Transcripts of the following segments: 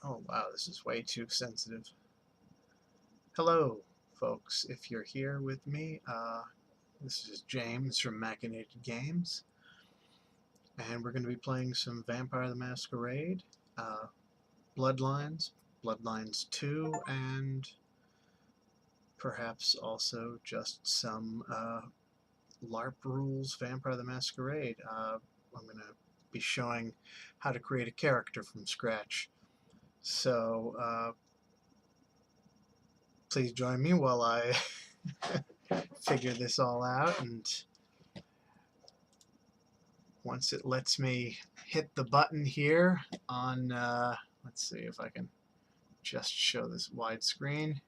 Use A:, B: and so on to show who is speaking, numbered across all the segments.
A: Oh wow, this is way too sensitive. Hello, folks. If you're here with me, this is James from Machinated Games, and we're going to be playing some Vampire the Masquerade, uh, Bloodlines, Bloodlines 2, and perhaps also just some LARP rules Vampire the Masquerade. I'm going to be showing how to create a character from scratch. So, please join me while I figure this all out, and once it lets me hit the button here on, let's see if I can just show this widescreen.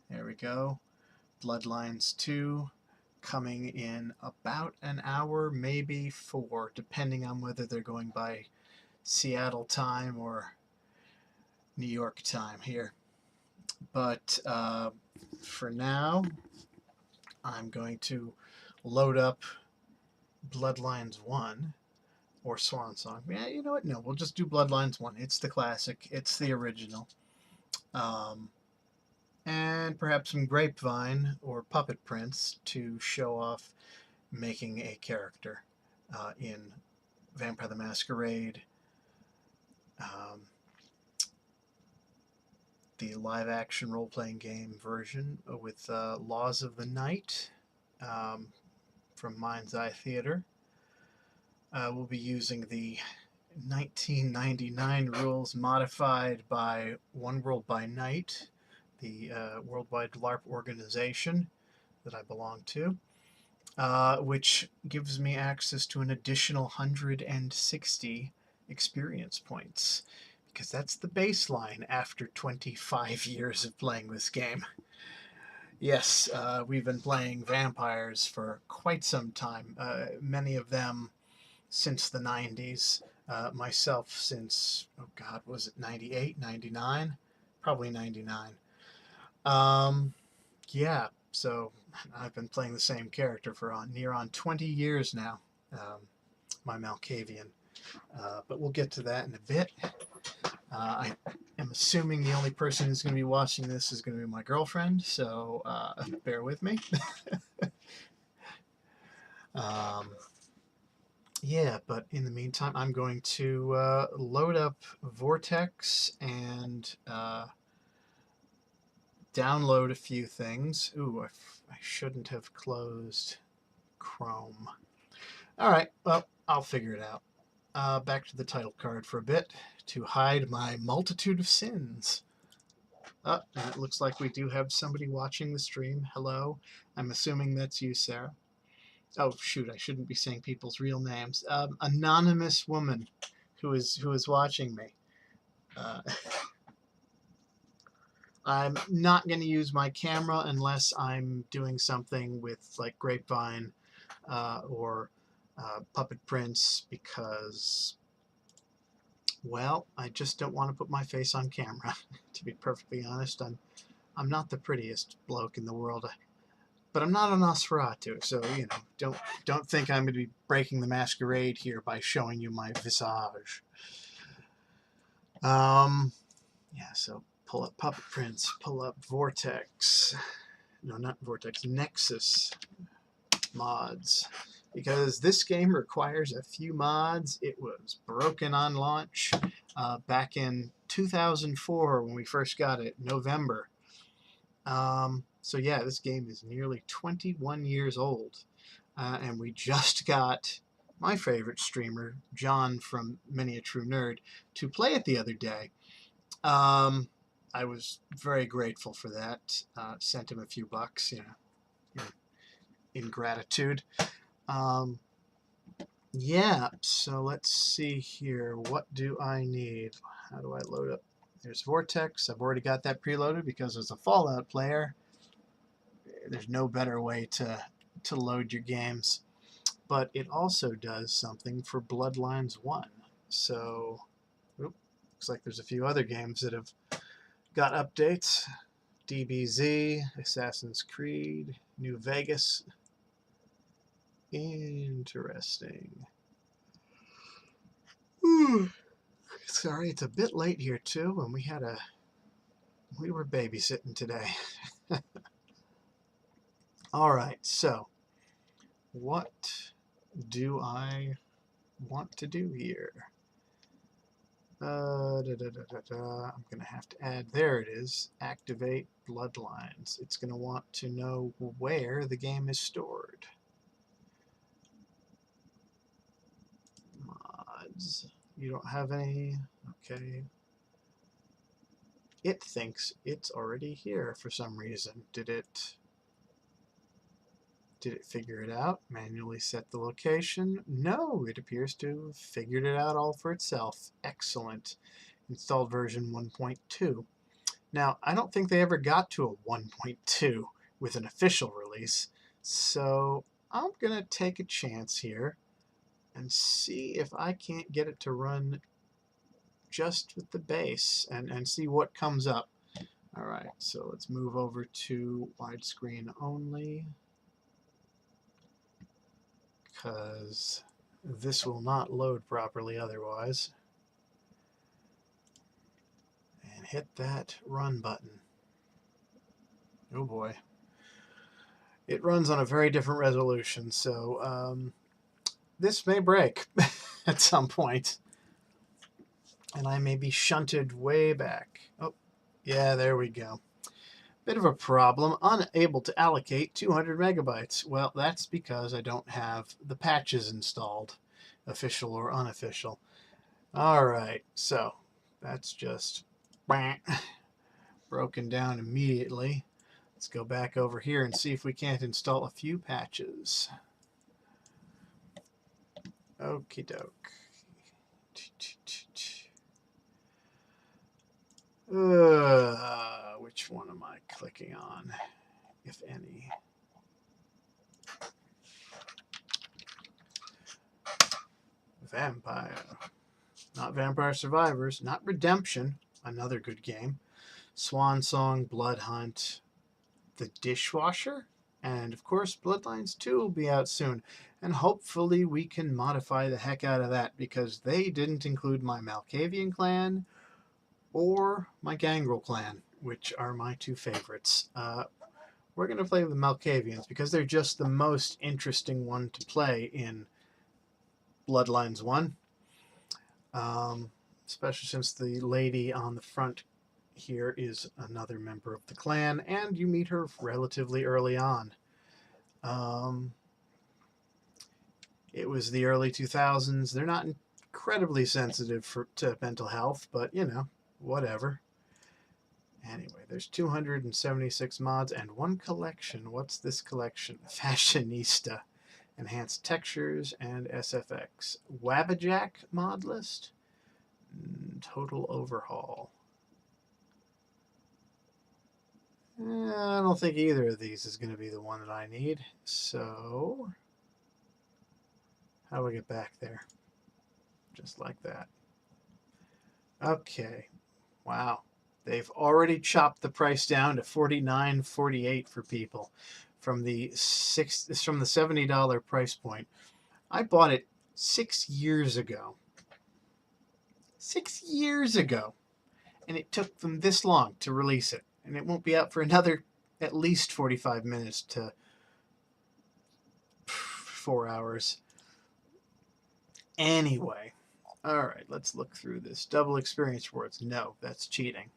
A: There we go. Bloodlines 2 coming in about an hour, maybe 4, depending on whether they're going by Seattle time or New York time here. But for now, I'm going to load up Bloodlines 1, or Swan Song. Yeah, you know what? No, we'll just do Bloodlines 1. It's the classic. It's the original. And perhaps some Grapevine or Puppet Prints to show off making a character in Vampire the Masquerade, the live-action role-playing game version with Laws of the Night from Mind's Eye Theater. We'll be using the 1999 rules modified by One World by Night, the worldwide LARP organization that I belong to, which gives me access to an additional 160 experience points, because that's the baseline after 25 years of playing this game. Yes, we've been playing vampires for quite some time, many of them since the 90s. Myself since, oh God, was it 98, 99? Probably 99. Yeah, so I've been playing the same character for near on 20 years now, my Malkavian. But we'll get to that in a bit. I am assuming the only person who's going to be watching this is going to be my girlfriend, so bear with me. Yeah, but in the meantime, I'm going to load up Vortex and download a few things. Ooh, I shouldn't have closed Chrome. All right, well, I'll figure it out. Back to the title card for a bit to hide my multitude of sins. And it looks like we do have somebody watching the stream. Hello. I'm assuming that's you, Sarah. Oh shoot, I shouldn't be saying people's real names. Anonymous woman who is watching me. I'm not going to use my camera unless I'm doing something with like Grapevine or Puppet Prints, because, well, I just don't want to put my face on camera. To be perfectly honest, I'm not the prettiest bloke in the world. But I'm not a Nosferatu, so, you know, don't think I'm going to be breaking the masquerade here by showing you my visage. Yeah, so pull up Puppet Prints, pull up Vortex. No, not Vortex, Nexus mods. Because this game requires a few mods. It was broken on launch back in 2004 when we first got it, November. So yeah, this game is nearly 21 years old, and we just got my favorite streamer, John from Many a True Nerd, to play it the other day. I was very grateful for that. Sent him a few bucks, you know, in gratitude. Yeah, so let's see here. What do I need? How do I load up? There's Vortex. I've already got that preloaded because as a Fallout player, there's no better way to load your games. But it also does something for Bloodlines 1. So, looks like there's a few other games that have got updates. DBZ, Assassin's Creed, New Vegas. Interesting. Sorry, it's a bit late here too, and we were babysitting today. All right, so what do I want to do here? I'm going to have to add, there it is, activate Bloodlines. It's going to want to know where the game is stored. Mods. You don't have any? Okay. It thinks it's already here for some reason. Did it figure it out? Manually set the location? No, it appears to have figured it out all for itself. Excellent. Installed version 1.2. Now, I don't think they ever got to a 1.2 with an official release, so I'm going to take a chance here and see if I can't get it to run just with the base and see what comes up. All right, so let's move over to widescreen only, because this will not load properly otherwise. And hit that run button. Oh boy. It runs on a very different resolution, so this may break at some point. And I may be shunted way back. Oh, yeah, there we go. Bit of a problem. Unable to allocate 200 megabytes. Well, that's because I don't have the patches installed, official or unofficial. All right, so that's just broken down immediately. Let's go back over here and see if we can't install a few patches. Okie doke. Which one am I clicking on, if any? Vampire. Not Vampire Survivors. Not Redemption. Another good game. Swan Song, Blood Hunt, The Dishwasher, and of course Bloodlines 2 will be out soon. And hopefully we can modify the heck out of that, because they didn't include my Malkavian clan or my Gangrel clan, which are my two favorites. We're going to play with the Malkavians because they're just the most interesting one to play in Bloodlines 1. Especially since the lady on the front here is another member of the clan, and you meet her relatively early on. It was the early 2000s. They're not incredibly sensitive to mental health, but, you know, whatever. Anyway, there's 276 mods and one collection. What's this collection? Fashionista. Enhanced textures and SFX. Wabbajack mod list. Total overhaul. I don't think either of these is going to be the one that I need. So, how do we get back there? Just like that. Okay. Wow. They've already chopped the price down to $49.48 for people from the $70 price point. I bought it 6 years ago. 6 years ago. And it took them this long to release it. And it won't be out for another at least 45 minutes to 4 hours. Anyway. All right, let's look through this. Double experience rewards. No, that's cheating.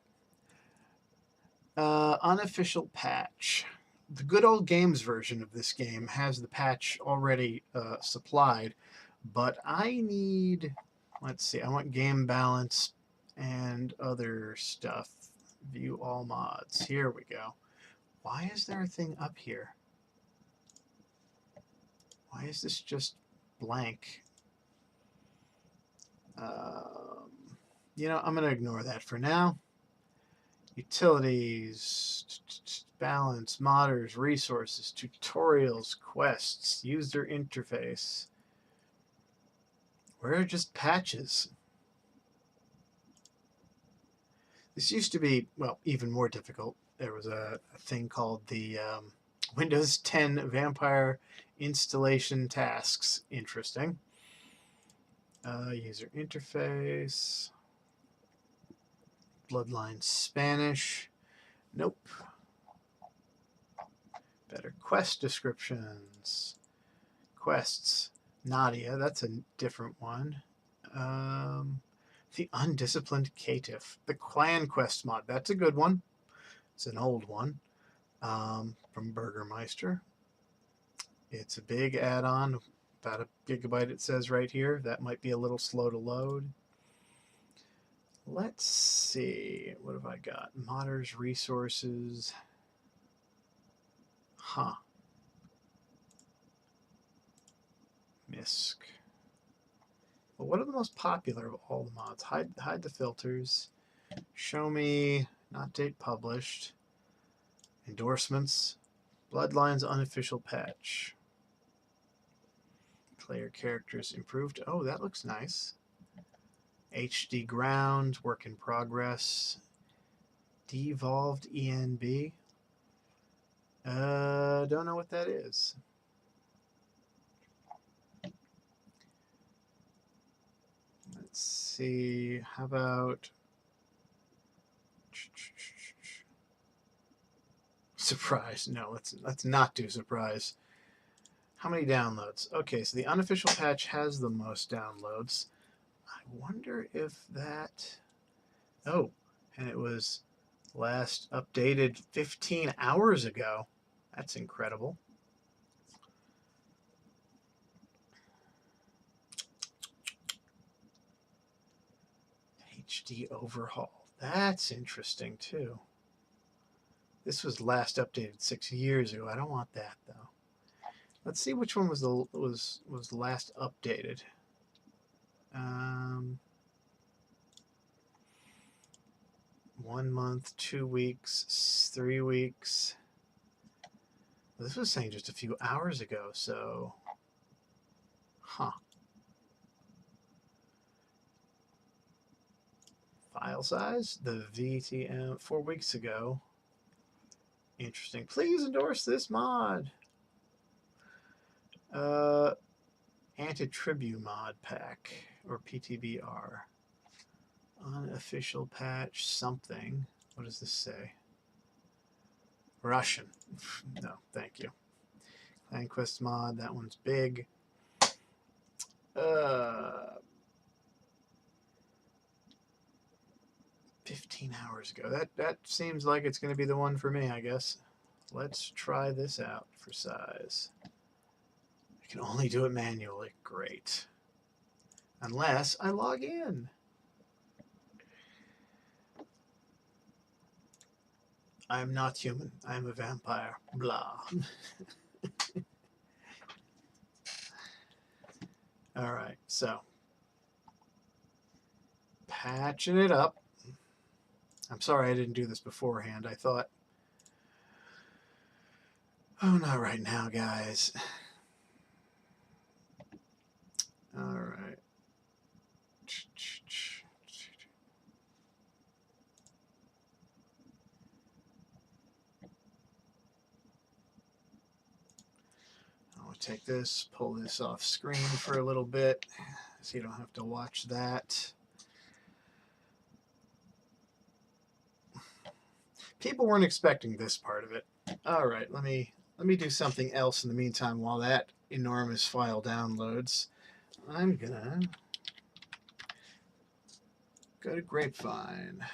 A: Unofficial patch. The Good Old Games version of this game has the patch already supplied, but I need, let's see, I want game balance and other stuff. View all mods. Here we go. Why is there a thing up here? Why is this just blank? You know, I'm going to ignore that for now. Utilities, balance, modders, resources, tutorials, quests, user interface. Where are just patches? This used to be, well, even more difficult. There was a thing called the Windows 10 Vampire installation tasks. Interesting. User interface. Bloodlines Spanish. Nope. Better quest descriptions. Quests. Nadia, that's a different one. The Undisciplined Caitiff. The Clan Quest mod. That's a good one. It's an old one from Burgermeister. It's a big add-on. About a gigabyte it says right here. That might be a little slow to load. Let's see. What have I got? Modders, resources. Huh. Misc. Well, what are the most popular of all the mods? Hide the filters. Show me. Not date published. Endorsements. Bloodlines unofficial patch. Player characters improved. Oh, that looks nice. HD ground, work in progress. Devolved ENB. Don't know what that is. Let's see. How about surprise? No, let's not do surprise. How many downloads? Okay, so the unofficial patch has the most downloads. I wonder if that... Oh, and it was last updated 15 hours ago. That's incredible. HD overhaul. That's interesting too. This was last updated 6 years ago. I don't want that though. Let's see which one was last updated. 1 month, 2 weeks, 3 weeks. This was saying just a few hours ago, so huh. File size, the VTM 4 weeks ago. Interesting. Please endorse this mod. Anti-Tribu mod pack or PTBR. Unofficial patch something. What does this say? Russian. No, thank you. Clan Quest mod, that one's big. 15 hours ago. That seems like it's going to be the one for me, I guess. Let's try this out for size. I can only do it manually. Great. Unless I log in. I am not human. I am a vampire. Blah. All right, so patching it up. I'm sorry I didn't do this beforehand. I thought, oh, not right now, guys. All right. I'll take this, pull this off screen for a little bit so you don't have to watch that. People weren't expecting this part of it. All right, let me do something else in the meantime while that enormous file downloads. I'm gonna go to Grapevine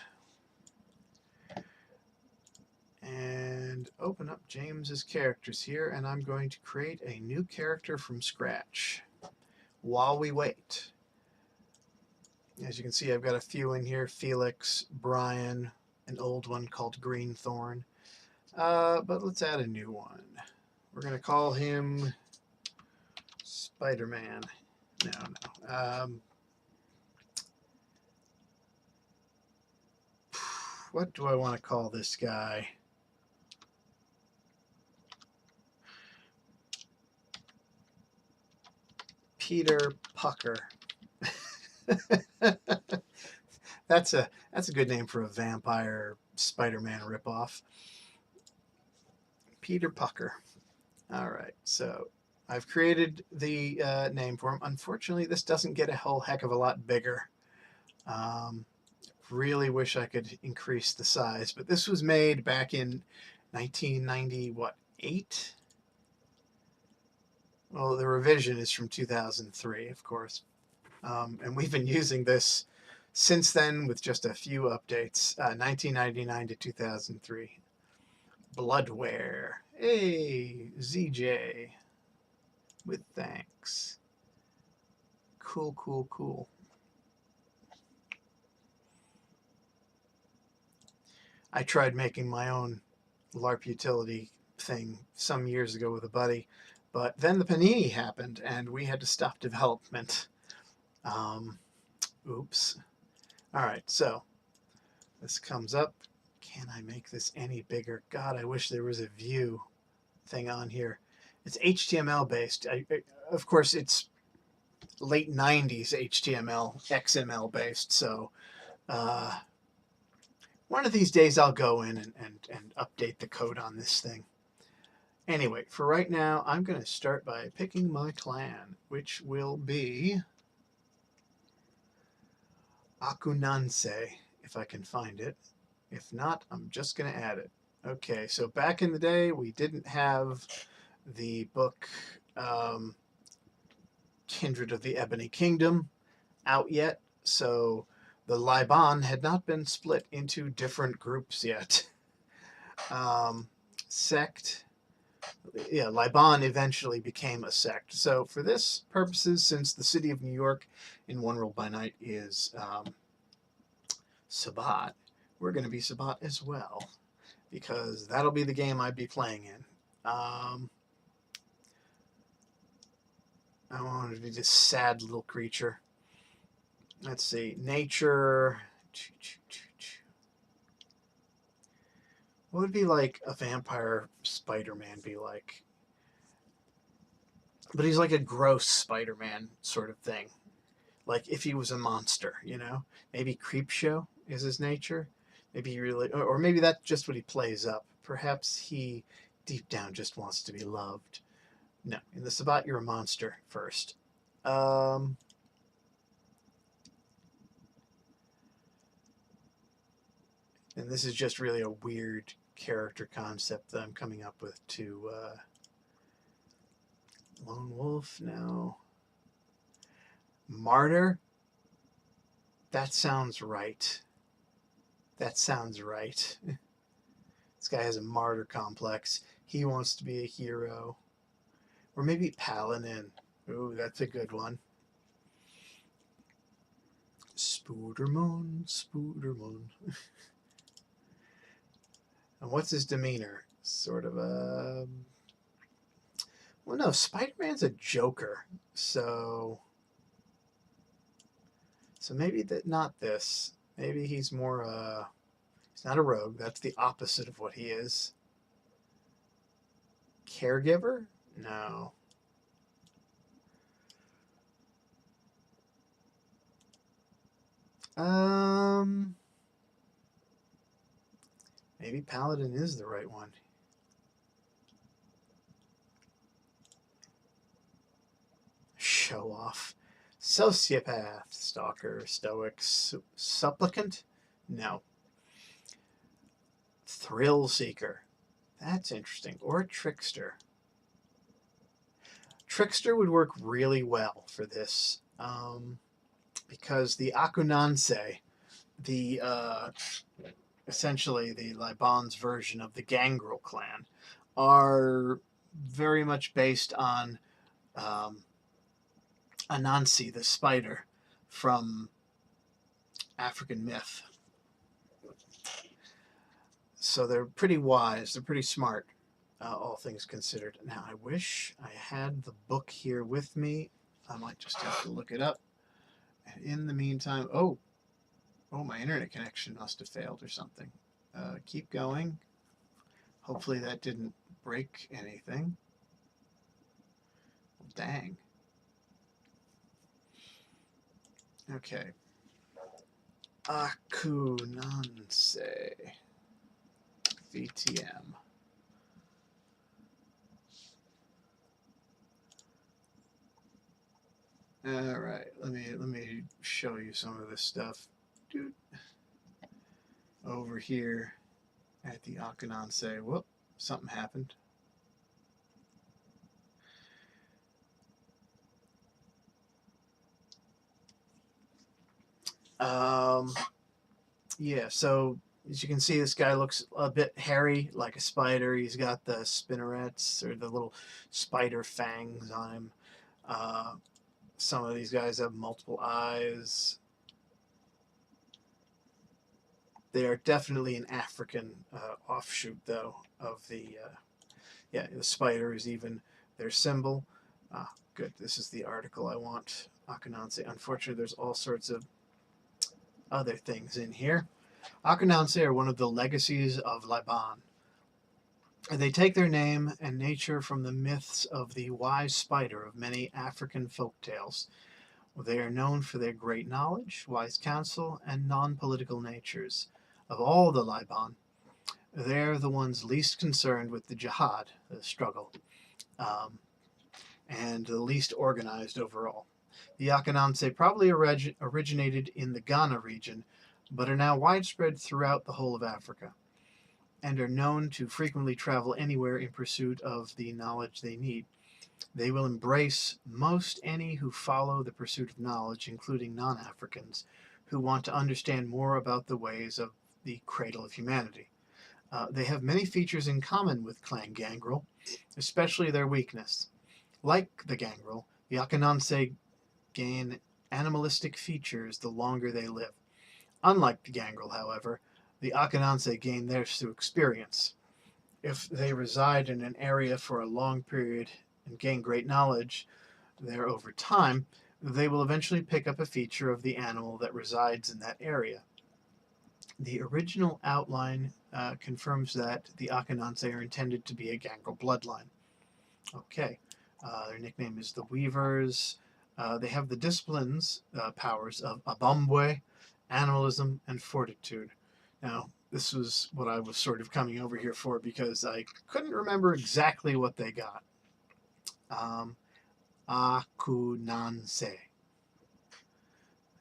A: and open up James's characters here, and I'm going to create a new character from scratch while we wait. As you can see, I've got a few in here: Felix, Brian, an old one called Greenthorn. But let's add a new one. We're going to call him Spider-Man. No. What do I want to call this guy? Peter Pucker. That's a good name for a vampire Spider-Man ripoff. Peter Pucker. All right, so I've created the name for him. Unfortunately, this doesn't get a whole heck of a lot bigger. really wish I could increase the size, but this was made back in 1990, what, 8? Well, the revision is from 2003, of course. And we've been using this since then with just a few updates, 1999 to 2003. Bloodware. Hey, ZJ. With thanks. Cool, cool, cool. I tried making my own LARP utility thing some years ago with a buddy, but then the Panini happened and we had to stop development. Oops. All right, so this comes up. Can I make this any bigger? God, I wish there was a view thing on here. It's HTML based. Of course, it's late 90s HTML, XML based, so one of these days I'll go in and update the code on this thing. Anyway, for right now, I'm going to start by picking my clan, which will be Akunanse, if I can find it. If not, I'm just going to add it. Okay, so back in the day, we didn't have the book Kindred of the Ebony Kingdom out yet, so the Liban had not been split into different groups yet. Sect. Yeah, Liban eventually became a sect. So for this purposes, since the city of New York in One World by Night is Sabbat, we're going to be Sabbat as well, because that'll be the game I'd be playing in. I want it to be this sad little creature. Let's see, nature. What would be like a vampire Spider-Man be like? But he's like a gross Spider-Man sort of thing. Like if he was a monster, you know? Maybe Creepshow is his nature. Maybe he really, or maybe that's just what he plays up. Perhaps he deep down just wants to be loved. No, in the Sabbat, you're a monster first. And this is just really a weird character concept that I'm coming up with to Lone Wolf, no. Martyr? That sounds right. That sounds right. This guy has a martyr complex. He wants to be a hero. Or maybe Paladin. Ooh, that's a good one. Spoodermoon, Spoodermoon. And what's his demeanor? Sort of a... Well, no, Spider-Man's a Joker. So maybe that not this. Maybe he's more he's not a rogue. That's the opposite of what he is. Caregiver? No. Maybe Paladin is the right one. Show off. Sociopath, stalker, stoic, supplicant? No. Thrill seeker. That's interesting. Or trickster. Trickster would work really well for this, because the Akunanse, the essentially the Liban's version of the Gangrel clan, are very much based on Anansi, the spider from African myth. So they're pretty wise, they're pretty smart, all things considered. Now, I wish I had the book here with me. I might just have to look it up. And in the meantime, oh, my internet connection must have failed or something. Keep going. Hopefully that didn't break anything. Well, dang. Okay. Akunanse. VTM. All right, let me show you some of this stuff. Dude. over here at the Akananse. Whoop, something happened. Yeah, so as you can see, this guy looks a bit hairy, like a spider. He's got the spinnerets, or the little spider fangs on him. Some of these guys have multiple eyes. They are definitely an African offshoot, though, of the spider is even their symbol. Good, this is the article I want. Akananse. Unfortunately, there's all sorts of other things in here. Akananse are one of the legacies of Laban. They take their name and nature from the myths of the wise spider of many African folk tales. They are known for their great knowledge, wise counsel, and non-political natures. Of all the Laban, they're the ones least concerned with the jihad, the struggle, and the least organized overall. The Akananse probably originated in the Ghana region, but are now widespread throughout the whole of Africa, and are known to frequently travel anywhere in pursuit of the knowledge they need. They will embrace most any who follow the pursuit of knowledge, including non-Africans, who want to understand more about the ways of the cradle of humanity. They have many features in common with Clan Gangrel, especially their weakness. Like the Gangrel, the Akananse gain animalistic features the longer they live. Unlike the Gangrel, however, the Akananse gain theirs through experience. If they reside in an area for a long period and gain great knowledge there over time, they will eventually pick up a feature of the animal that resides in that area. The original outline confirms that the Akananse are intended to be a Gangrel bloodline. Okay, their nickname is the Weavers. They have the disciplines powers of Abambwe, animalism, and fortitude. Now, this was what I was sort of coming over here for because I couldn't remember exactly what they got. Akunanse.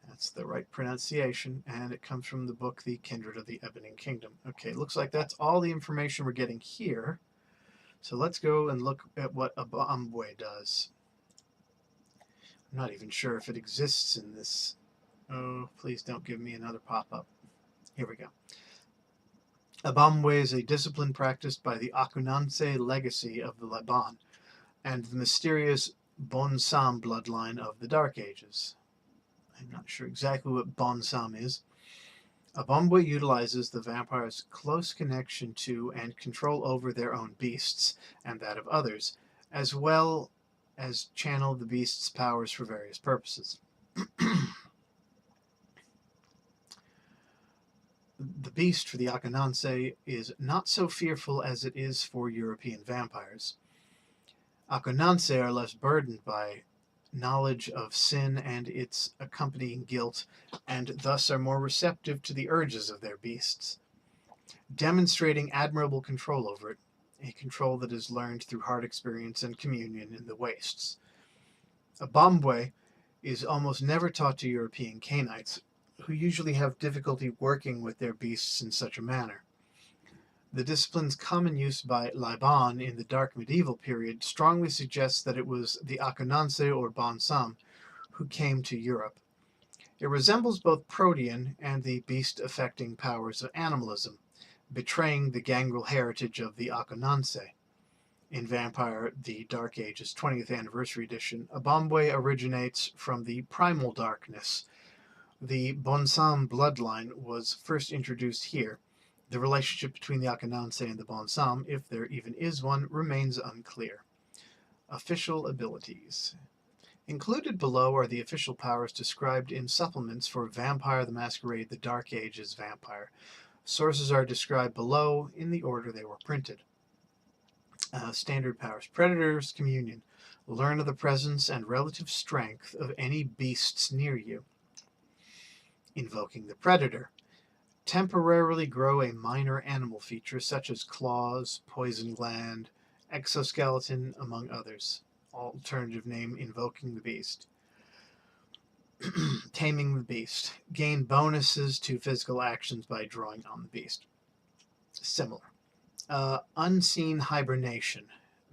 A: That's the right pronunciation, and it comes from the book The Kindred of the Ebony Kingdom. Okay, looks like that's all the information we're getting here. So let's go and look at what Abambwe does. I'm not even sure if it exists in this. Oh, please don't give me another pop-up. Here we go. Abambwe is a discipline practiced by the Akunanse legacy of the Laban and the mysterious Bonsam bloodline of the Dark Ages. I'm not sure exactly what Bonsam is. Abambwe utilizes the vampires' close connection to and control over their own beasts and that of others, as well as channel the beast's powers for various purposes. The beast for the Akananse is not so fearful as it is for European vampires. Akananse are less burdened by knowledge of sin and its accompanying guilt, and thus are more receptive to the urges of their beasts, demonstrating admirable control over it, a control that is learned through hard experience and communion in the wastes. Abambwe is almost never taught to European Canaanites, who usually have difficulty working with their beasts in such a manner. The discipline's common use by Laban in the dark medieval period strongly suggests that it was the Akananse or Bonsam who came to Europe. It resembles both Protean and the beast-affecting powers of animalism, betraying the Gangrel heritage of the Akananse. In Vampire the Dark Ages 20th Anniversary Edition, Abambwe originates from the primal darkness. The Bonsam bloodline was first introduced here. The relationship between the Akananse and the Bonsam, if there even is one, remains unclear. Official abilities. Included below are the official powers described in supplements for Vampire the Masquerade the Dark Ages Vampire. Sources are described below in the order they were printed. Standard powers. Predator's Communion. Learn of the presence and relative strength of any beasts near you. Invoking the Predator. Temporarily grow a minor animal feature such as claws, poison gland, exoskeleton, among others. Alternative name, invoking the beast. Taming the Beast. Gain bonuses to physical actions by drawing on the beast. Similar. Unseen Hibernation.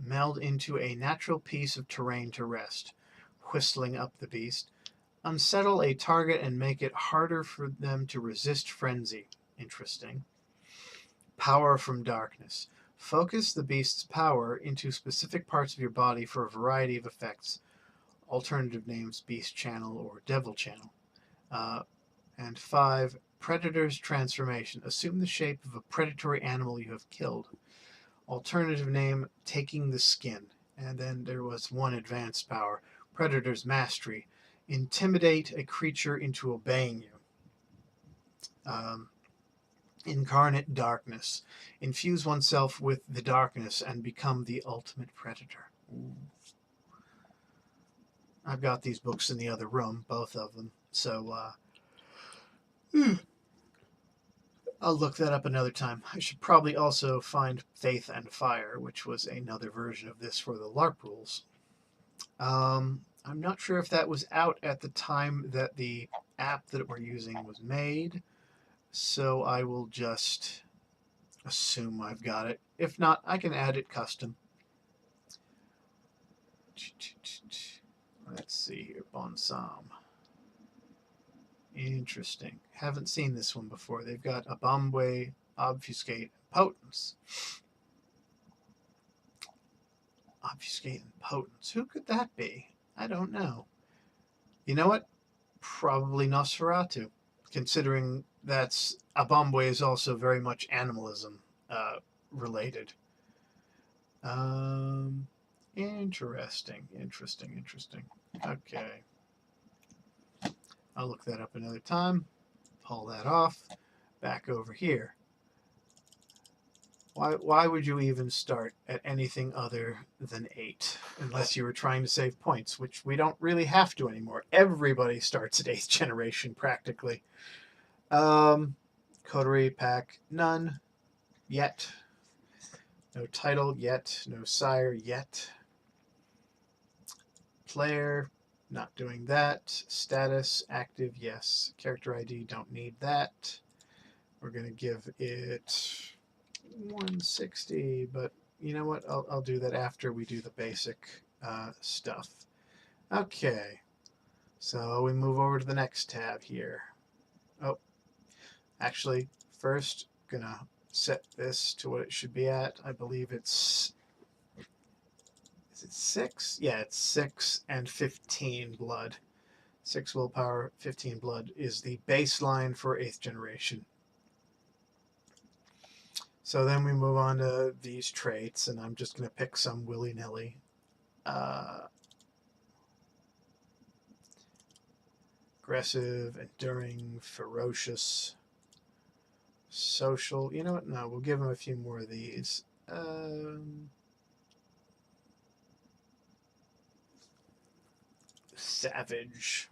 A: Meld into a natural piece of terrain to rest, whistling up the beast. Unsettle a target and make it harder for them to resist frenzy. Interesting. Power from Darkness. Focus the beast's power into specific parts of your body for a variety of effects. Alternative names: Beast Channel or Devil Channel. And 5. Predator's Transformation. Assume the shape of a predatory animal you have killed. Alternative name: Taking the Skin. And then there was one advanced power: Predator's Mastery. Intimidate a creature into obeying you. Incarnate Darkness. Infuse oneself with the darkness and become the ultimate predator. Ooh. I've got these books in the other room, both of them. So, I'll look that up another time. I should probably also find Faith and Fire, which was another version of this for the LARP rules. I'm not sure if that was out at the time that the app that we're using was made, so I will just assume I've got it. If not, I can add it custom. Let's see here. Bonsam. Interesting. Haven't seen this one before. They've got Abamwe, Obfuscate, Potence. Obfuscate and Potence. Who could that be? I don't know. You know what? Probably Nosferatu, considering that's Abamwe is also very much animalism related. Interesting. Okay. I'll look that up another time. Pull that off. Back over here. Why would you even start at anything other than 8? Unless you were trying to save points, which we don't really have to anymore. Everybody starts at 8th generation, practically. Coterie pack, none. Yet. No title yet. No sire yet. Player, not doing that. Status, active, yes. Character ID, don't need that. We're going to give it 160, but you know what? I'll do that after we do the basic stuff. Okay, so we move over to the next tab here. Oh, actually, first, gonna set this to what it should be at. I believe it's... Is it 6? Yeah, it's 6 and 15 blood. 6 willpower, 15 blood is the baseline for 8th generation. So then we move on to these traits, and I'm just going to pick some willy-nilly. Aggressive, enduring, ferocious, social. You know what? No, we'll give him a few more of these. Savage.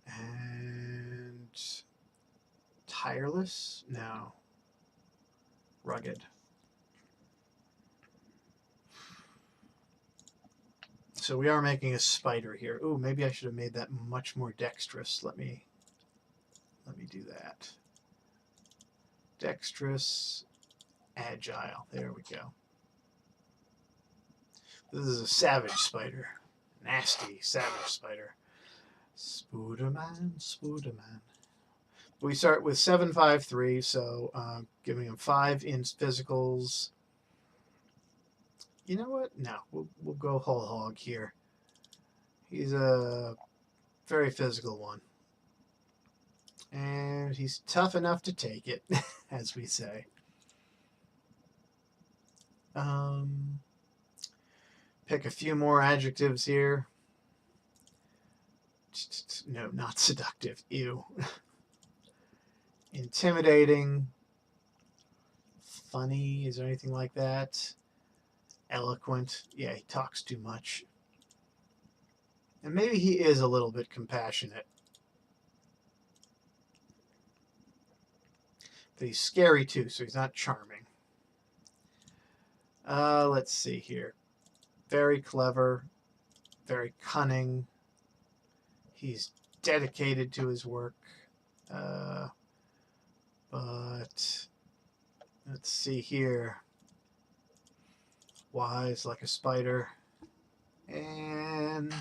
A: And tireless? No. Rugged. So we are making a spider here. Ooh, maybe I should have made that much more dexterous. Let me do that. Dexterous, agile. There we go. This is a savage spider. Nasty savage spider. Spooderman, Spooderman. We start with 753, so giving him 5 in physicals. You know what? No, we'll go whole hog here. He's a very physical one. And he's tough enough to take it, as we say. Pick a few more adjectives here. No, not seductive. Ew. Intimidating. Funny. Is there anything like that? Eloquent. Yeah, he talks too much. And maybe he is a little bit compassionate. But he's scary too, so he's not charming. Let's see here. Very clever. very cunning. He's dedicated to his work. But let's see here. Wise like a spider. And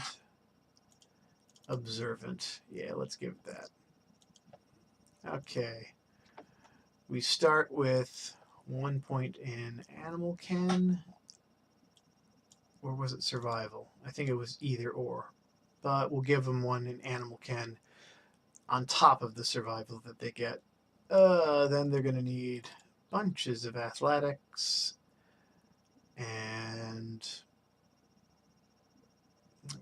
A: observant. Yeah, let's give it that. Okay. We start with 1 point in animal ken. Or was it survival? I think it was either or. But we'll give them one in animal ken on top of the survival that they get. Then they're going to need bunches of athletics. And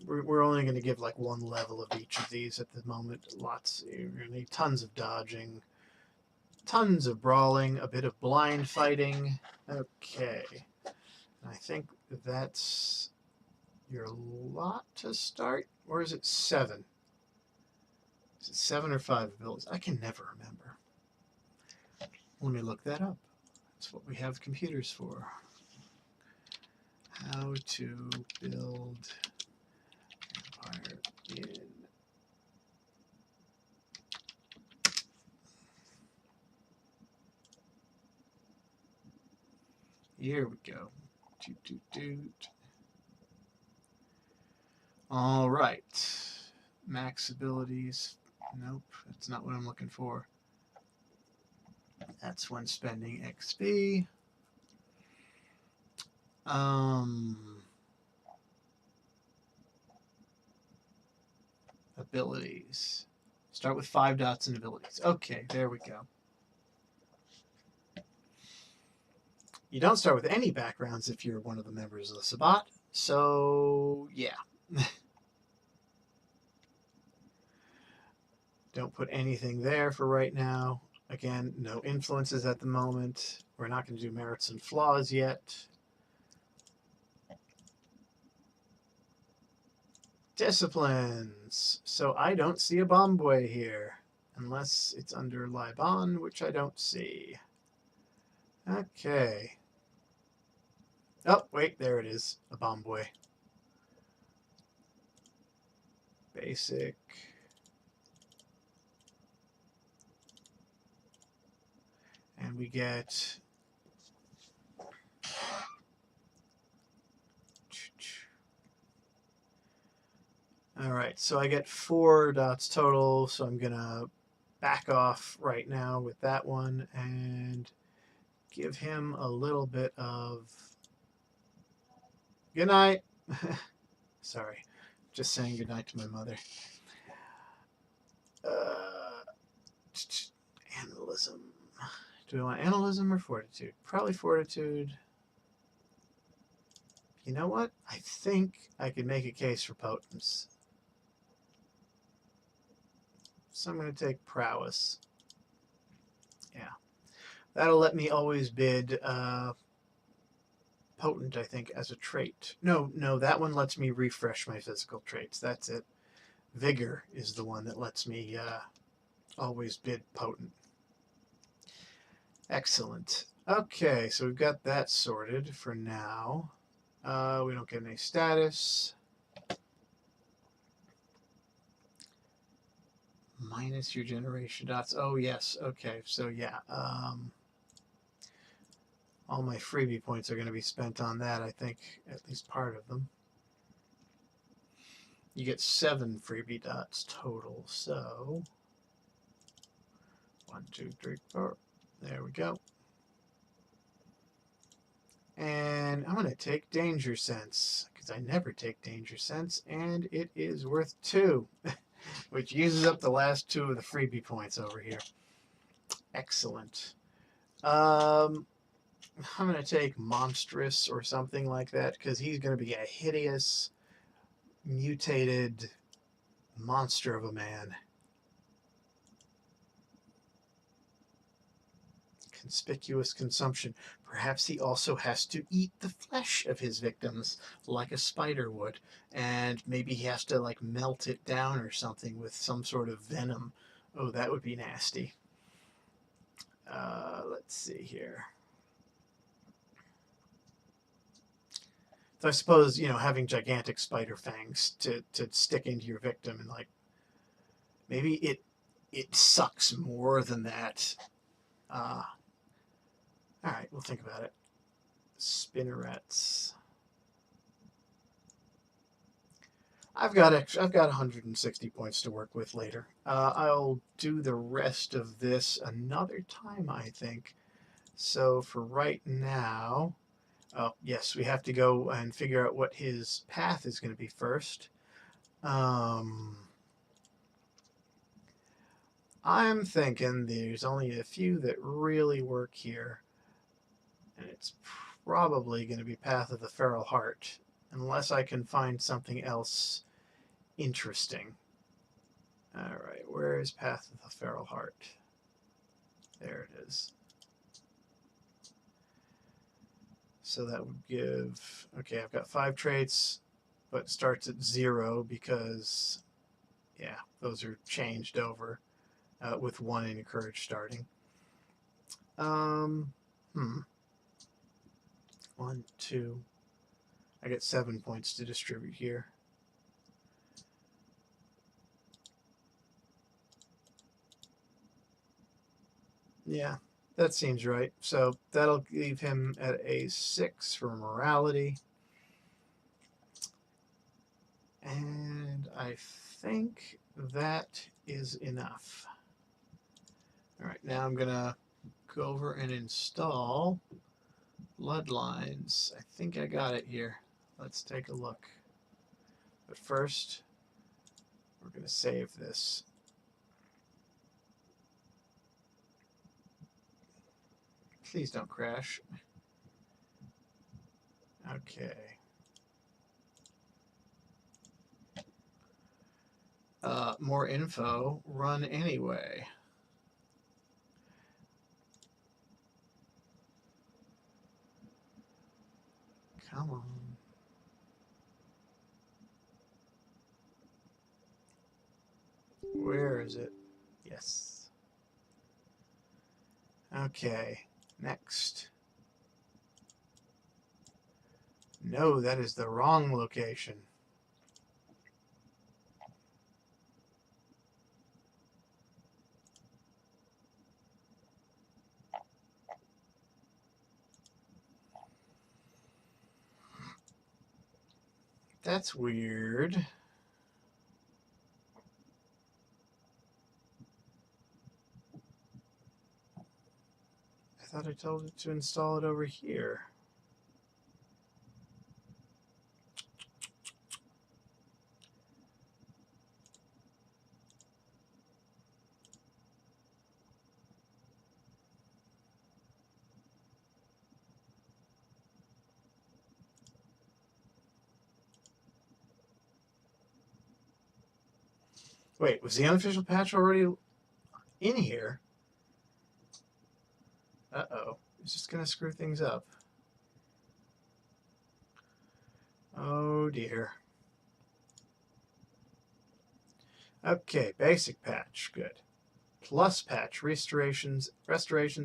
A: we're only going to give like one level of each of these at the moment. Lots. You're going to need tons of dodging, tons of brawling, a bit of blind fighting. Okay. I think that's your lot to start. Or is it 7? Is it 7 or 5 abilities? I can never remember. Let me look that up. That's what we have computers for. How to build Vampire in here we go. All right. Max abilities. Nope, that's not what I'm looking for. That's when spending XP. Abilities. Start with 5 dots in abilities. Okay, there we go. You don't start with any backgrounds if you're one of the members of the Sabbat. So, yeah. Don't put anything there for right now. Again, no influences at the moment. We're not going to do merits and flaws yet. Disciplines. So I don't see a Bombway here. Unless it's under Liban, which I don't see. Okay. Oh, wait, there it is. A Bombway. Basic. And we get all right, so I get 4 dots total, so I'm gonna back off right now with that one and give him a little bit of good night. Sorry, just saying good night to my mother. Analysm. Do we want analysm or fortitude? Probably fortitude. You know what? I think I could make a case for potence. So I'm going to take prowess. Yeah. That'll let me always bid potent, I think, as a trait. No, that one lets me refresh my physical traits. That's it. Vigor is the one that lets me always bid potent. Excellent. Okay, so we've got that sorted for now. We don't get any status. Minus your generation dots. Oh, yes. Okay, so yeah. All my freebie points are going to be spent on that, I think. At least part of them. You get 7 freebie dots total, so 1, 2, 3, 4. There we go. And I'm going to take Danger Sense, because I never take Danger Sense, and it is worth 2, which uses up the last 2 of the freebie points over here. Excellent. I'm going to take Monstrous or something like that, because he's going to be a hideous, mutated monster of a man. Conspicuous consumption. Perhaps he also has to eat the flesh of his victims like a spider would, and maybe he has to like melt it down or something with some sort of venom. Oh, that would be nasty. Let's see here. So I suppose, you know, having gigantic spider fangs to stick into your victim, and like maybe it sucks more than that. All right, we'll think about it. Spinnerets. I've got 160 points to work with later. I'll do the rest of this another time, I think. So for right now, oh yes, we have to go and figure out what his path is going to be first. I'm thinking there's only a few that really work here, and it's probably going to be Path of the Feral Heart, unless I can find something else interesting. Alright, where is Path of the Feral Heart? There it is. So that would give... Okay, I've got 5 traits, but starts at 0 because, yeah, those are changed over with 1 in Encourage starting. 1, 2... I get 7 points to distribute here. Yeah, that seems right. So that'll leave him at a 6 for morality. And I think that is enough. All right, now I'm going to go over and install Bloodlines. I think I got it here. Let's take a look. But first, we're going to save this. Please don't crash. Okay. More info. Run anyway. Come on. Where is it? Yes. Okay. Next. No, that is the wrong location. That's weird. I thought I told it to install it over here. Wait, was the unofficial patch already in here? Uh-oh. It's just going to screw things up. Oh, dear. Okay, basic patch. Good. Plus patch, restorations,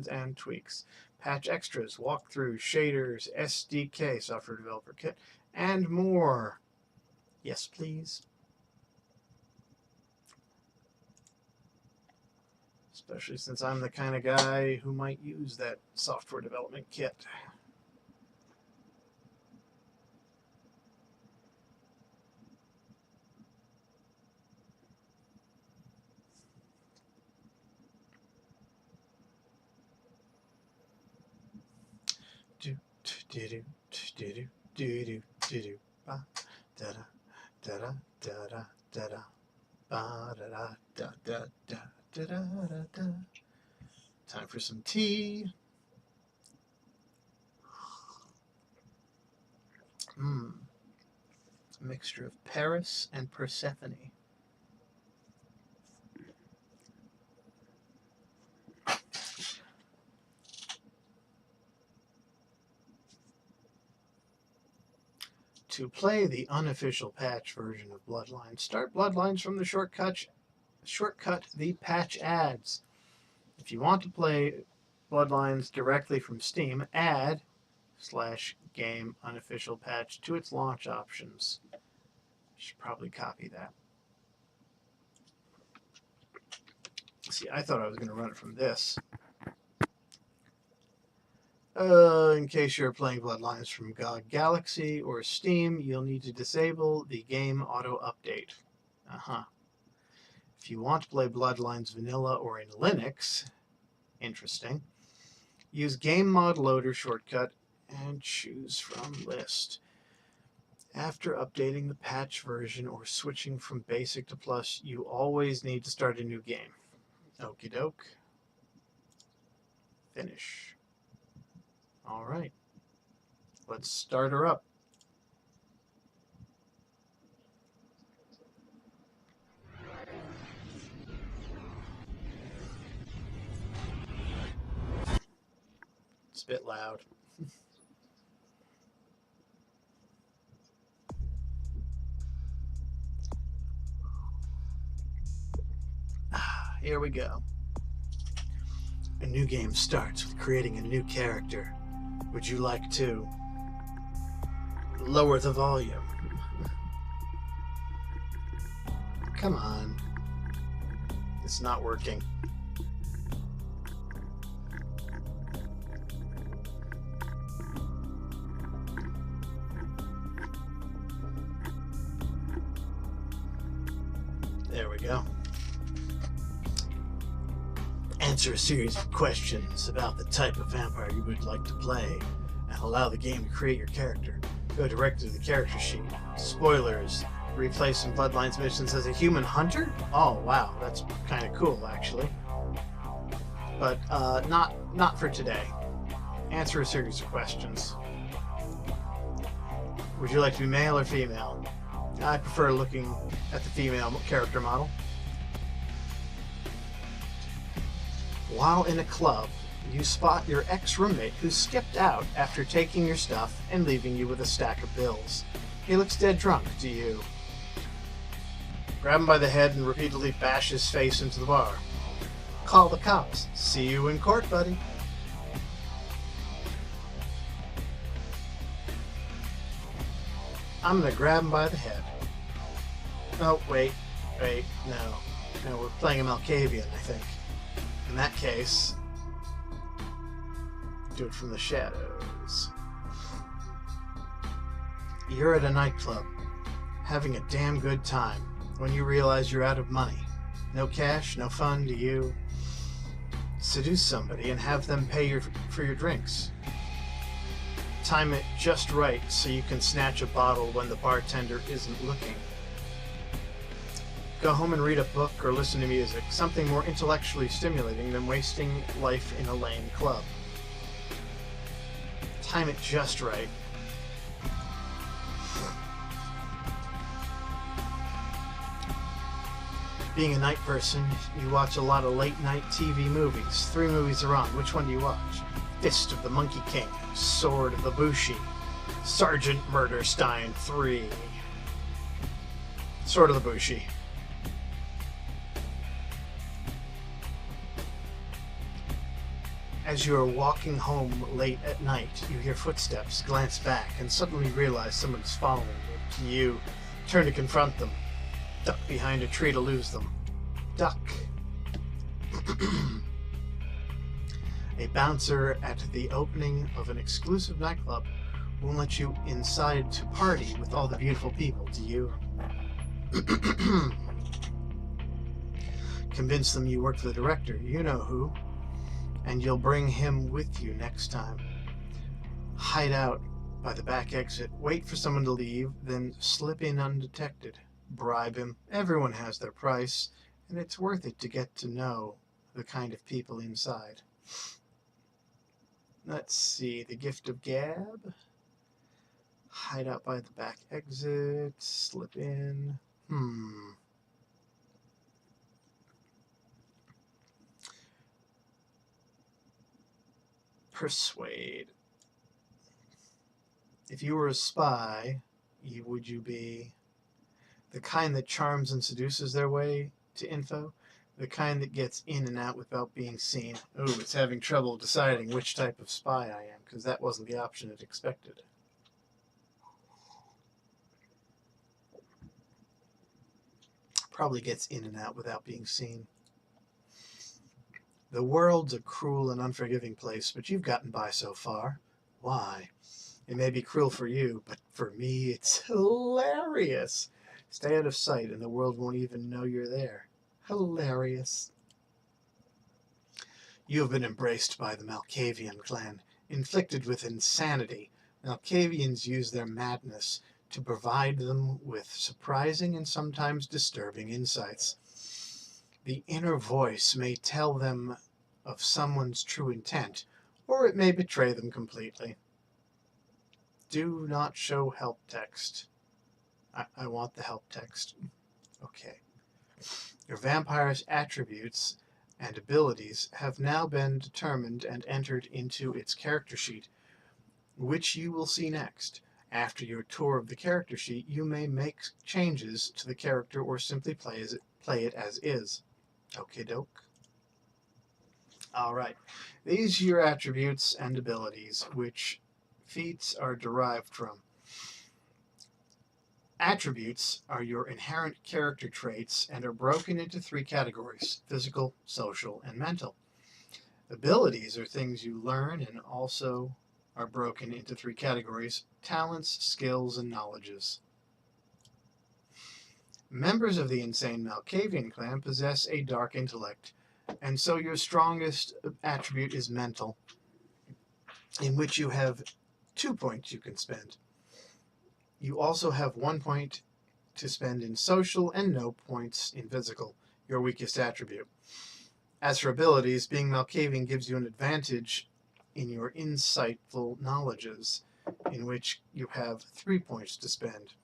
A: and tweaks. Patch extras, walkthroughs, shaders, SDK, software developer kit, and more. Yes, please. Especially since I'm the kind of guy who might use that software development kit. Do do do do do do do do do ba da da da da da da da ba da da da da da da da da. Time for some tea. A mixture of Paris and Persephone. To play the unofficial patch version of Bloodlines, start Bloodlines from the shortcut the patch ads. If you want to play Bloodlines directly from Steam, add /game game unofficial patch to its launch options. Should probably copy that. See, I thought I was going to run it from this. In case you're playing Bloodlines from GOG Galaxy or Steam, you'll need to disable the game auto update. If you want to play Bloodlines vanilla or in Linux, interesting, use Game Mod Loader shortcut and choose from list. After updating the patch version or switching from basic to plus, you always need to start a new game. Okie doke. Finish. All right. Let's start her up. It's a bit loud. Here we go. A new game starts with creating a new character. Would you like to lower the volume? Come on. It's not working. There we go. Answer a series of questions about the type of vampire you would like to play, and allow the game to create your character. Go directly to the character sheet. Spoilers. Replay some Bloodlines missions as a human hunter? Oh wow, that's kind of cool actually. But not for today. Answer a series of questions. Would you like to be male or female? I prefer looking at the female character model. While in a club, you spot your ex-roommate who skipped out after taking your stuff and leaving you with a stack of bills. He looks dead drunk. Do you grab him by the head and repeatedly bash his face into the bar? Call the cops. See you in court, buddy. I'm gonna grab him by the head. Oh, wait, no, we're playing a Malkavian, I think. In that case, do it from the shadows. You're at a nightclub, having a damn good time, when you realize you're out of money. No cash, no fun. Do you seduce somebody and have them pay for your drinks? Time it just right so you can snatch a bottle when the bartender isn't looking. Go home and read a book or listen to music, something more intellectually stimulating than wasting life in a lame club. Time it just right. Being a night person, you watch a lot of late-night TV movies. 3 movies are on. Which one do you watch? Fist of the Monkey King, Sword of the Bushi, Sergeant Murderstein 3. Sword of the Bushi. As you are walking home late at night, you hear footsteps, glance back, and suddenly realize someone is following you. You turn to confront them. Duck behind a tree to lose them. Duck. A bouncer at the opening of an exclusive nightclub won't let you inside to party with all the beautiful people. Do you convince them you work for the director? You know who. And you'll bring him with you next time. Hide out by the back exit, wait for someone to leave, then slip in undetected. Bribe him. Everyone has their price, and it's worth it to get to know the kind of people inside. Let's see, the gift of gab. Hide out by the back exit, slip in. Persuade. If you were a spy, would you be the kind that charms and seduces their way to info? The kind that gets in and out without being seen? Oh, it's having trouble deciding which type of spy I am, because that wasn't the option it expected. Probably gets in and out without being seen. The world's a cruel and unforgiving place, but you've gotten by so far. Why? It may be cruel for you, but for me, it's hilarious. Stay out of sight, and the world won't even know you're there. Hilarious. You have been embraced by the Malkavian clan, inflicted with insanity. Malkavians use their madness to provide them with surprising and sometimes disturbing insights. The inner voice may tell them of someone's true intent, or it may betray them completely. Do not show help text. I want the help text. Okay. Your vampire's attributes and abilities have now been determined and entered into its character sheet, which you will see next. After your tour of the character sheet, you may make changes to the character or simply play it as is. Okie doke. Alright, these are your attributes and abilities, which feats are derived from. Attributes are your inherent character traits and are broken into 3 categories: physical, social, and mental. Abilities are things you learn and also are broken into 3 categories: talents, skills, and knowledges. Members of the insane Malkavian clan possess a dark intellect, and so your strongest attribute is mental, in which you have 2 points you can spend. You also have 1 point to spend in social and no points in physical, your weakest attribute. As for abilities, being Malkavian gives you an advantage in your insightful knowledges, in which you have 3 points to spend.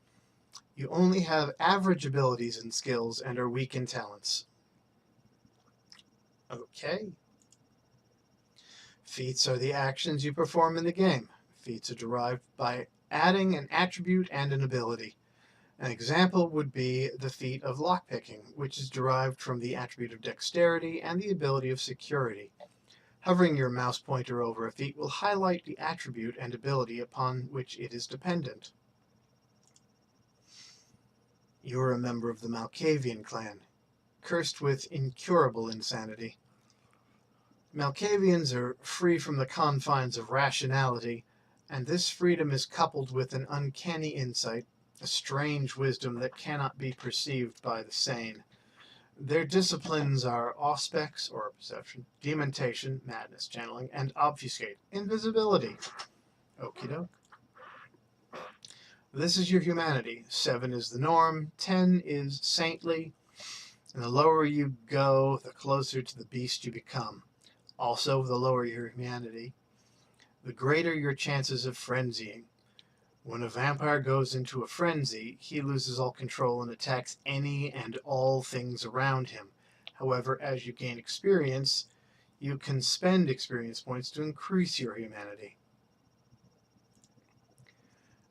A: You only have average abilities and skills and are weak in talents. Okay. Feats are the actions you perform in the game. Feats are derived by adding an attribute and an ability. An example would be the feat of lockpicking, which is derived from the attribute of dexterity and the ability of security. Hovering your mouse pointer over a feat will highlight the attribute and ability upon which it is dependent. You are a member of the Malkavian clan, cursed with incurable insanity. Malkavians are free from the confines of rationality, and this freedom is coupled with an uncanny insight, a strange wisdom that cannot be perceived by the sane. Their disciplines are auspex, or perception, dementation, madness, channeling, and obfuscate, invisibility. Okie doke. This is your humanity. 7 is the norm, 10 is saintly, and the lower you go, the closer to the beast you become. Also, the lower your humanity, the greater your chances of frenzying. When a vampire goes into a frenzy, he loses all control and attacks any and all things around him. However, as you gain experience, you can spend experience points to increase your humanity.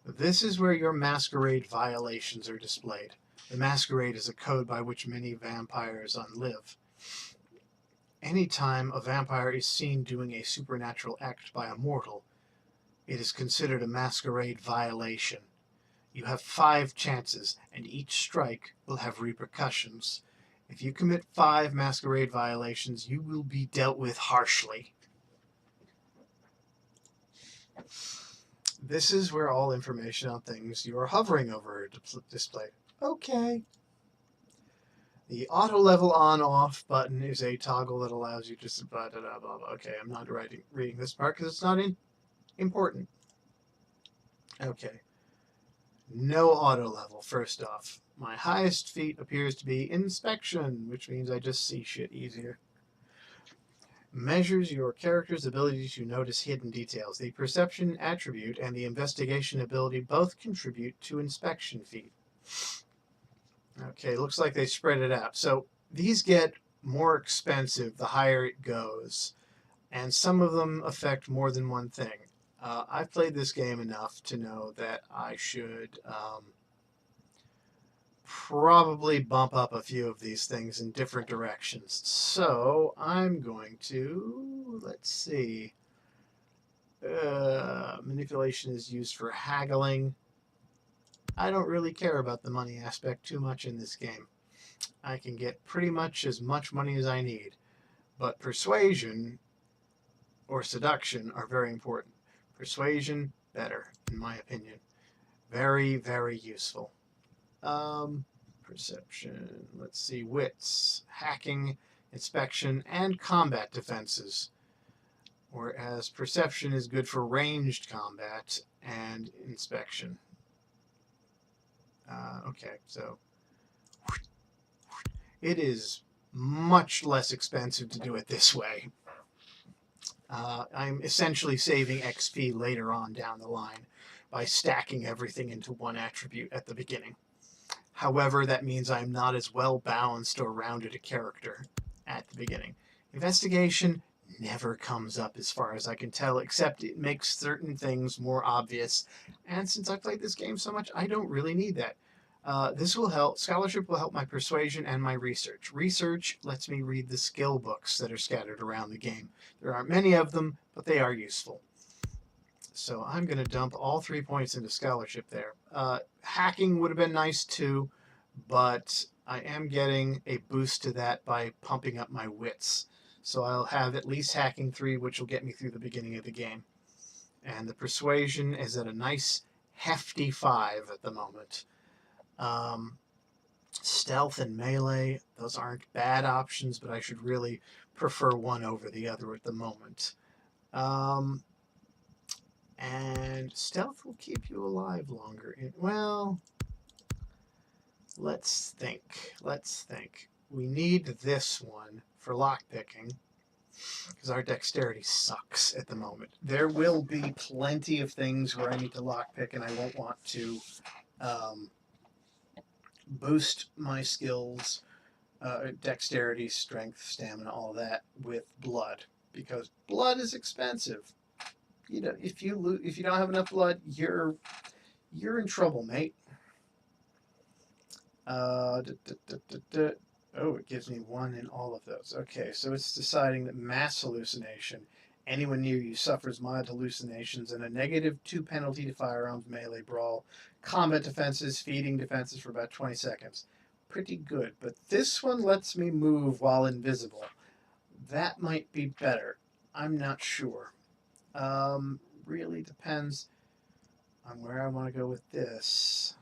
A: This is where your masquerade violations are displayed. The masquerade is a code by which many vampires live. Anytime a vampire is seen doing a supernatural act by a mortal, it is considered a masquerade violation. You have 5 chances, and each strike will have repercussions. If you commit 5 masquerade violations, you will be dealt with harshly. This is where all information on things you are hovering over are displayed. Okay. The auto level on-off button is a toggle that allows you to blah, blah, blah, blah. Okay, I'm not reading this part because it's not important. Okay. No auto level, first off. My highest feat appears to be inspection, which means I just see shit easier. Measures your character's ability to notice hidden details. The perception attribute and the investigation ability both contribute to inspection feat. Okay, looks like they spread it out. So these get more expensive the higher it goes, and some of them affect more than one thing. I've played this game enough to know that I should probably bump up a few of these things in different directions. So I'm going to, let's see, manipulation is used for haggling. I don't really care about the money aspect too much in this game. I can get pretty much as much money as I need. But persuasion or seduction are very important. Persuasion, better, in my opinion. Very, very useful. Perception, let's see, wits, hacking, inspection, and combat defenses. Whereas perception is good for ranged combat and inspection. Okay, so it is much less expensive to do it this way. I'm essentially saving XP later on down the line by stacking everything into one attribute at the beginning. However, that means I'm not as well balanced or rounded a character at the beginning. Investigation never comes up as far as I can tell, except it makes certain things more obvious. And since I played this game so much, I don't really need that. This will help. Scholarship will help my persuasion and my research. Research lets me read the skill books that are scattered around the game. There aren't many of them, but they are useful. So I'm going to dump all 3 points into scholarship there. Hacking would have been nice too, but I am getting a boost to that by pumping up my wits. So I'll have at least hacking 3, which will get me through the beginning of the game. And the persuasion is at a nice hefty 5 at the moment. Stealth and melee, those aren't bad options, but I should really prefer one over the other at the moment. And stealth will keep you alive longer. Well, let's think. We need this one for lockpicking, because our dexterity sucks at the moment. There will be plenty of things where I need to lockpick, and I won't want to boost my skills, dexterity, strength, stamina, all that with blood, because blood is expensive. You know, if you don't have enough blood, you're in trouble, mate. Oh, it gives me 1 in all of those. Okay, so it's deciding that mass hallucination. Anyone near you suffers mild hallucinations and a -2 penalty to firearms, melee, brawl, combat defenses, feeding defenses for about 20 seconds. Pretty good, but this one lets me move while invisible. That might be better. I'm not sure. Really depends on where I want to go with this.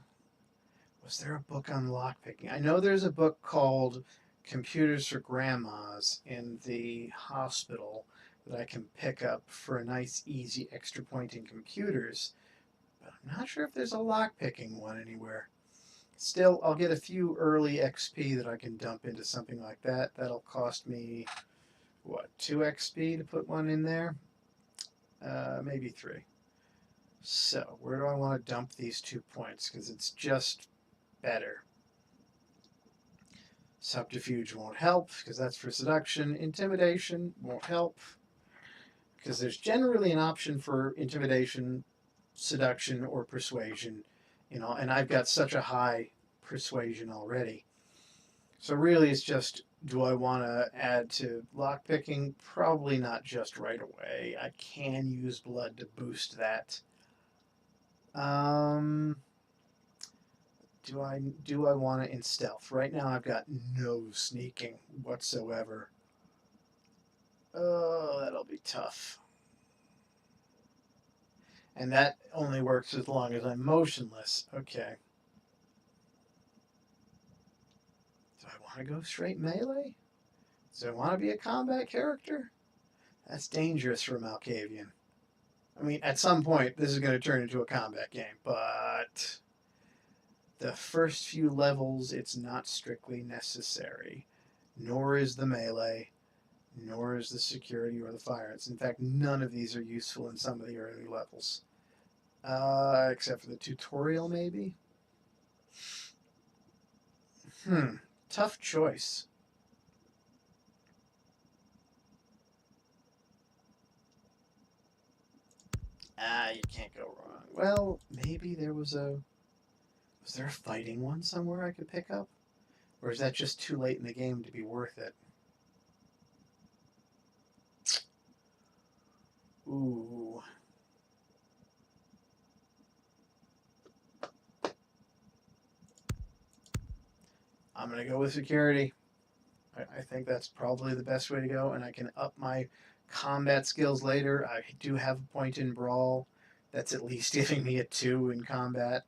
A: Was there a book on lockpicking? I know there's a book called Computers for Grandmas in the hospital that I can pick up for a nice, easy extra point in computers, but I'm not sure if there's a lockpicking one anywhere. Still, I'll get a few early XP that I can dump into something like that. That'll cost me, what, 2 XP to put one in there? Maybe 3. So, where do I want to dump these 2 points? Because it's just better. Subterfuge won't help, because that's for seduction. Intimidation won't help, because there's generally an option for intimidation, seduction, or persuasion. You know, and I've got such a high persuasion already. So really it's just, do I want to add to lockpicking? Probably not just right away. I can use blood to boost that. Do I want it in stealth? Right now I've got no sneaking whatsoever. Oh, that'll be tough. And that only works as long as I'm motionless. Okay. Do I want to go straight melee? Do I want to be a combat character? That's dangerous for Malkavian. I mean, at some point, this is going to turn into a combat game, but the first few levels, it's not strictly necessary. Nor is the melee, nor is the security or the fire. In fact, none of these are useful in some of the early levels. Except for the tutorial, maybe? Tough choice. You can't go wrong. Well, maybe there was a... Was there a fighting one somewhere I could pick up? Or is that just too late in the game to be worth it? Ooh. I'm going to go with security. I think that's probably the best way to go, and I can up my combat skills later. I do have a point in Brawl that's at least giving me a 2 in combat.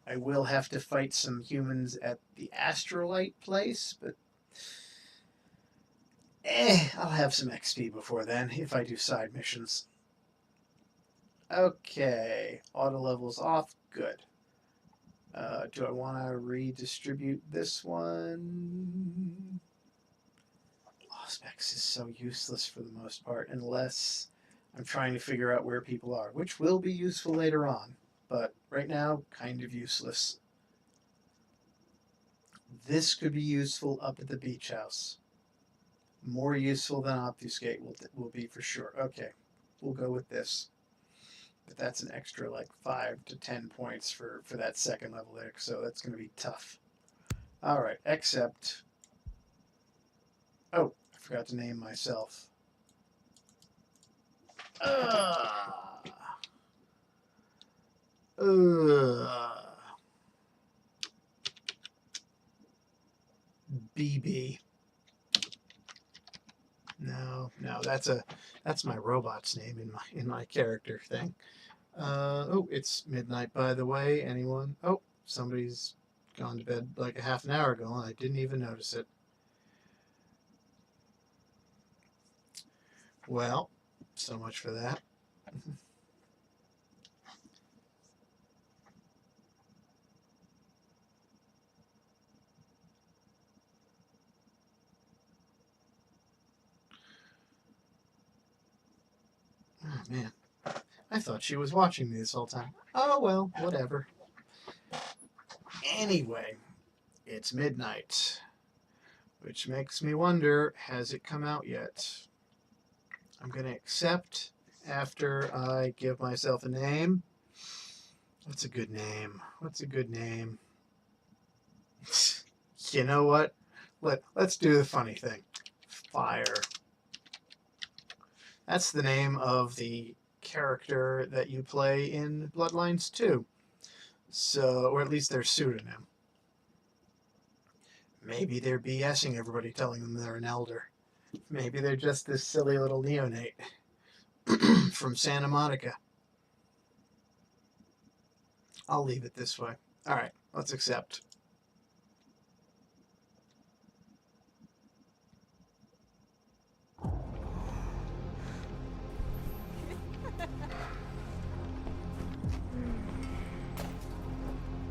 A: I will have to fight some humans at the Astrolite place, but I'll have some XP before then if I do side missions. Okay, auto levels off, good. Do I want to redistribute this one? Auspex is so useless for the most part, unless I'm trying to figure out where people are, which will be useful later on, but right now, kind of useless. This could be useful up at the beach house. More useful than Obfuscate will be for sure. Okay, we'll go with this. But that's an extra like 5 to 10 points for that second level there, so that's going to be tough. Alright, except... Oh, I forgot to name myself. BB. No, that's my robot's name in my character thing. Oh, it's midnight, by the way. Anyone? Oh, somebody's gone to bed like a half an hour ago, and I didn't even notice it. Well, so much for that. Oh, man. I thought she was watching me this whole time. Oh, well, whatever. Anyway, it's midnight, which makes me wonder, has it come out yet? I'm going to accept after I give myself a name. What's a good name? What's a good name? You know what? Let's do the funny thing. Fire. That's the name of the character that you play in Bloodlines 2. So, or at least their pseudonym. Maybe they're BSing everybody, telling them they're an elder. Maybe they're just this silly little neonate from Santa Monica. I'll leave it this way. Alright, let's accept.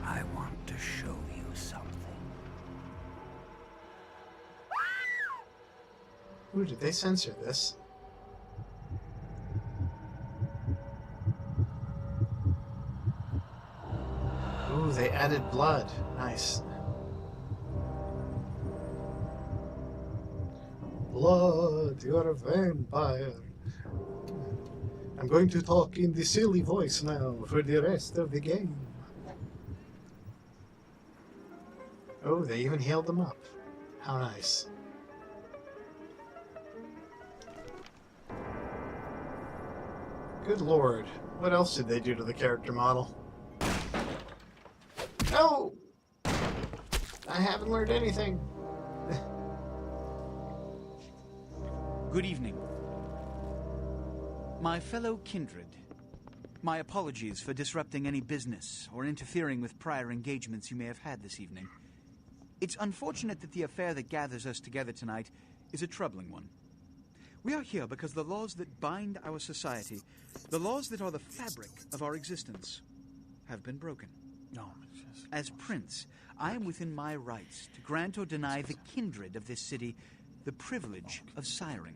B: I want to show you something.
A: Ooh, did they censor this? Ooh, they added blood. Nice. Blood, you're a vampire. I'm going to talk in the silly voice now for the rest of the game. Oh, they even healed them up. How nice. Good lord. What else did they do to the character model? No! I haven't learned anything.
B: Good evening. My fellow kindred, my apologies for disrupting any business or interfering with prior engagements you may have had this evening. It's unfortunate that the affair that gathers us together tonight is a troubling one. We are here because the laws that bind our society, the laws that are the fabric of our existence, have been broken.
C: No,
B: As Prince, I am within my rights to grant or deny the kindred of this city the privilege of siring.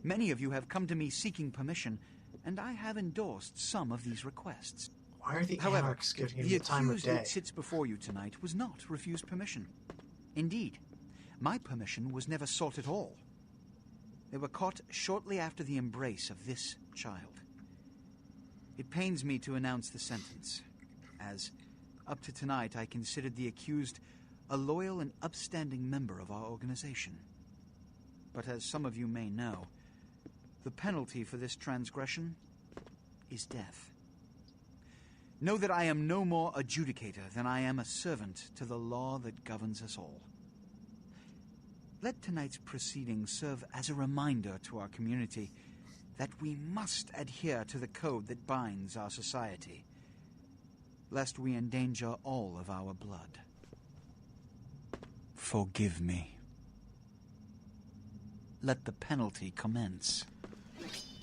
B: Many of you have come to me seeking permission, and I have endorsed some of these requests.
A: Why are the
B: However,
A: anarchs giving him
B: the
A: the time of
B: accused
A: day?
B: that sits before you tonight was not refused permission. Indeed, my permission was never sought at all. They were caught shortly after the embrace of this child. It pains me to announce the sentence, as up to tonight I considered the accused a loyal and upstanding member of our organization. But as some of you may know, the penalty for this transgression is death. Know that I am no more adjudicator than I am a servant to the law that governs us all. Let tonight's proceedings serve as a reminder to our community that we must adhere to the code that binds our society, lest we endanger all of our blood. Forgive me. Let the penalty commence.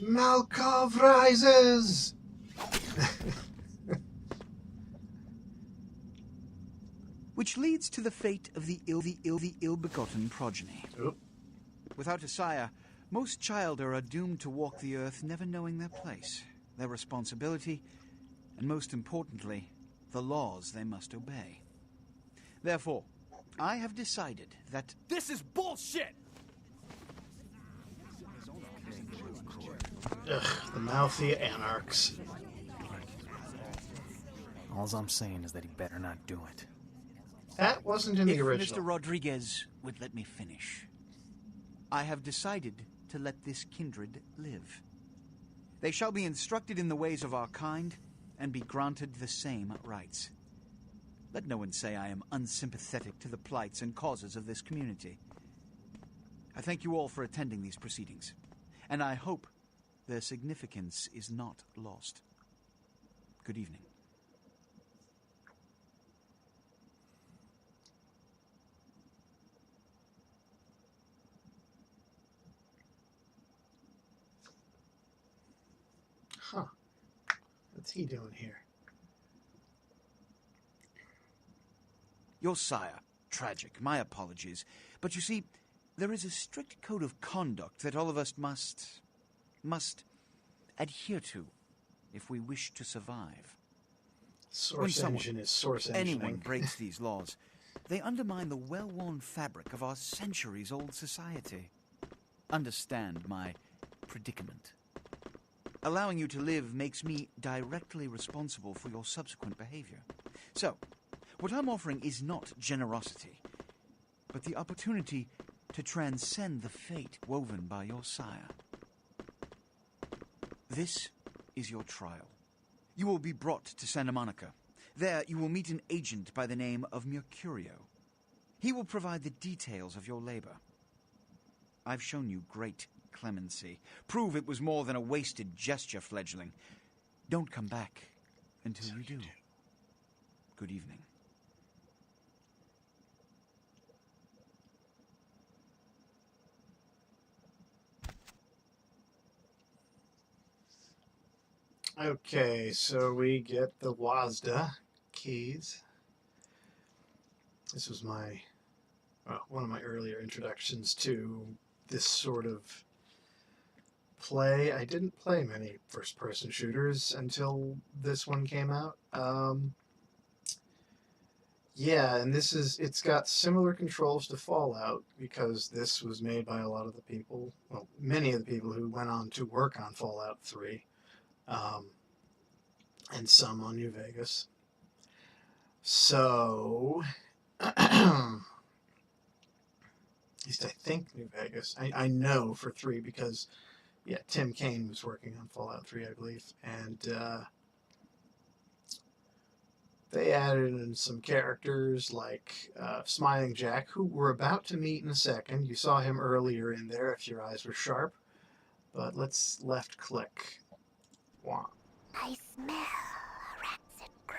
A: Malkov rises!
B: Which leads to the fate of the ill-begotten progeny.
A: Oop.
B: Without a sire, most childer are doomed to walk the earth never knowing their place, their responsibility, and most importantly, the laws they must obey. Therefore, I have decided that...
C: This is bullshit!
A: Ugh, the mouthy anarchs.
C: All I'm saying is that he better not do it.
A: That wasn't in the
B: If
A: original.
B: Mr. Rodriguez would let me finish. I have decided to let this kindred live. They shall be instructed in the ways of our kind and be granted the same rights. Let no one say I am unsympathetic to the plights and causes of this community. I thank you all for attending these proceedings, and I hope their significance is not lost. Good evening.
A: Huh. What's he doing here?
B: Your sire. Tragic. My apologies. But you see, there is a strict code of conduct that all of us must adhere to if we wish to survive.
A: Source engine is source engineering.
B: Anyone breaks these laws, they undermine the well-worn fabric of our centuries-old society. Understand my predicament. Allowing you to live makes me directly responsible for your subsequent behavior. So, what I'm offering is not generosity, but the opportunity to transcend the fate woven by your sire. This is your trial. You will be brought to Santa Monica. There you will meet an agent by the name of Mercurio. He will provide the details of your labor. I've shown you great clemency. Prove it was more than a wasted gesture, fledgling. Don't come back until you do. Good evening.
A: Okay, so we get the WASDA keys. This was one of my earlier introductions to this sort of play. I didn't play many first-person shooters until this one came out. Yeah, and it's got similar controls to Fallout because this was made by a lot of the people, well, many of the people who went on to work on Fallout 3. And some on New Vegas. So, at least I think New Vegas. I know for 3 because, yeah, Tim Kaine was working on Fallout 3, I believe. And they added in some characters like Smiling Jack, who we're about to meet in a second. You saw him earlier in there if your eyes were sharp. But let's left click. Wow.
D: I smell a rancid grave.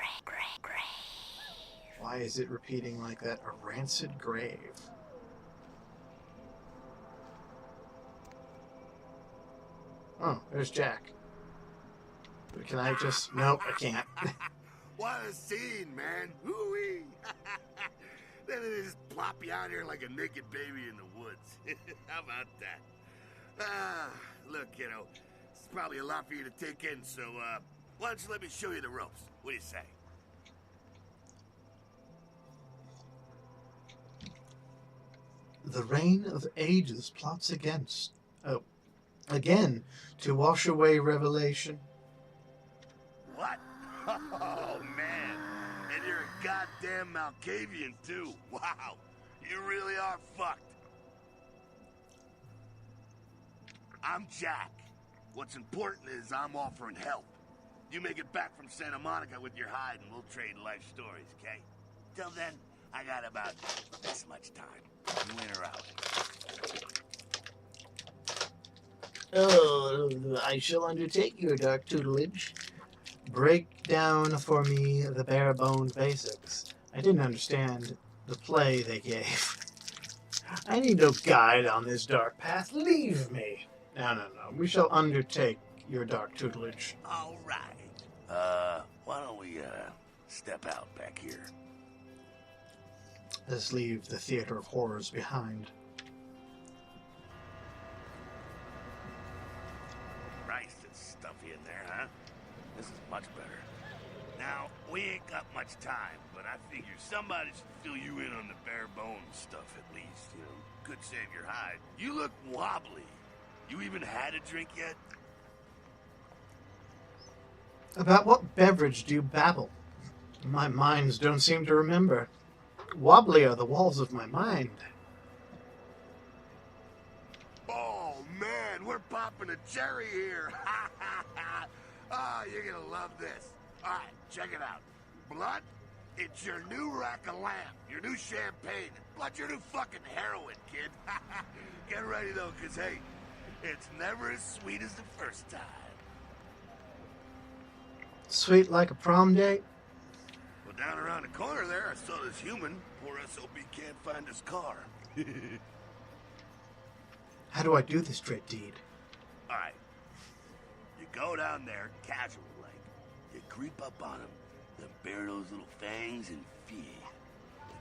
A: Why is it repeating like that? A rancid grave. Oh, there's Jack. But can I just... Nope, I can't.
E: What a scene, man. Woo-wee. Then they just plop you out here like a naked baby in the woods. How about that? Look, kiddo. It's probably a lot for you to take in, so, why don't you let me show you the ropes? What do you say?
A: The reign of ages plots again, to wash away revelation.
E: What? Oh, man. And you're a goddamn Malkavian, too. Wow. You really are fucked. I'm Jack. What's important is I'm offering help. You make it back from Santa Monica with your hide and we'll trade life stories, okay? Till then, I got about this much time. You in or out?
A: Oh, I shall undertake your dark tutelage. Break down for me the bare-bones basics. I didn't understand the play they gave. I need no guide on this dark path. Leave me. No. We shall undertake your dark tutelage.
E: All right. Why don't we, step out back here?
A: Let's leave the theater of horrors behind.
E: Christ, it's stuffy in there, huh? This is much better. Now, we ain't got much time, but I figure somebody should fill you in on the bare bones stuff at least, you know. Could save your hide. You look wobbly. You even had a drink yet?
A: About what beverage do you babble? My minds don't seem to remember. Wobbly are the walls of my mind.
E: Oh, man, we're popping a cherry here. Oh, you're gonna love this. All right, check it out. Blood, it's your new rack of lamb, your new champagne. Blood, your new fucking heroin, kid. Get ready, though, because, hey, it's never as sweet as the first time.
A: Sweet like a prom date?
E: Well, down around the corner there, I saw this human. Poor SOB can't find his car.
A: How do I do this dread deed?
E: All right. You go down there, casual like. You creep up on him, then bare those little fangs and feed.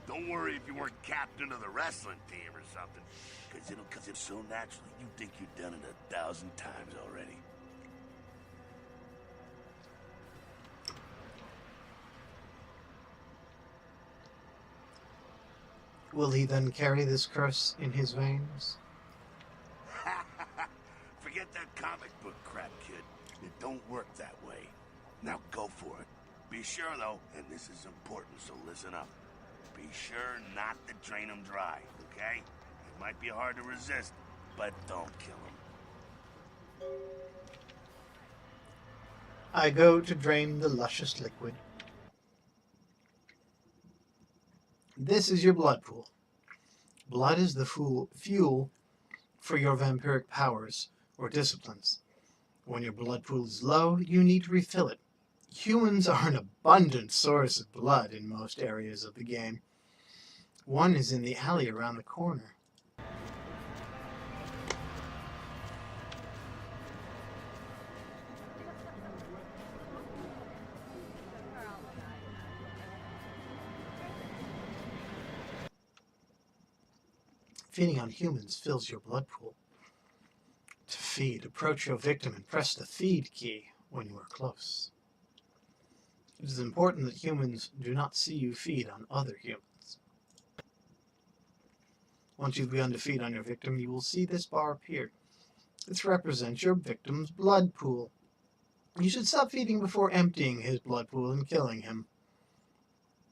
E: Don't worry if you weren't captain of the wrestling team or something, because it'll come so naturally you think you've done it 1,000 times already.
A: Will he then carry this curse in his veins?
E: Forget that comic book crap, kid. It don't work that way. Now go for it. Be sure, though, and this is important, so listen up. Be sure not to drain him dry, okay? It might be hard to resist, but don't kill him.
A: I go to drain the luscious liquid. This is your blood pool. Blood is the fuel for your vampiric powers or disciplines. When your blood pool is low, you need to refill it. Humans are an abundant source of blood in most areas of the game. One is in the alley around the corner. Feeding on humans fills your blood pool. To feed, approach your victim and press the feed key when you are close. It is important that humans do not see you feed on other humans. Once you've begun to feed on your victim, you will see this bar appear. This represents your victim's blood pool. You should stop feeding before emptying his blood pool and killing him.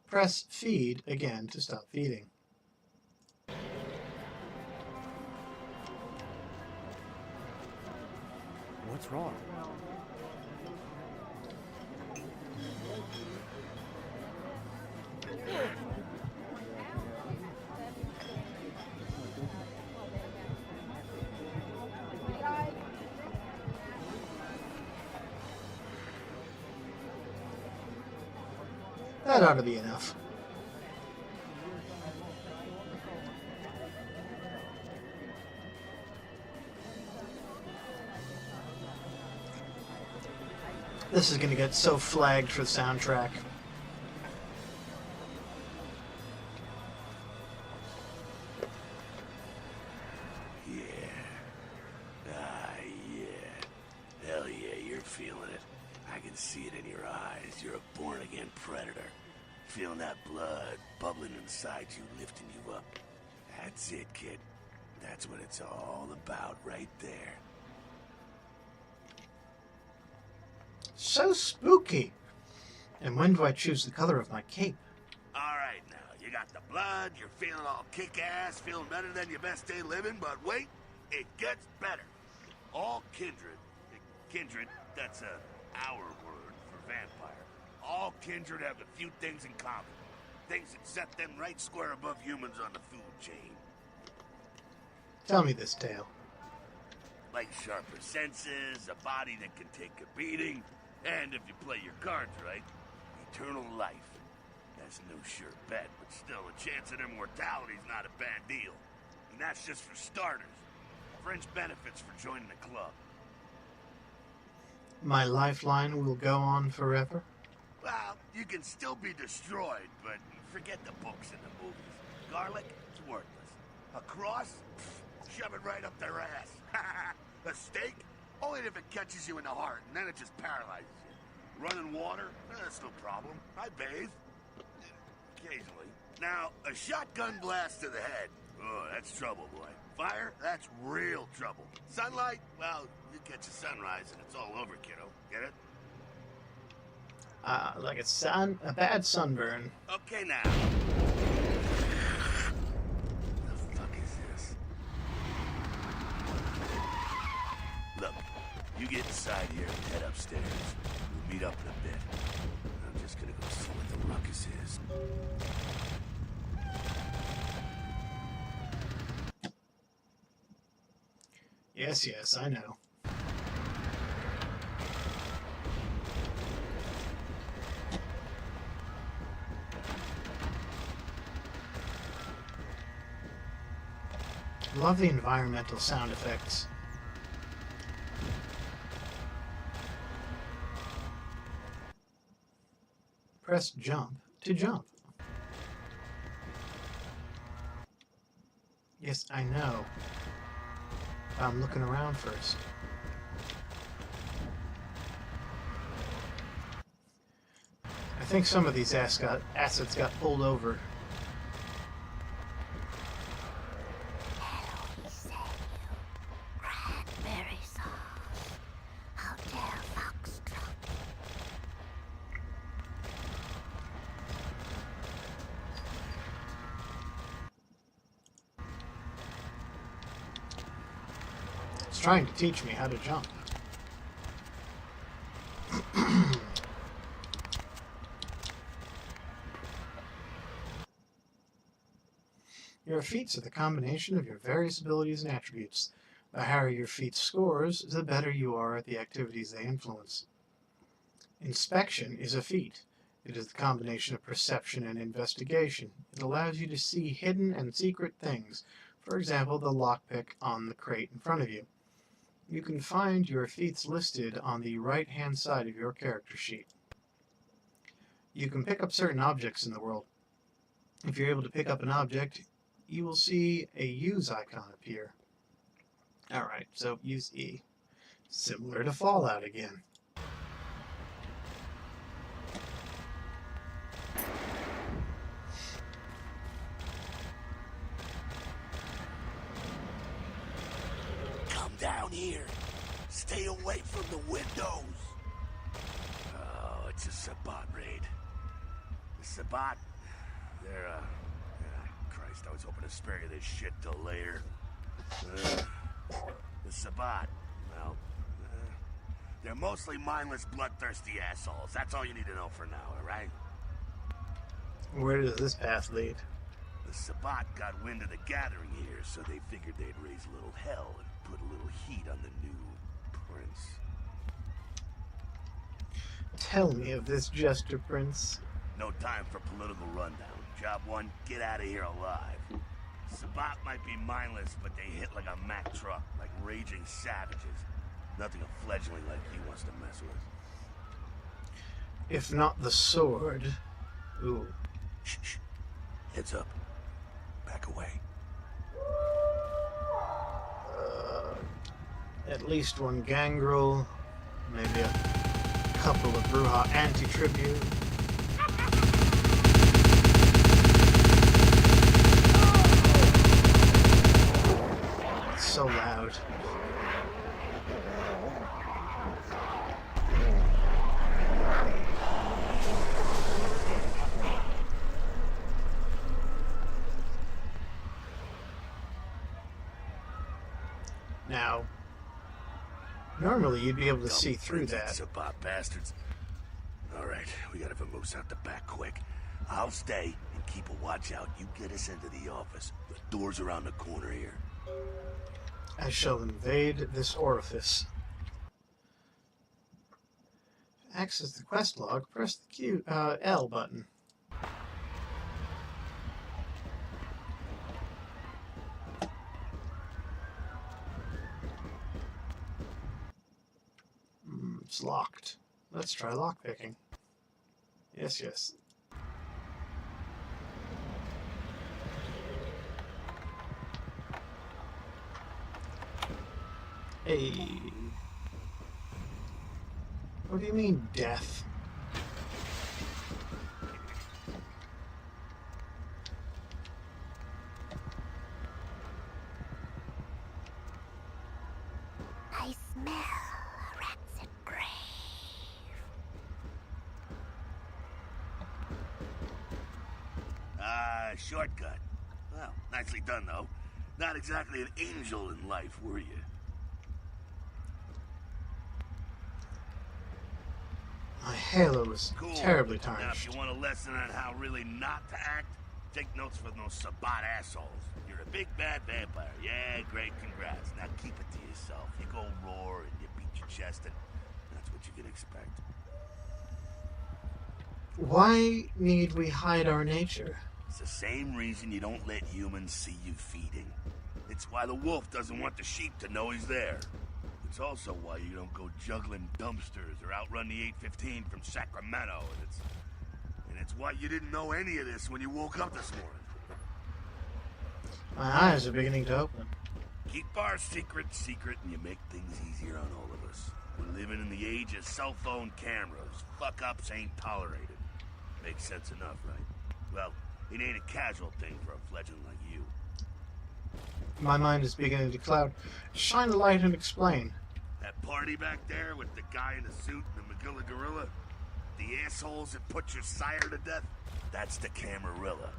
A: Press feed again to stop feeding.
C: What's wrong?
A: That ought to be enough. This is going to get so flagged for the soundtrack.
E: Yeah. Ah, yeah. Hell yeah, you're feeling it. I can see it in your eyes. You're a born-again predator. Feeling that blood bubbling inside you, lifting you up. That's it, kid. That's what it's all about right there.
A: So spooky. And when do I choose the color of my cape?
E: All right, now, you got the blood, you're feeling all kick-ass, feeling better than your best day living, but wait, it gets better. All kindred, that's our word for vampire. All kindred have a few things in common. Things that set them right square above humans on the food chain.
A: Tell me this tale.
E: Like sharper senses, a body that can take a beating, and if you play your cards right, eternal life. That's no sure bet, but still, a chance at immortality's not a bad deal. And that's just for starters. Fringe benefits for joining the club.
A: My lifeline will go on forever?
E: Well, you can still be destroyed, but forget the books and the movies. Garlic, it's worthless. A cross? Pfft, shove it right up their ass. A stake? Only if it catches you in the heart, and then it just paralyzes you. Running water? That's no problem. I bathe. Occasionally. Now, a shotgun blast to the head. Oh, that's trouble, boy. Fire? That's real trouble. Sunlight? Well, you catch a sunrise and it's all over, kiddo. Get it?
A: Like a bad sunburn.
E: Okay, now. The fuck is this? Look, you get inside here and head upstairs. We'll meet up in a bit. I'm just gonna go see what the ruckus is.
A: Yes, I know. Love the environmental sound effects. Press jump to jump. Yes, I know. I'm looking around first. I think some of these assets got pulled over.
D: Hello, he said you. Cranberry sauce. Hotel Foxtrot.
A: It's trying to teach me how to jump. Your feats are the combination of your various abilities and attributes. The higher your feats scores, the better you are at the activities they influence. Inspection is a feat. It is the combination of perception and investigation. It allows you to see hidden and secret things, for example, the lockpick on the crate in front of you. You can find your feats listed on the right-hand side of your character sheet. You can pick up certain objects in the world. If you're able to pick up an object, you will see a use icon appear. Alright, so use E. Similar to Fallout again.
E: Come down here. Stay away from the windows. Oh, it's a Sabbat raid. The Sabbat, they're, Christ, I was hoping to spare you this shit till later. The Sabbat, well, they're mostly mindless, bloodthirsty assholes. That's all you need to know for now, alright?
A: Where does this path lead?
E: The Sabbat got wind of the gathering here, so they figured they'd raise a little hell and put a little heat on the new prince.
A: Tell me of this Jester Prince.
E: No time for political rundown. Job one, get out of here alive. Sabbat might be mindless, but they hit like a Mack truck, like raging savages. Nothing a fledgling like you wants to mess with.
A: If not the sword. Ooh.
E: Shh. Heads up. Back away.
A: At least one gangrel, maybe a couple of Bruja anti-tribute. It's so loud. Now, normally you'd be able to see through that.
E: Sabbat bastards. All right, we gotta vamoose out the back quick. I'll stay and keep a watch out. You get us into the office. The door's around the corner here.
A: I shall invade this orifice. To access the quest log, press the L button. It's locked. Let's try lockpicking. Yes, yes. Hey. What do you mean, death?
D: I smell a rancid grave.
E: Shortcut. Well, nicely done, though. Not exactly an angel in life, were you?
A: My halo is
E: Cool.
A: terribly
E: Now, if
A: tarnished.
E: you want a lesson on how really not to act, take notes from those Sabat assholes. You're a big bad vampire. Yeah, great, congrats. Now keep it to yourself. You go roar and you beat your chest, and that's what you can expect.
A: Why need we hide our nature?
E: It's the same reason you don't let humans see you feeding. It's why the wolf doesn't want the sheep to know he's there. It's also why you don't go juggling dumpsters or outrun the 815 from Sacramento. And it's why you didn't know any of this when you woke up this morning.
A: My eyes are beginning to open.
E: Keep our secret secret and you make things easier on all of us. We're living in the age of cell phone cameras. Fuck-ups ain't tolerated. Makes sense enough, right? Well, it ain't a casual thing for a fledgling like you.
A: My mind is beginning to cloud. Shine a light and explain.
E: That party back there with the guy in the suit and the Magilla Gorilla? The assholes that put your sire to death? That's the Camarilla.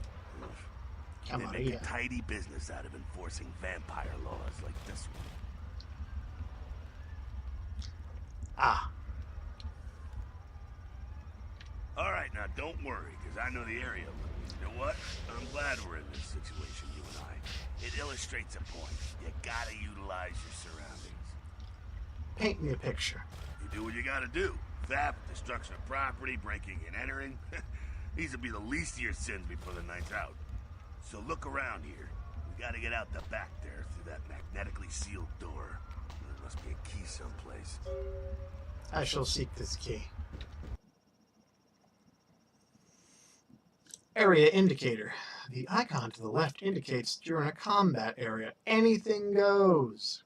E: They make a tidy business out of enforcing vampire laws like this one.
A: Ah.
E: Alright, now don't worry, because I know the area. You know what? I'm glad we're in this situation, you and I. It illustrates a point. You gotta utilize your surroundings.
A: Paint me a picture.
E: You do what you gotta do. Theft, destruction of property, breaking and entering. These will be the least of your sins before the night's out. So look around here. We gotta get out the back there through that magnetically sealed door. There must be a key someplace.
A: I shall seek this key. Area indicator. The icon to the left indicates you're in a combat area. Anything goes.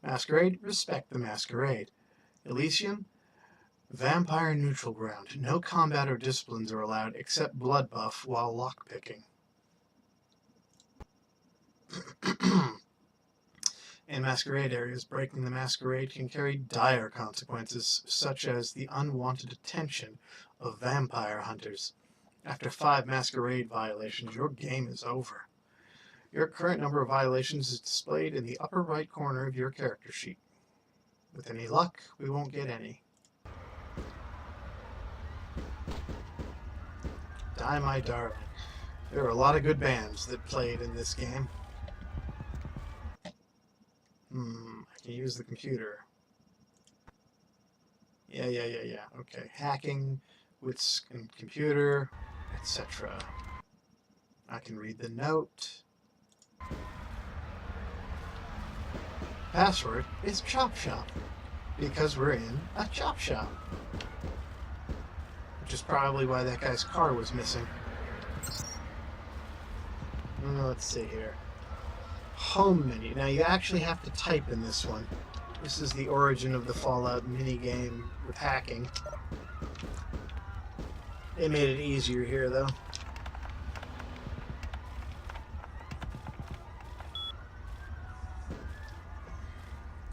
A: Masquerade, respect the masquerade. Elysium, vampire neutral ground. No combat or disciplines are allowed except blood buff while lockpicking. In masquerade areas, breaking the masquerade can carry dire consequences, such as the unwanted attention of vampire hunters. After 5 masquerade violations, your game is over. Your current number of violations is displayed in the upper right corner of your character sheet. With any luck, we won't get any. Die, my darling. There are a lot of good bands that played in this game. I can use the computer. Yeah. Okay. Hacking with computer, etc. I can read the note. Password is Chop Shop, because we're in a chop shop. Which is probably why that guy's car was missing. Let's see here. Home menu. Now you actually have to type in this one. This is the origin of the Fallout minigame with hacking. They made it easier here, though.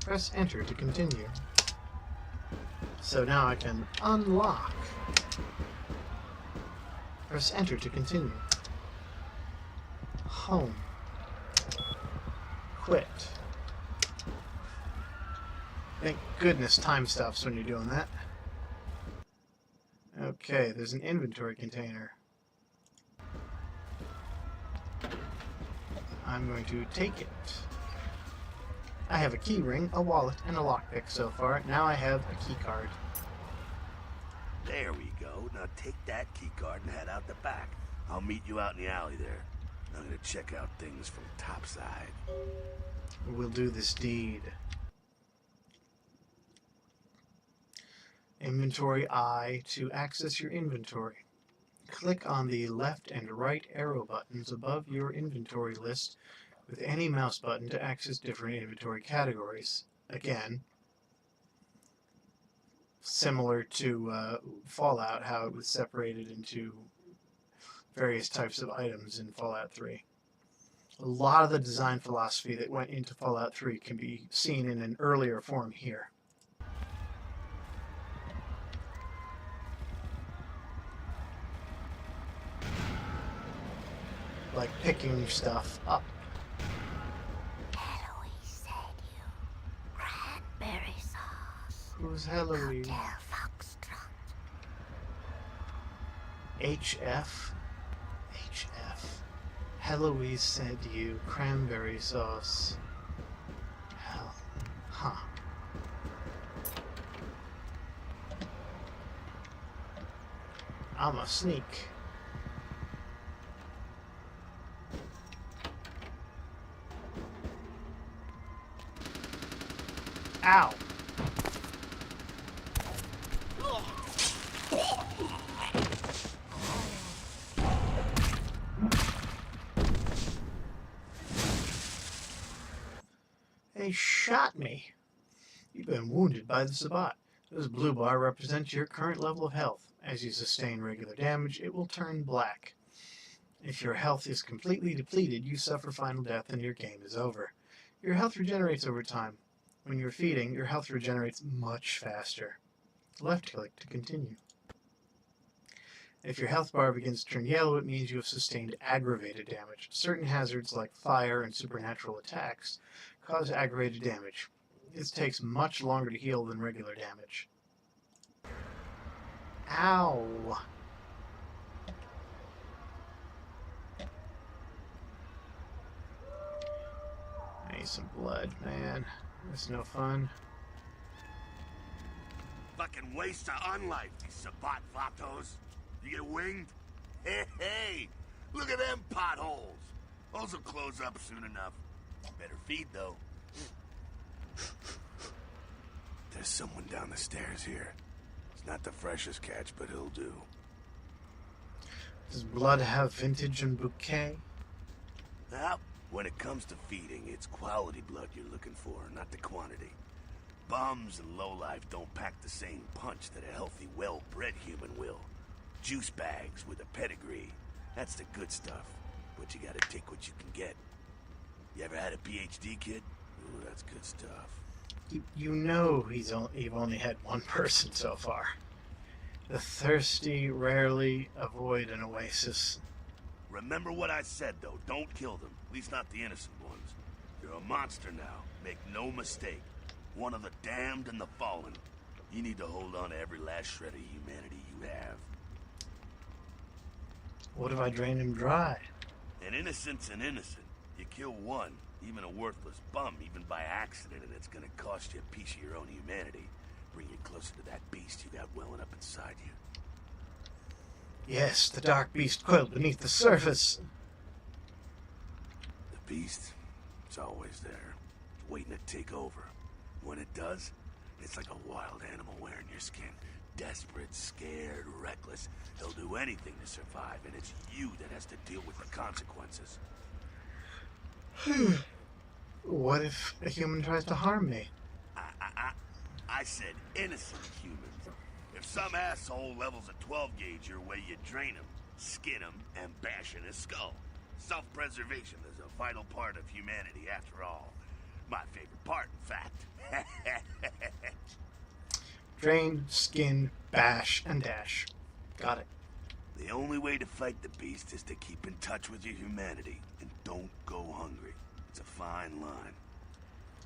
A: Press enter to continue. So now I can unlock. Press enter to continue. Home. Quit. Thank goodness time stops when you're doing that. Okay, there's an inventory container. I'm going to take it. I have a key ring, a wallet, and a lockpick so far. Now I have a key card.
E: There we go. Now take that key card and head out the back. I'll meet you out in the alley there. I'm gonna check out things from topside.
A: We'll do this deed. Inventory I to access your inventory. Click on the left and right arrow buttons above your inventory list with any mouse button to access different inventory categories. Again, similar to Fallout, how it was separated into various types of items in Fallout 3. A lot of the design philosophy that went into Fallout 3 can be seen in an earlier form here. Like picking stuff up.
D: Eloise said you. Cranberry sauce.
A: Who's Eloise?
D: Hotel Foxtrot.
A: HF? HF. Eloise said you. Cranberry sauce. Hell. Huh. I'm a sneak. Ow! They shot me. You've been wounded by the Sabbat. This blue bar represents your current level of health. As you sustain regular damage, it will turn black. If your health is completely depleted, you suffer final death and your game is over. Your health regenerates over time. When you're feeding, your health regenerates much faster. Left click to continue. If your health bar begins to turn yellow, it means you have sustained aggravated damage. Certain hazards like fire and supernatural attacks cause aggravated damage. This takes much longer to heal than regular damage. Ow! I need some blood, man. That's no fun.
E: Fucking waste of unlife, these Sabbat vatos. You get winged? Hey, hey! Look at them potholes. Those will close up soon enough. Better feed, though. There's someone down the stairs here. It's not the freshest catch, but he'll do.
A: Does blood have vintage and bouquet?
E: Well, when it comes to feeding, it's quality blood you're looking for, not the quantity. Bums and lowlife don't pack the same punch that a healthy, well-bred human will. Juice bags with a pedigree. That's the good stuff. But you gotta take what you can get. You ever had a PhD, kid? Ooh, that's good stuff.
A: You know you've only had one person so far. The thirsty rarely avoid an oasis.
E: Remember what I said, though. Don't kill them. At least not the innocent ones. You're a monster now. Make no mistake. One of the damned and the fallen. You need to hold on to every last shred of humanity you have.
A: What if I drain him dry?
E: An innocent's an innocent. You kill one, even a worthless bum, even by accident, and it's gonna cost you a piece of your own humanity. Bring you closer to that beast you got welling up inside you.
A: Yes, the dark beast coiled beneath the surface.
E: The beast, it's always there, waiting to take over. When it does, it's like a wild animal wearing your skin. Desperate, scared, reckless. He'll do anything to survive, and it's you that has to deal with the consequences.
A: What if a human tries to harm me?
E: I said innocent humans. If some asshole levels a 12 gauge your way, you drain him, skin him, and bash in his skull. Self-preservation is a vital part of humanity, after all. My favorite part, in fact.
A: Drain, skin, bash, and dash. Got it.
E: The only way to fight the beast is to keep in touch with your humanity, and don't go hungry. It's a fine line.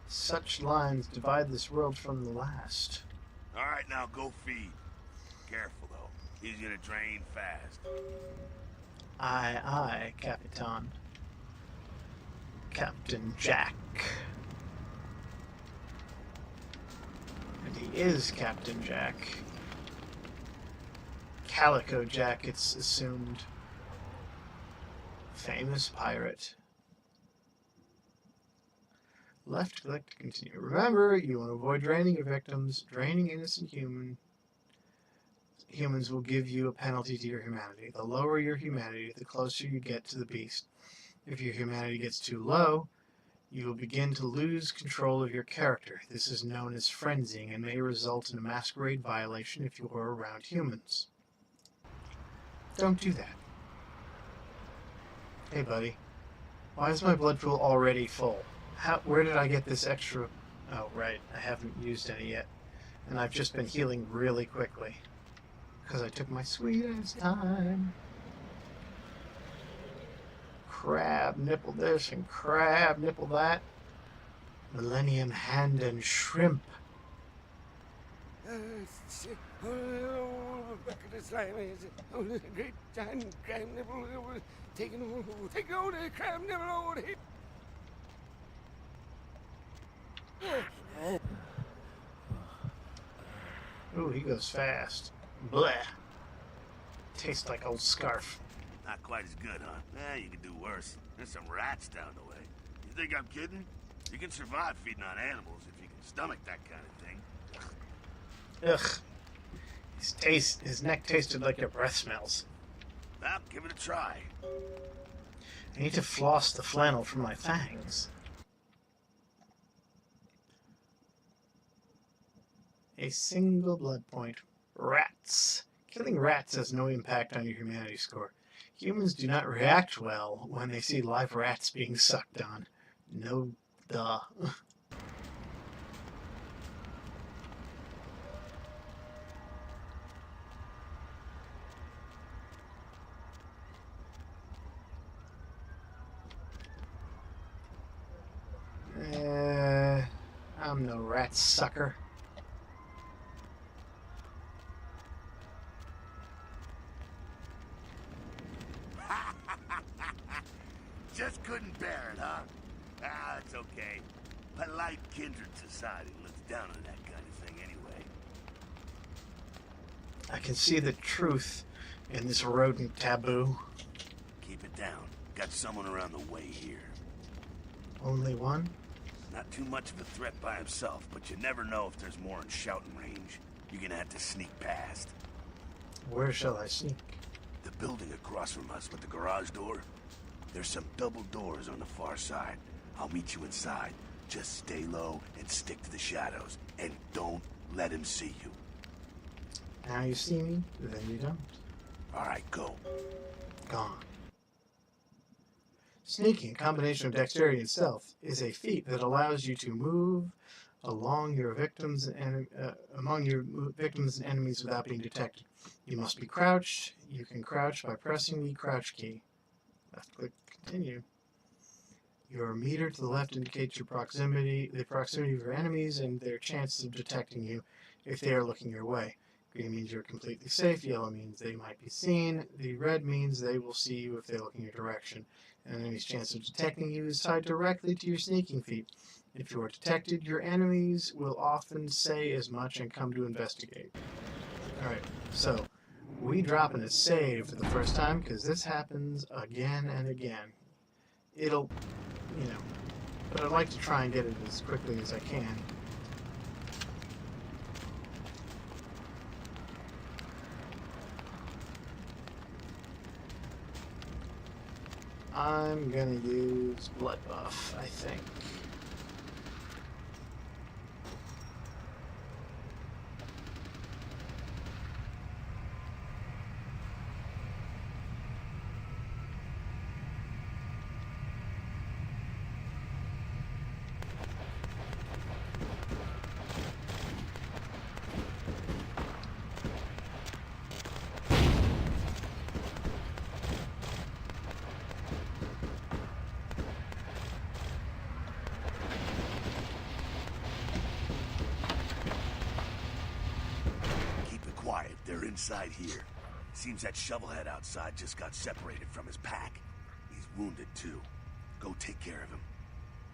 A: Such lines divide this world from the last.
E: All right, now go feed. Careful, though. He's gonna drain fast.
A: Aye, aye, Capitan. Captain Jack. And he is Captain Jack. Calico Jack, it's assumed. Famous pirate. Left click to continue. Remember, you want to avoid draining your victims. Draining innocent humans will give you a penalty to your humanity. The lower your humanity, the closer you get to the beast. If your humanity gets too low, you will begin to lose control of your character. This is known as frenzying and may result in a masquerade violation if you are around humans. Don't do that. Hey buddy, why is my blood pool already full? Where did I get this extra? Oh right, I haven't used any yet. And I've just been healing really quickly. Because I took my sweet ass time. Crab nipple this and crab nipple that. Millennium hand and shrimp.
E: Great giant crab nibble taking over the crab nibble.
A: Ooh, he goes fast. Bleh. Tastes like old scarf.
E: Not quite as good, huh? You can do worse. There's some rats down the way. You think I'm kidding? You can survive feeding on animals if you can stomach that kind of thing.
A: Ugh. His neck tasted like your breath smells.
E: Well, give it a try.
A: I need to floss the flannel from my fangs. A single blood point. Rats. Killing rats has no impact on your humanity score. Humans do not react well when they see live rats being sucked on. No duh. I'm no rat sucker.
E: Just couldn't bear it, huh? It's okay. Polite kindred society looks down on that kind of thing anyway.
A: I can see the truth in this rodent taboo.
E: Keep it down. Got someone around the way here.
A: Only one?
E: Not too much of a threat by himself, but you never know if there's more in shouting range. You're gonna have to sneak past.
A: Where shall I sneak?
E: The building across from us with the garage door. There's some double doors on the far side. I'll meet you inside. Just stay low and stick to the shadows. And don't let him see you.
A: Now you see me, then you don't.
E: Alright, go.
A: Gone. Sneaking, a combination of dexterity and stealth, is a feat that allows you to move along your victims and among your victims and enemies without being detected. You must be crouched. You can crouch by pressing the crouch key. Left click, continue. Your meter to the left indicates your proximity, the proximity of your enemies and their chances of detecting you if they are looking your way. Green means you're completely safe. Yellow means they might be seen. The red means they will see you if they look in your direction. An enemy's chance of detecting you is tied directly to your sneaking feat. If you are detected, your enemies will often say as much and come to investigate. Alright, so we drop in a save for the first time because this happens again and again. It'll, but I'd like to try and get it as quickly as I can. I'm gonna use Blood Buff, I think.
E: Keep it quiet. They're inside here. Seems that shovelhead outside just got separated from his pack. He's wounded too. Go take care of him.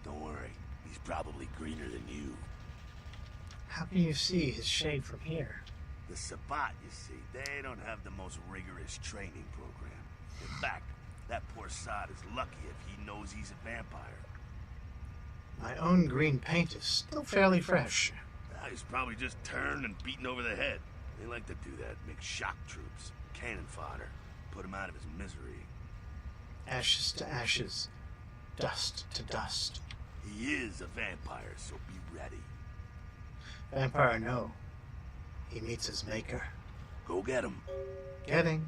E: Don't worry, he's probably greener than you.
A: How can you see his shade from here?
E: The Sabbat, you see, they don't have the most rigorous training program. In fact, that poor sod is lucky if he knows he's a vampire.
A: My own green paint is still fairly fresh.
E: He's probably just turned and beaten over the head. They like to do that, make shock troops, cannon fodder, put him out of his misery.
A: Ashes to ashes, dust to dust.
E: He is a vampire, so be ready.
A: Vampire, no. He meets his maker.
E: Go get him.
A: Getting.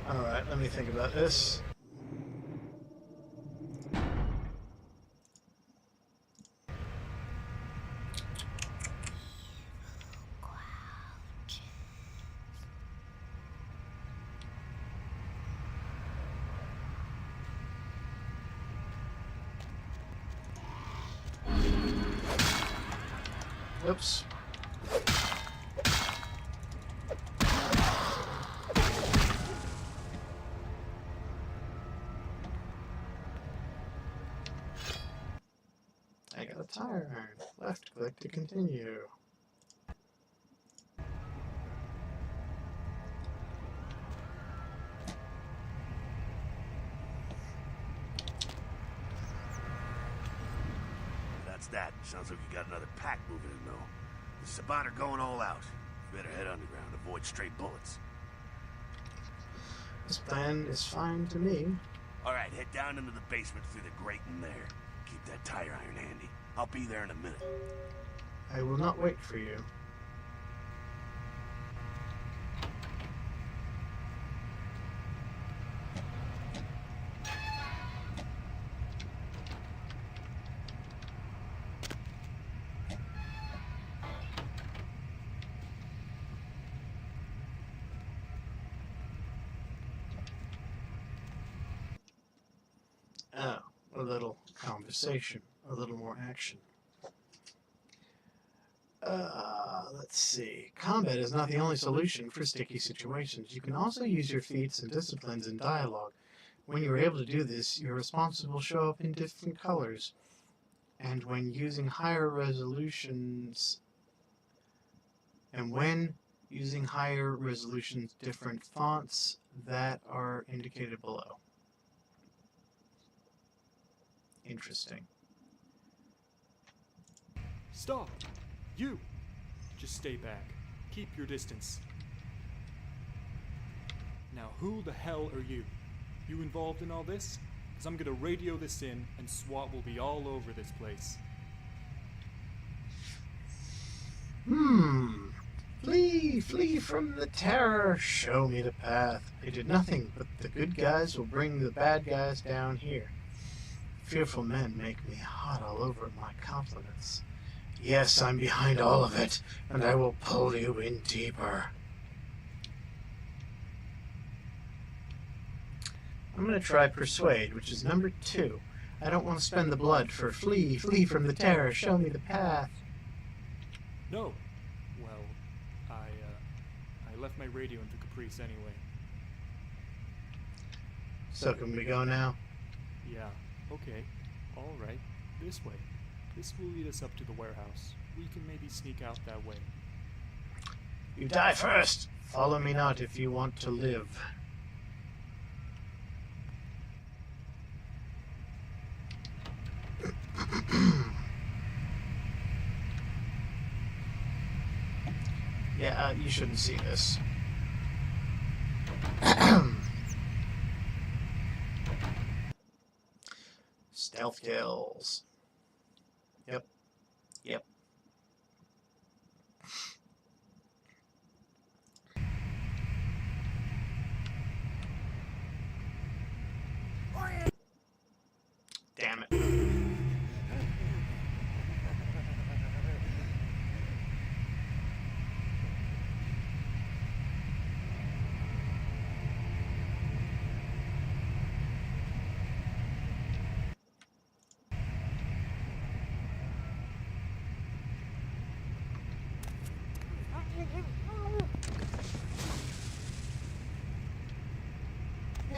A: Alright, let me think about this. Oops. I got a tire iron. Left click to continue.
E: That's that. Sounds like you got another pack moving in, though. The Sabbat are going all out. You better head underground, avoid stray bullets.
A: This plan is fine to me.
E: Alright, head down into the basement through the grate in there. Keep that tire iron handy. I'll be there in a minute.
A: I will not wait for you. Oh, a little conversation, a little more action. Let's see. Combat is not the only solution for sticky situations. You can also use your feats and disciplines in dialogue. When you are able to do this, your responses will show up in different colors. And when using higher resolutions, different fonts that are indicated below. Interesting.
F: Stop! You! Just stay back. Keep your distance. Now who the hell are you? You involved in all this? Because I'm gonna radio this in and SWAT will be all over this place.
A: Flee, flee from the terror. Show me the path. I did nothing, but the good guys will bring the bad guys down here. Fearful men make me hot all over my compliments. Yes, I'm behind all of it, and I will pull you in deeper. I'm going to try Persuade, which is number 2. I don't want to spend the blood for flee, flee from the terror, show me the path.
F: No. Well, I left my radio in the Caprice anyway.
A: So can we go now?
F: Yeah, okay. Alright, this way. This will lead us up to the warehouse. We can maybe sneak out that way.
A: You die first. Follow me not if you want to live. Yeah, you shouldn't see this. Stealth kills. Yep. Yep. Damn it.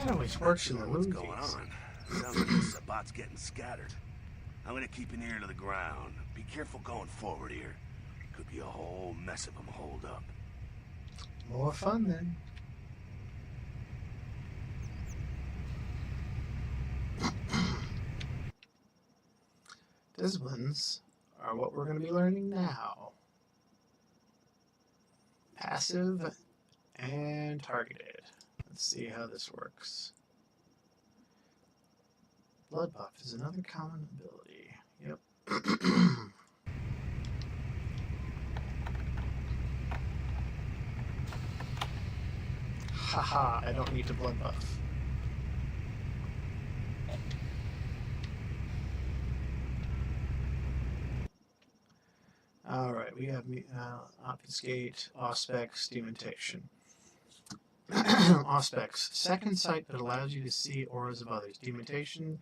A: That always works in the
E: What's
A: movies.
E: going on? Sounds like the Sabat's getting scattered. I'm gonna keep an ear to the ground. Be careful going forward here. Could be a whole mess of them holed up.
A: More fun then. Disciplines are what we're going to be learning now. Passive and targeted. Let's see how this works. Blood buff is another common ability. Yep. Haha, I don't need to blood buff. Alright, we have obfuscate, auspex, dementation. Auspex, second sight that allows you to see auras of others. Dementation,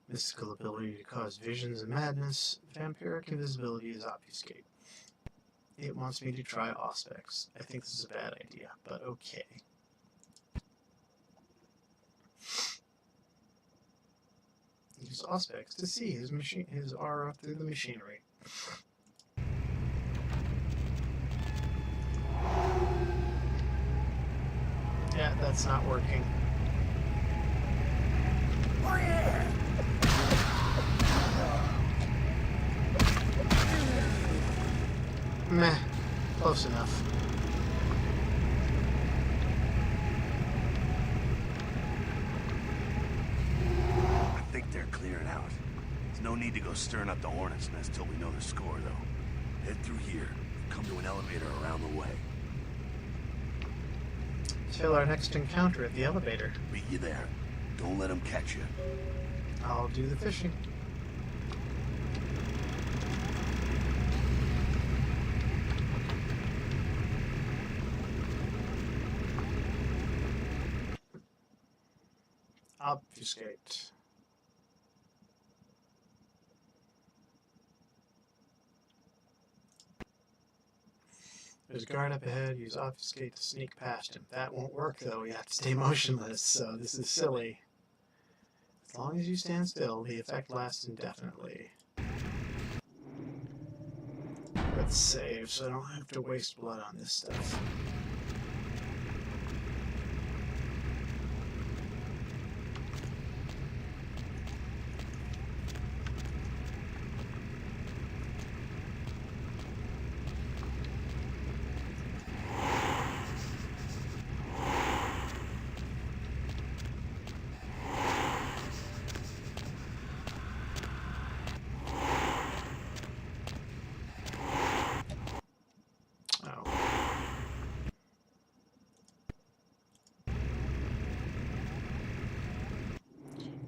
A: mystical ability to cause visions and madness. Vampiric invisibility is obfuscate. It wants me to try auspex. I think this is a bad idea, but okay. Use auspex to see his aura through the machinery. Yeah, that's not working. Meh. Close enough.
E: I think they're clearing out. There's no need to go stirring up the hornet's nest till we know the score, though. Head through here. Come to an elevator around the way.
A: Till our next encounter at the elevator.
E: Meet you there. Don't let them catch you.
A: I'll do the fishing. Obfuscate. There's a guard up ahead. Use obfuscate to sneak past him. That won't work though. You have to stay motionless, so this is silly. As long as you stand still, the effect lasts indefinitely. Let's save so I don't have to waste blood on this stuff.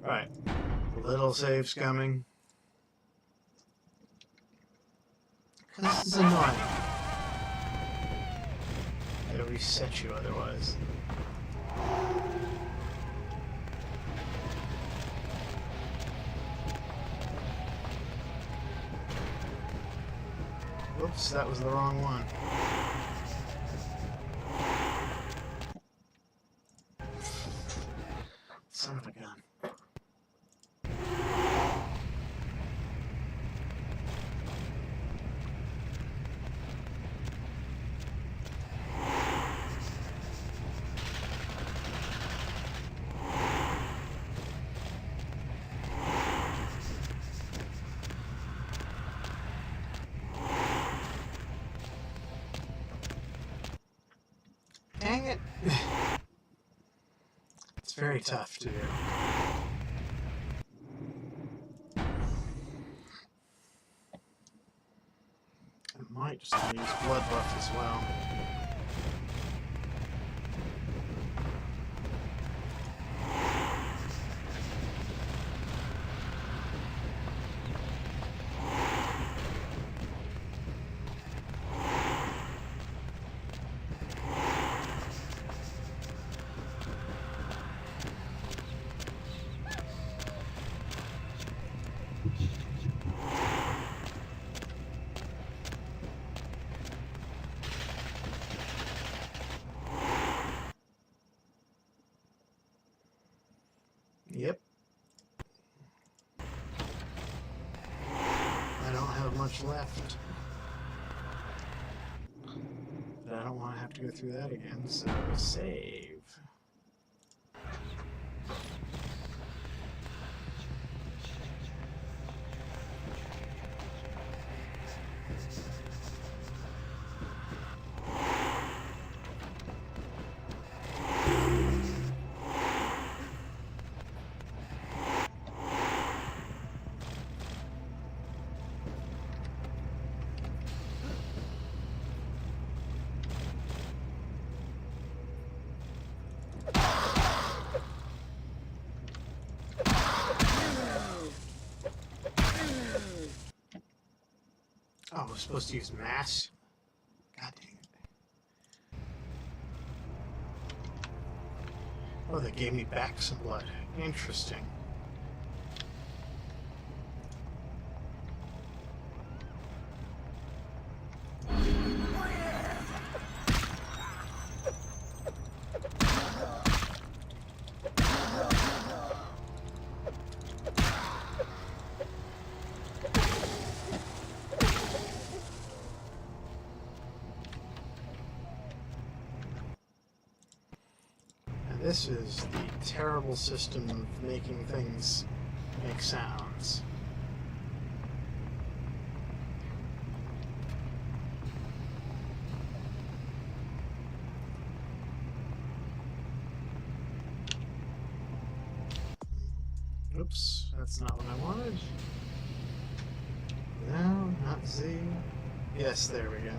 A: Right. Little saves coming. This is annoying. It'll reset you otherwise. Whoops, that was the wrong one. Son of a gun. Dang it. It's very tough to do. I might just use blood buff as well. much left. But I don't want to have to go through that again, so save. Oh, we're supposed to use mass? God dang it. Oh, they gave me back some blood. Interesting. This is the terrible system of making things make sounds. Oops, that's not what I wanted. No, not Z. Yes, there we go.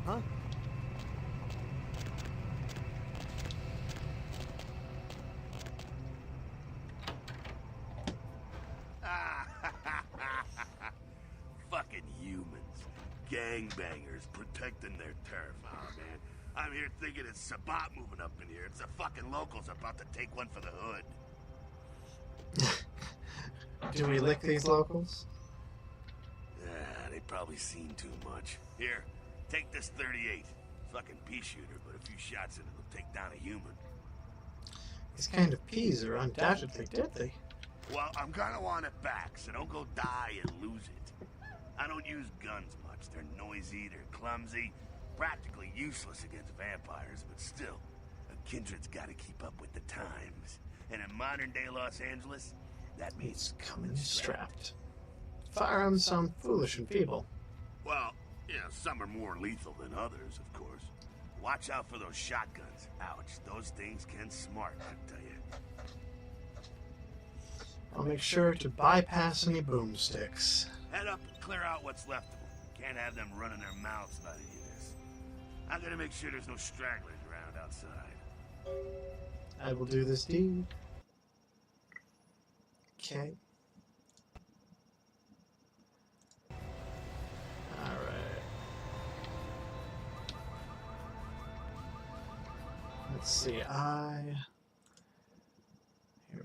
C: Huh?
E: Fucking humans. Gangbangers protecting their turf. Oh, man. I'm here thinking it's Sabat moving up in here. It's the fucking locals about to take one for the hood.
A: Do we lick these locals?
E: They probably seen too much. Here, take this 38. Fucking pea shooter, but a few shots in it'll take down a human.
A: These kind of peas are undoubtedly deadly.
E: Well, I'm gonna want it back, so don't go die and lose it. I don't use guns much. They're noisy, they're clumsy, practically useless against vampires, but still, a kindred's gotta keep up with the times. And in modern-day Los Angeles, that means
A: Coming strapped. Firearms sound foolish and feeble.
E: Well, yeah, some are more lethal than others, of course. Watch out for those shotguns. Ouch, those things can smart, I tell you.
A: I'll make sure to bypass any boomsticks.
E: Head up and clear out what's left of them. Can't have them running their mouths about any of this. I gotta make sure there's no stragglers around outside.
A: I will do this deed. Okay. Alright. Let's see, here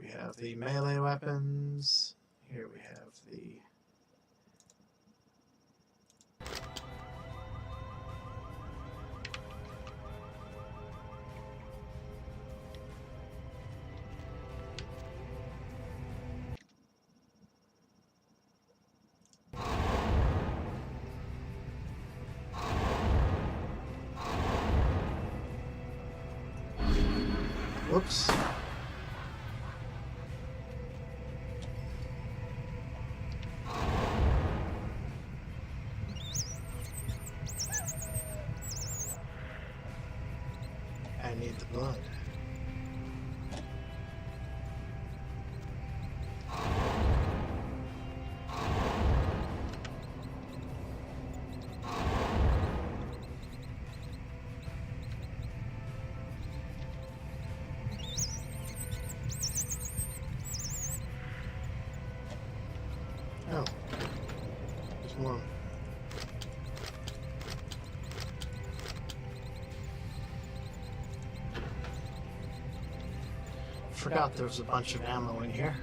A: we have the melee weapons. Here we have the... Whoops. I need the blood. Oh, there's more. Forgot there was a bunch of ammo in here.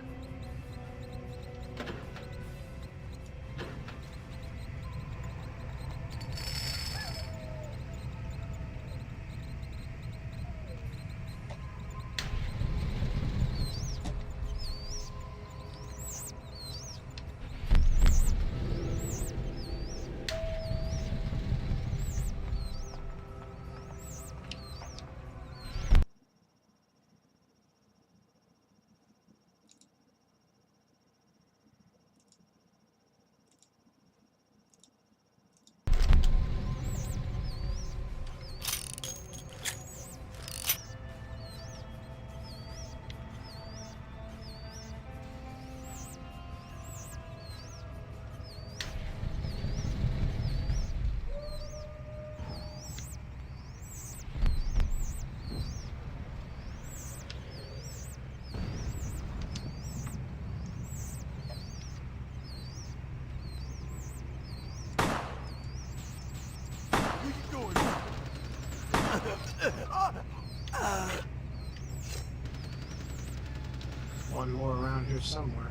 A: One more around here somewhere.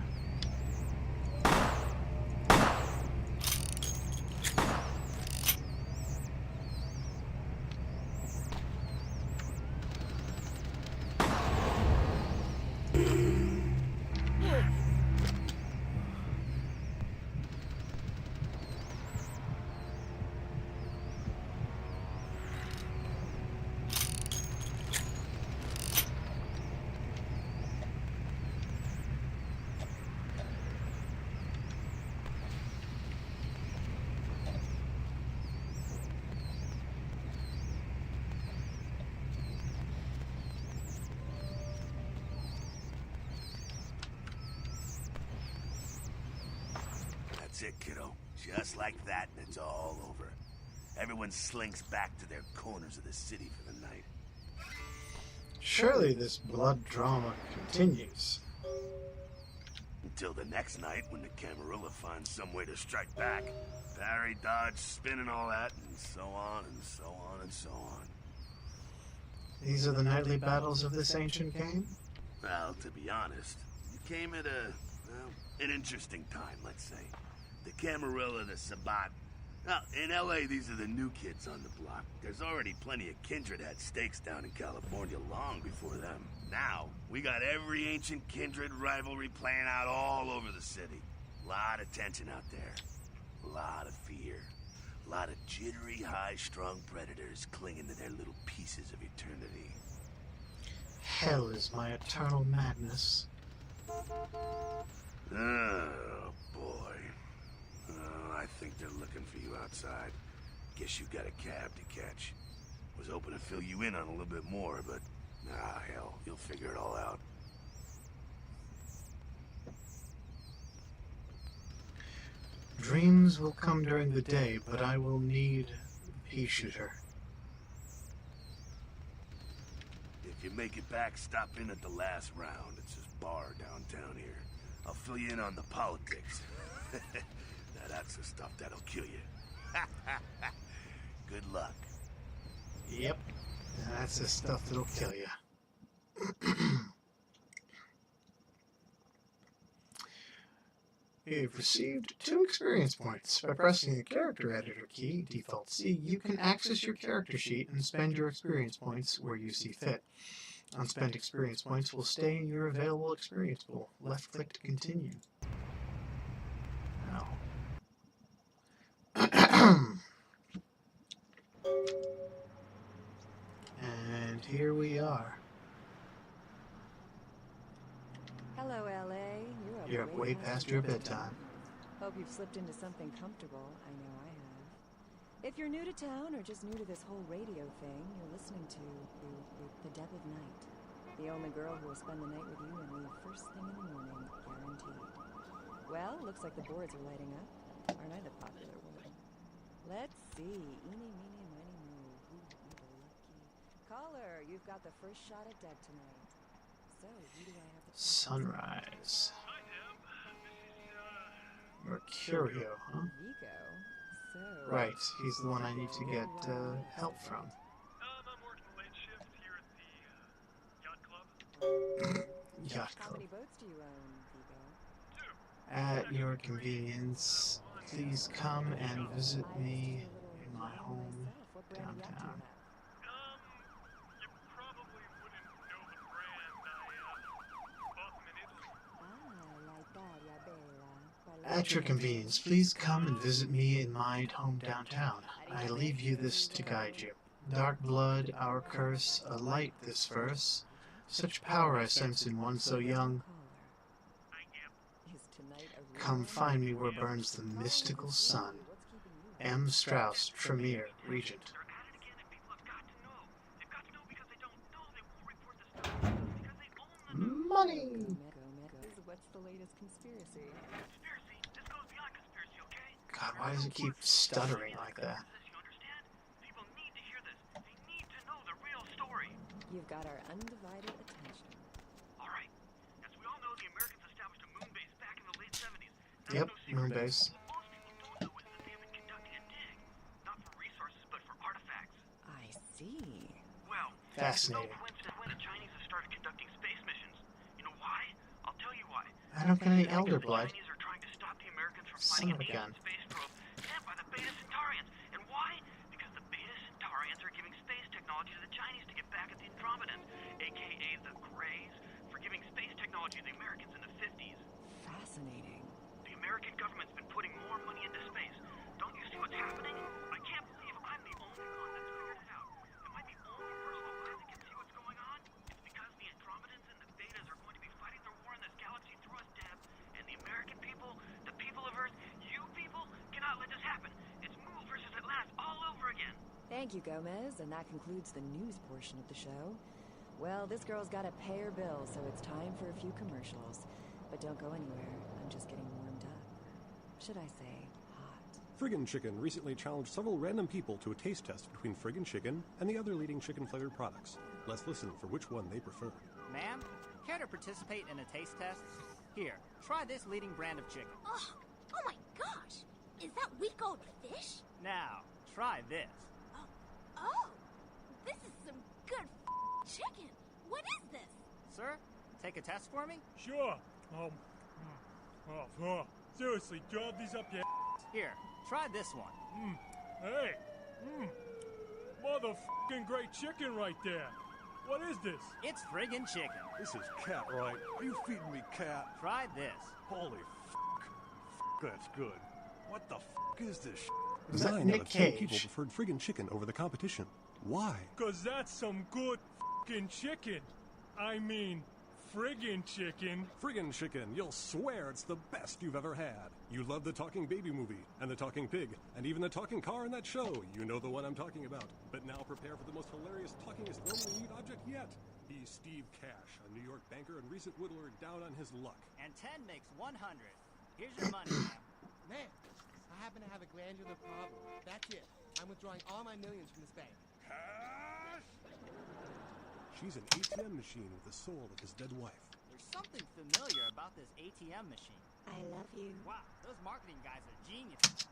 E: That's it, kiddo. Just like that, and it's all over. Everyone slinks back to their corners of the city for the night.
A: Surely this blood drama continues.
E: Until the next night, when the Camarilla finds some way to strike back. Parry, dodge, spin and all that, and so on, and so on, and so on.
A: These are the nightly battles of this ancient game?
E: Well, to be honest, it came at an interesting time, let's say. The Camarilla, the Sabbat. Well, in LA, these are the new kids on the block. There's already plenty of kindred had stakes down in California long before them. Now, we got every ancient kindred rivalry playing out all over the city. Lot of tension out there. A lot of fear. A lot of jittery, high-strung predators clinging to their little pieces of eternity.
A: Hell is my eternal madness.
E: Oh, boy. I think they're looking for you outside. Guess you got a cab to catch. Was hoping to fill you in on a little bit more, but... hell, you'll figure it all out.
A: Dreams will come during the day, but I will need a pea shooter.
E: If you make it back, stop in at the last round. It's this bar downtown here. I'll fill you in on the politics. Now that's the stuff that'll kill you. Good luck.
A: Yep, that's the stuff that'll kill you. You've received 2 experience points. By pressing the character editor key, default C, you can access your character sheet and spend your experience points where you see fit. Unspent experience points will stay in your available experience pool. Left click to continue. Now. And here we are.
G: Hello, LA.
A: You're up way past your bedtime.
G: Hope you've slipped into something comfortable. I know I have. If you're new to town or just new to this whole radio thing, you're listening to The Dead of Night. The only girl who will spend the night with you and leave first thing in the morning, guaranteed. Well, looks like the boards are lighting up. Aren't I the popular one? Let's see. Eeny, meeny, miny, moo. Who would be the lucky caller? You've got the first shot at dead tonight. So, who do I have to
A: Sunrise. Mercurio, huh?
G: Vico. So.
A: Right, he's the one I need to get help from.
H: I'm working the late shift here at the yacht club.
A: Yacht
G: How
A: Club.
G: many boats do you own, Vigo?
H: 2.
A: At your convenience, please come and visit me in my home downtown.
H: You probably wouldn't know the brand. I bought them in Italy.
A: At your convenience, please come and visit me in my home downtown. I leave you this to guide you. Dark blood, our curse, a light this verse. Such power I sense in one so young. Come find me where burns the mystical sun. M. Strauss, Tremere, Regent. Money!
G: What's the latest conspiracy?
H: This goes beyond conspiracy, okay?
A: God, why does it keep stuttering like that?
H: You understand? People need to hear this. They need to know the real story.
G: You've got our undivided attention.
H: All right. As we all know, the Americans established a moon base back in the late 70s.
A: Yep, moon base.
H: What most people don't know is that they have been conducting a dig. Not for resources, but for artifacts.
G: I see.
A: Fascinating.
H: No coincidence when the Chinese have started conducting space missions. You know why? I'll tell you why.
A: I don't get any elder
H: The
A: blood.
H: Chinese are trying to stop the Americans from
A: Son
H: finding
A: of a
H: an
A: gun.
H: alien space probe sent by the Beta Centaurians. And why? Because the Beta Centaurians are giving space technology to the Chinese to get back at the Andromedans, aka the Greys, for giving space technology to the Americans in the 50s.
G: Fascinating.
H: The American government's been putting more money into space. Don't you see what's happening? I can't believe I'm the only one that's figured it out. Am I the only person alive that can see what's going on? It's because the Andromedans and the Betas are going to be fighting their war in this galaxy through us, Deb. And the American people, the people of Earth, you people, cannot let this happen. It's Move versus Atlantis all over again.
G: Thank you, Gomez, and that concludes the news portion of the show. Well, this girl's got to pay her bills, so it's time for a few commercials. But don't go anywhere. I'm just getting warmed up. Should I say hot?
I: Friggin' Chicken recently challenged several random people to a taste test between Friggin' Chicken and the other leading chicken-flavored products. Let's listen for which one they prefer.
J: Ma'am, care to participate in a taste test? Here, try this leading brand of chicken.
D: Oh my gosh! Is that week-old fish?
J: Now, try this.
D: Oh, this is some good chicken. What is this?
J: Sir, take a test for me?
F: Sure. Seriously, drop these up your
J: Here, try this one.
F: Hey. Motherfucking great chicken right there. What is this?
J: It's friggin' chicken.
I: This is cat, right? Are you feeding me cat?
J: Try this.
I: Holy that's good. What the is this
A: Was that
I: 9
A: Nick
I: out of 10 people
A: Cage?
I: preferred Friggin' Chicken over the competition. Why?
F: Cause that's some good fucking chicken. I mean, friggin' chicken.
I: Friggin' Chicken, you'll swear it's the best you've ever had. You love the talking baby movie, and the talking pig, and even the talking car in that show. You know the one I'm talking about. But now prepare for the most hilarious talkingest normally neat object yet. He's Steve Cash, a New York banker and recent whittler down on his luck.
J: And 10 makes 100. Here's your money, ma'am.
C: Man, I happen to have a glandular problem. That's it. I'm withdrawing all my millions from this bank.
I: She's an ATM machine with the soul of his dead wife.
J: There's something familiar about this ATM machine.
D: I love you.
J: Wow, those marketing guys are geniuses.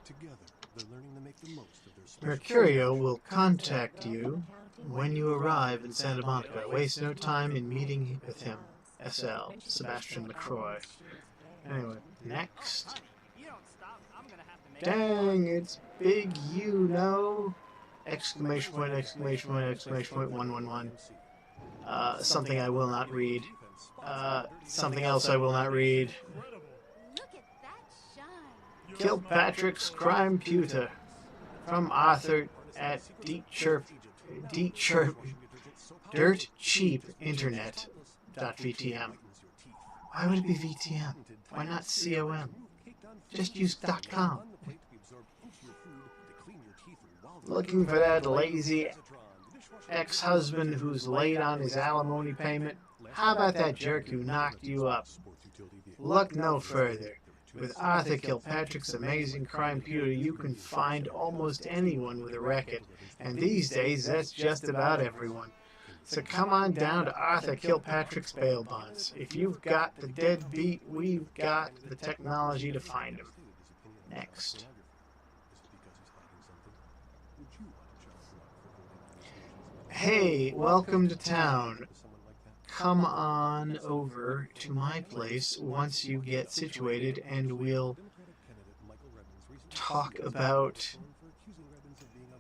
I: Together, they're learning to make the most of their special
A: Mercurio will contact you when you arrive in Santa Monica. Waste no time in meeting with him. SL, Sebastian LaCroix. Anyway, next.
J: Honey, you don't stop, I'm gonna have to make
A: Dang, it's big, you know. Exclamation point, exclamation point, exclamation point, 111. Something I will not read. Something else I will not read.
D: Look at that shine.
A: Kilpatrick's Crime Pewter. From Arthur at Dirt Cheap Internet. .vtm. Why would it be VTM? Why not COM? Just use .com. Looking for that lazy ex-husband who's late on his alimony payment? How about that jerk who knocked you up? Look no further. With Arthur Kilpatrick's amazing crime pewter, you can find almost anyone with a record. And these days, that's just about everyone. So come on down to Arthur Kilpatrick's bail bonds. If you've got the deadbeat, we've got the technology to find him. Next. Hey, welcome to town. Come on over to my place once you get situated and we'll talk about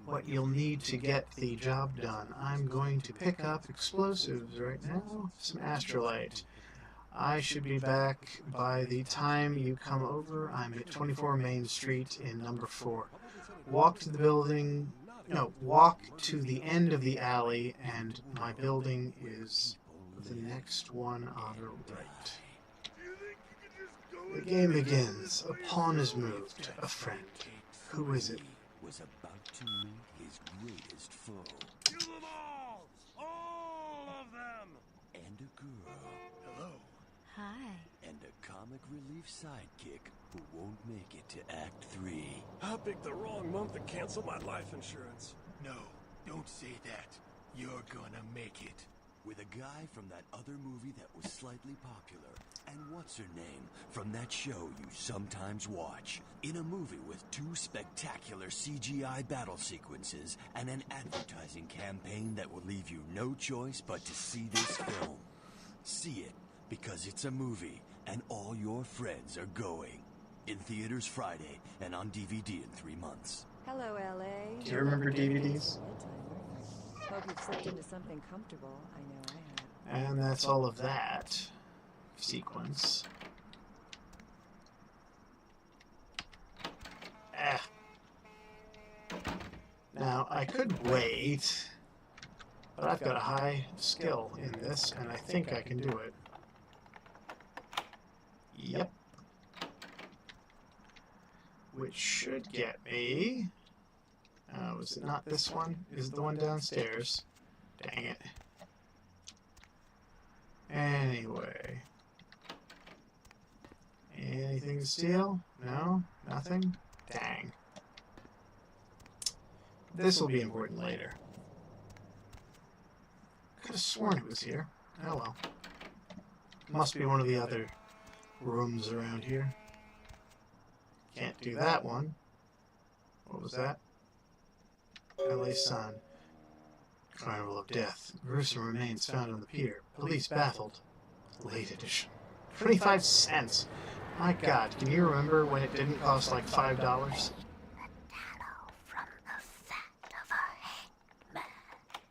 A: what you'll need to get the job done. I'm going to pick up explosives right now, some astrolite. I should be back by the time you come over. I'm at 24 Main Street in number 4. Walk to the building, walk to the end of the alley, and my building is the next one on the right. The game begins. A pawn is moved. A friend. Who is it?
K: Was about to meet his greatest foe.
E: Kill them all of them!
K: And a girl.
E: Hello.
D: Hi.
K: And a comic relief sidekick who won't make it to Act 3.
I: I picked the wrong month to cancel my life insurance.
E: No, don't say that. You're gonna make it.
K: With a guy from that other movie that was slightly popular, And what's her name from that show you sometimes watch? In a movie with 2 spectacular CGI battle sequences and an advertising campaign that will leave you no choice but to see this film. See it because it's a movie and all your friends are going. In theaters Friday and on DVD in 3 months.
G: Hello, L.A.
A: Do you remember DVDs?
G: Hope you've slipped into something comfortable. I know I have.
A: And that's all of that sequence. Now, I could wait, but I've got a high skill in this, and I think I can do it. Yep. Which should get me... was it not this one? Is it the one downstairs? Dang it. Anyway. Anything to steal? No? Nothing? Dang. This will be important later. Could have sworn it was here. Oh well. Must be one of the other rooms around here. Can't do that one. What was that? LA Sun. Carnival of Death. Gruesome remains found on the pier. Police baffled. Late edition. 25 cents. My God, can you remember when it didn't cost like $5?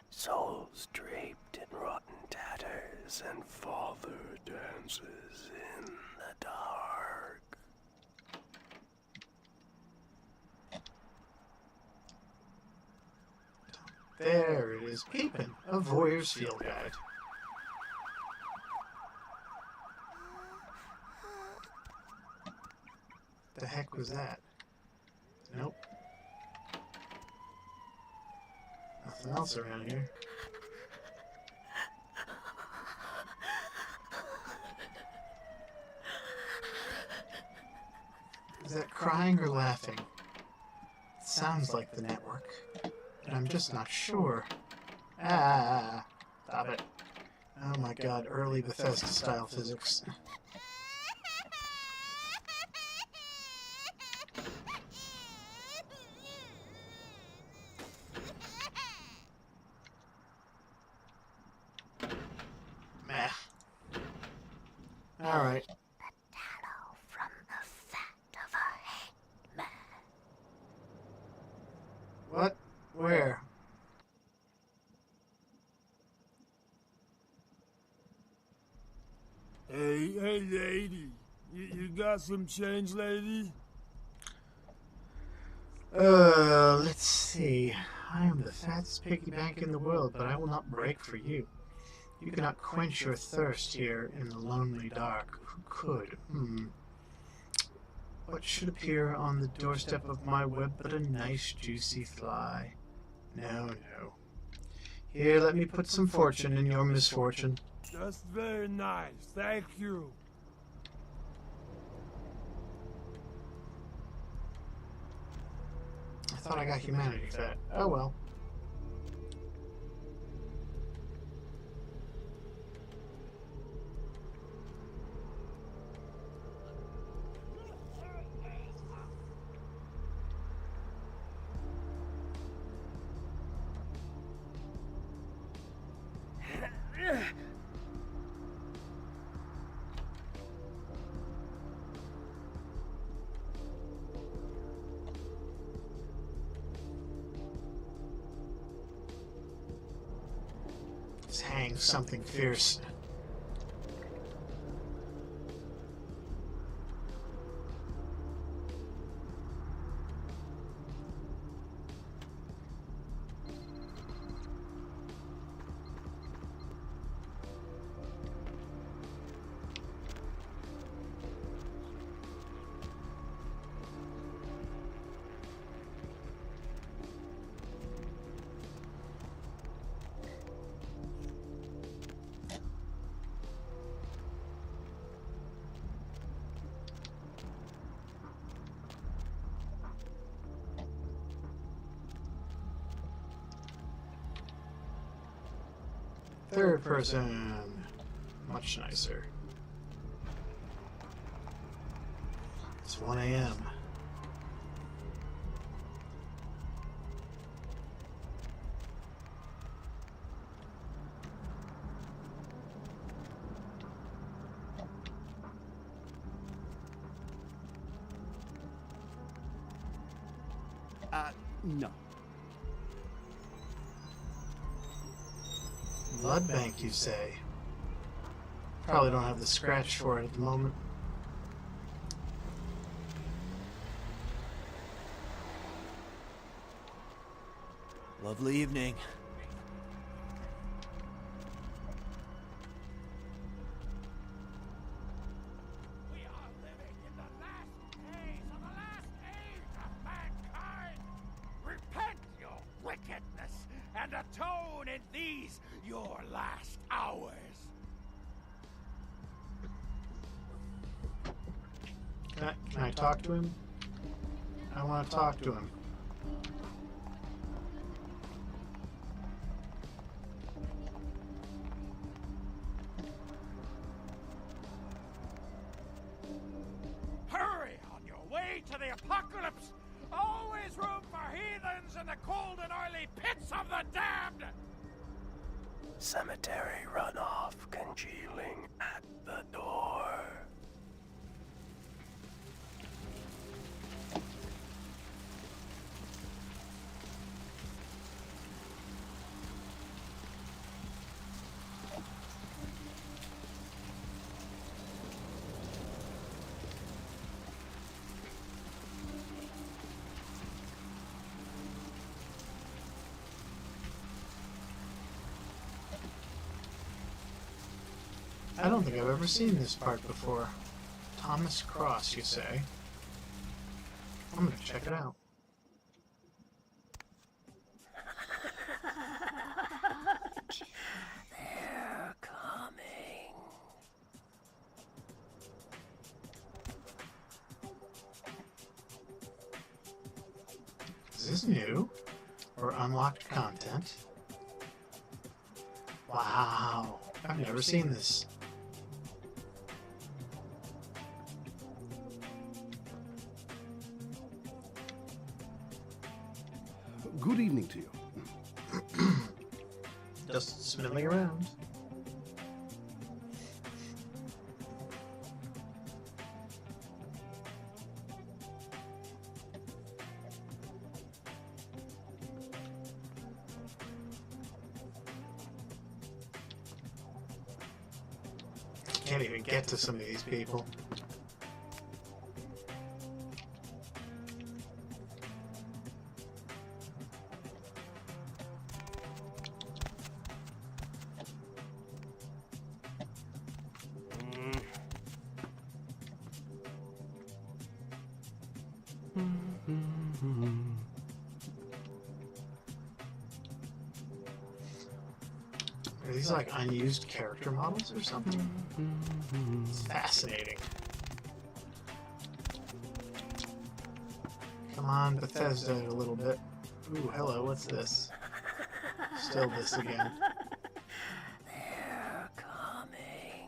K: Souls draped in rotten tatters and father dances in the dark.
A: There it is, peeping. A voyeur's field guide. The heck was that? Nope. Nothing else around here. Is that crying or laughing? It sounds like the network, but I'm just not sure. Ah, stop it. Oh my God, early Bethesda-style physics. Meh. Alright. What? Where?
L: Hey, lady. You got some change, lady?
A: Let's see. I am the fattest piggy bank in the world, but I will not break for you. You cannot quench your thirst here in the lonely dark. Who could? What should appear on the doorstep of my web but a nice juicy fly? No, no. Here, let me put some fortune in your misfortune.
L: That's very nice. Thank you.
A: I thought I got humanity fat. Oh well. Let's hang something fierce. Third person. Much nicer. 1 a.m.
M: No.
A: Blood bank, you say? Probably don't have the scratch for it at the moment.
K: Lovely evening.
N: We are living in the last days of the last age of mankind. Repent your wickedness and atone in these your last hours.
A: Can I talk to him? I want to talk to him.
N: Hurry on your way to the apocalypse. Always room for heathens in the cold and oily pits of the damned.
O: Cemetery runoff congealing at the door.
A: I don't think I've ever seen this part before. Thomas Cross, you say? I'm gonna check it out.
O: They're coming.
A: Is this new? Or unlocked content? Wow, I've never seen this.
P: Good evening to you.
A: Just smelling around. Can't even get to some of these people. Are these like unused character models or something? It's fascinating. Come on, Bethesda a little bit. Ooh, hello, what's this? Still this again.
O: They're coming.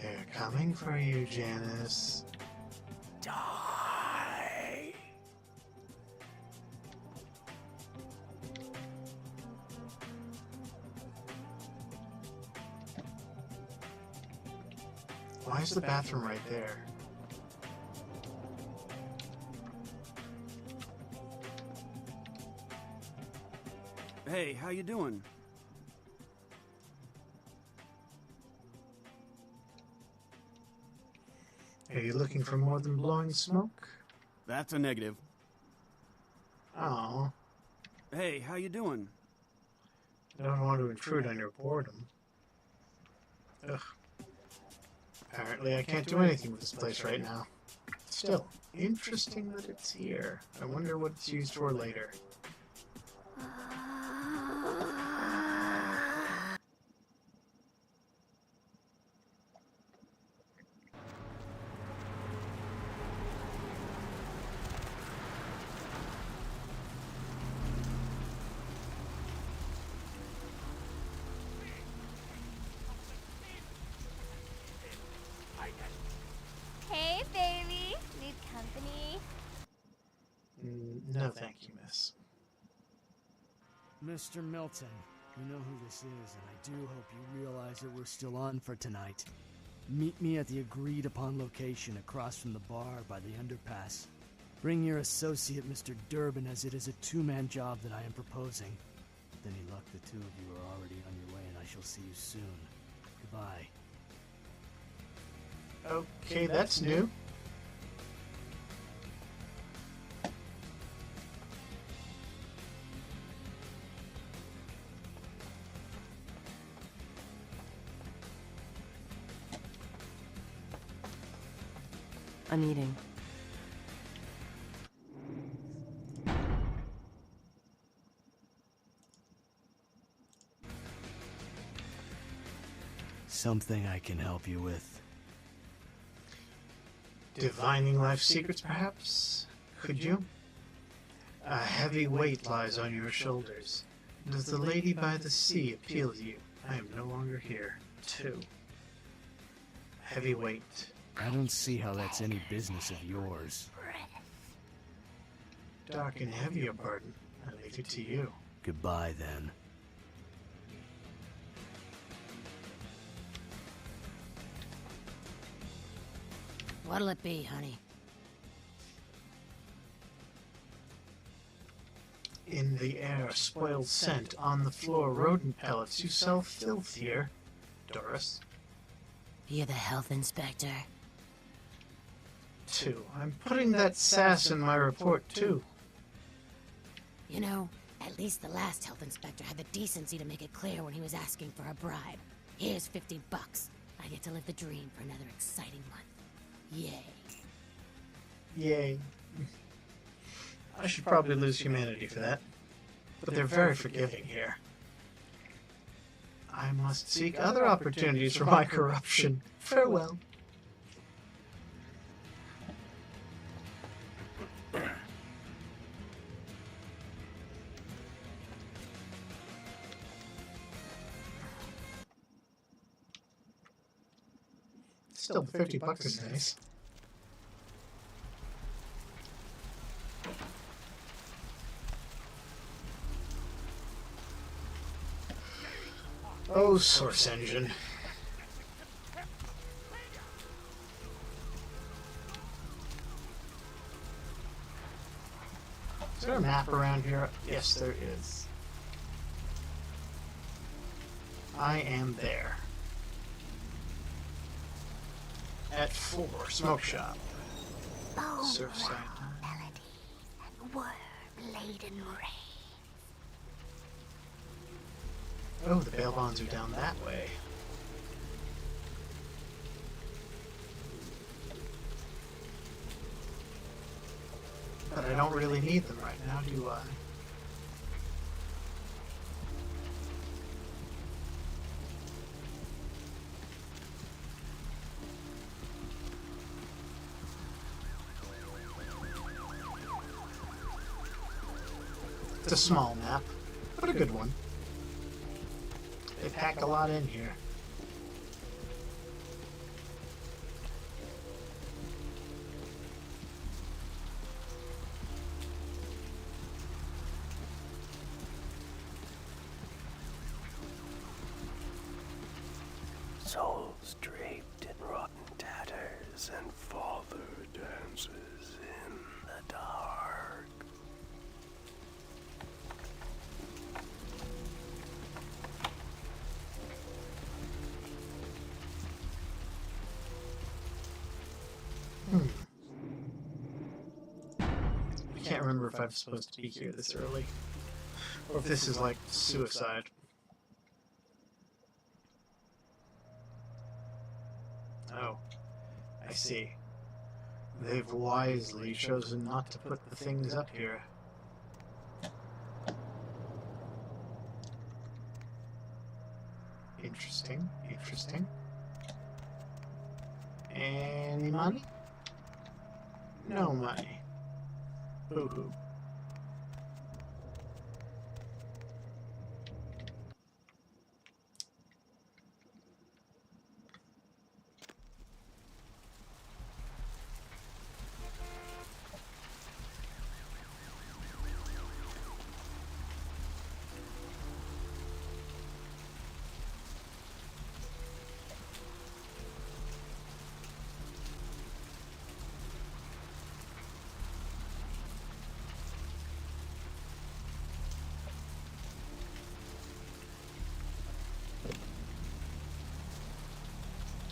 A: They're coming for you, Janice.
O: Die.
A: Why is the bathroom right there?
M: Hey, how you doing?
A: Are you looking for more than blowing smoke?
M: That's a negative.
A: Oh,
M: Hey, how you doing?
A: I don't want to intrude on your boredom. Ugh. Apparently I can't do anything with this place right now. Still, interesting that it's here. I wonder what it's used for later.
D: Hey, baby.
A: No, thank you, miss.
L: Mr. Milton, you know who this is, and I do hope you realize that we're still on for tonight. Meet me at the agreed-upon location across from the bar by the underpass. Bring your associate, Mr. Durbin, as it is a two-man job that I am proposing. With any luck, the two of you are already on your way, and I shall see you soon. Goodbye.
A: Okay, that's new.
Q: I'm eating.
L: Something I can help you with.
A: Divining life secrets, perhaps? Could you? A heavy weight lies on your shoulders. Does the lady by the sea appeal to you? I am no longer here. 2. Heavy weight.
L: I don't see how that's any business of yours.
A: Dark and heavy, your pardon. I leave it to you.
L: Goodbye, then.
Q: What'll it be, honey?
A: In the air, spoiled scent. On the floor, rodent pellets. You sell filth here, Doris.
Q: You're the health inspector.
A: 2. I'm putting that sass in my report, too.
Q: You know, at least the last health inspector had the decency to make it clear when he was asking for a bribe. Here's $50. I get to live the dream for another exciting month. Yay.
A: Yay. I should probably lose humanity for that. But they're very forgiving here. I must seek other opportunities for my corruption. Farewell. Still, $50 is nice. Oh, source engine. Is there a map around here? Yes, there is. I am there. At 4, smoke shop. Surfside.
D: War-laden rain.
A: Oh, the bail bonds are down that way. But I don't really need them right now, do I? It's a small map, but a good one. They pack a lot in here.
O: Souls draped in rotten tatters and father dances in the dark.
A: I can't remember if I'm supposed to be here this early, or if this is like suicide. Oh, I see. They've wisely chosen not to put the things up here. Interesting, interesting. Any money? No money. Boo-hoo.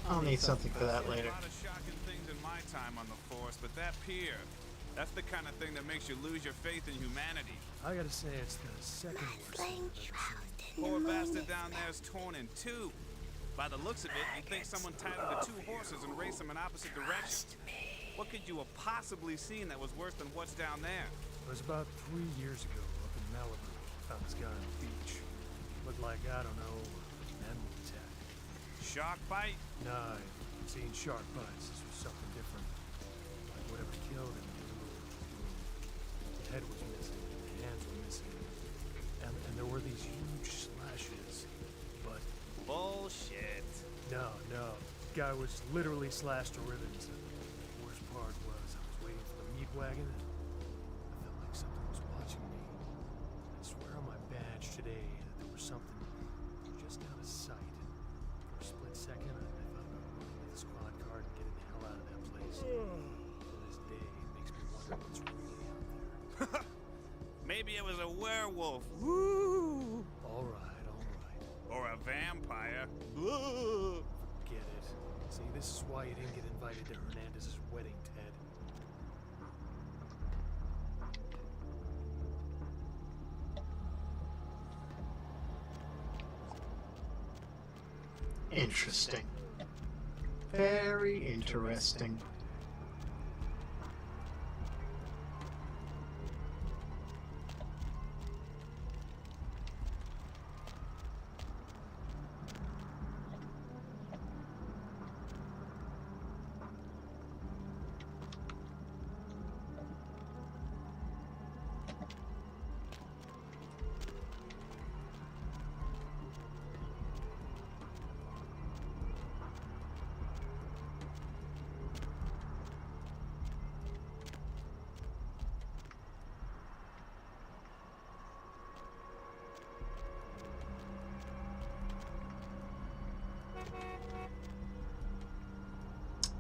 A: I'll need something for that later.
R: A lot of shocking things in my time on the force, but that pier, that's the kind of thing that makes you lose your faith in humanity.
L: I gotta say, it's the second worst thing I've ever seen.
R: Poor bastard down there is torn in two. By the looks of it, you think someone tied him to two horses and raced them in opposite directions. What could you have possibly seen that was worse than what's down there?
L: It was about 3 years ago up in Malibu. Found this guy on the beach. Looked like, I don't know, an animal attack.
R: Shark bite?
L: Nah, I've seen shark bites. This was something different. Like whatever killed him, the head was missing, the hands were missing. And there were these huge slashes, but...
R: Bullshit.
L: No. The guy was literally slashed to ribbons. The worst part was I was waiting for the meat wagon and I felt like something was watching me. I swear on my badge today that there was something just out of sight. For a split second, I thought about running with the squad car and getting the hell out of that place. To this day, it makes me wonder what's really out there.
R: Maybe it was a werewolf.
L: Woo! All right.
R: Or a vampire.
L: Forget it. See, this is why you didn't get invited to Hernandez's wedding, Ted.
A: Interesting. Very interesting.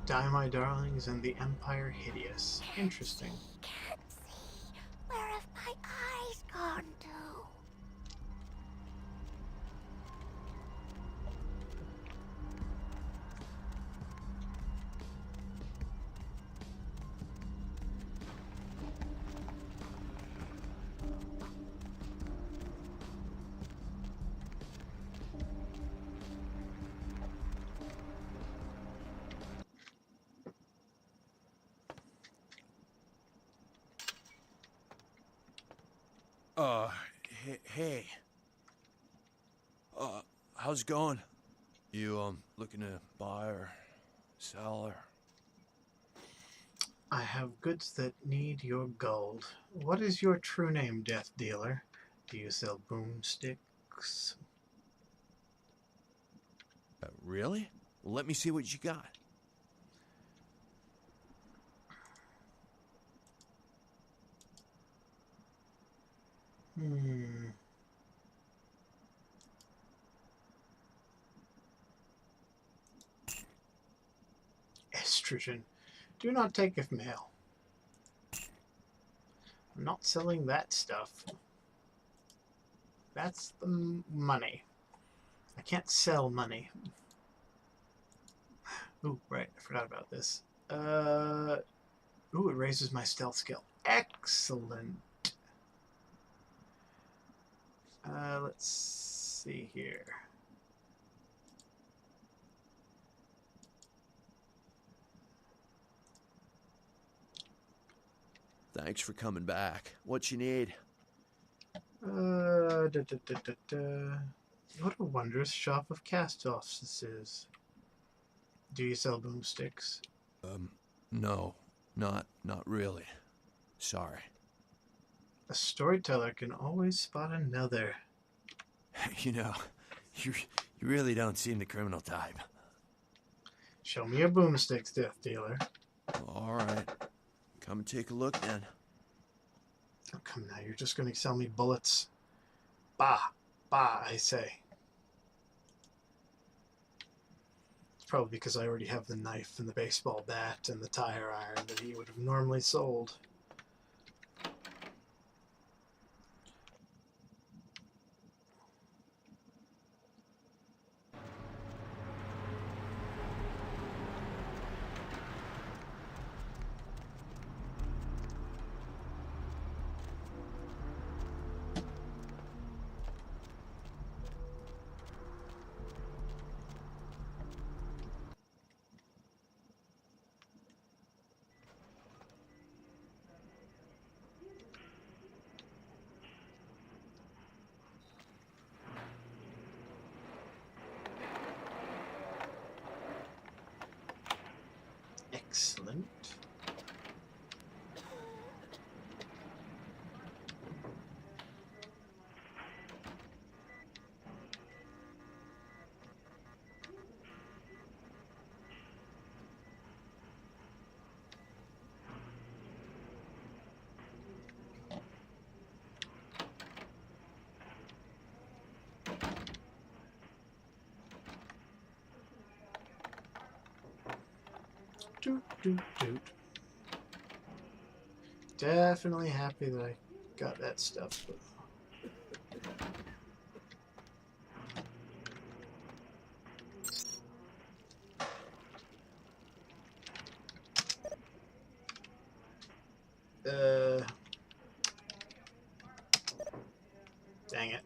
A: Die, my darlings, and the Empire hideous. Interesting.
D: Can't see. Where have my eyes gone to?
K: Hey. How's it going? You, looking to buy or sell or...
A: I have goods that need your gold. What is your true name, Death Dealer? Do you sell boomsticks?
K: Really? Well, let me see what you got. Estrogen. Do not take if mail. I'm not selling that stuff. That's the money. I can't sell money. Ooh, right. I forgot about this. Ooh, it raises my stealth skill. Excellent. Let's see here. Thanks for coming back. What you need?
A: What a wondrous shop of cast-offs this is. Do you sell boomsticks?
K: No. Not really. Sorry.
A: A storyteller can always spot another.
K: You know, you really don't seem the criminal type.
A: Show me your boomsticks, Death Dealer.
K: All right. Come and take a look, then.
A: Oh, come now. You're just going to sell me bullets. Bah. Bah, I say. It's probably because I already have the knife and the baseball bat and the tire iron that he would have normally sold. Doot, doot, doot. Definitely happy that I got that stuff. But... dang it.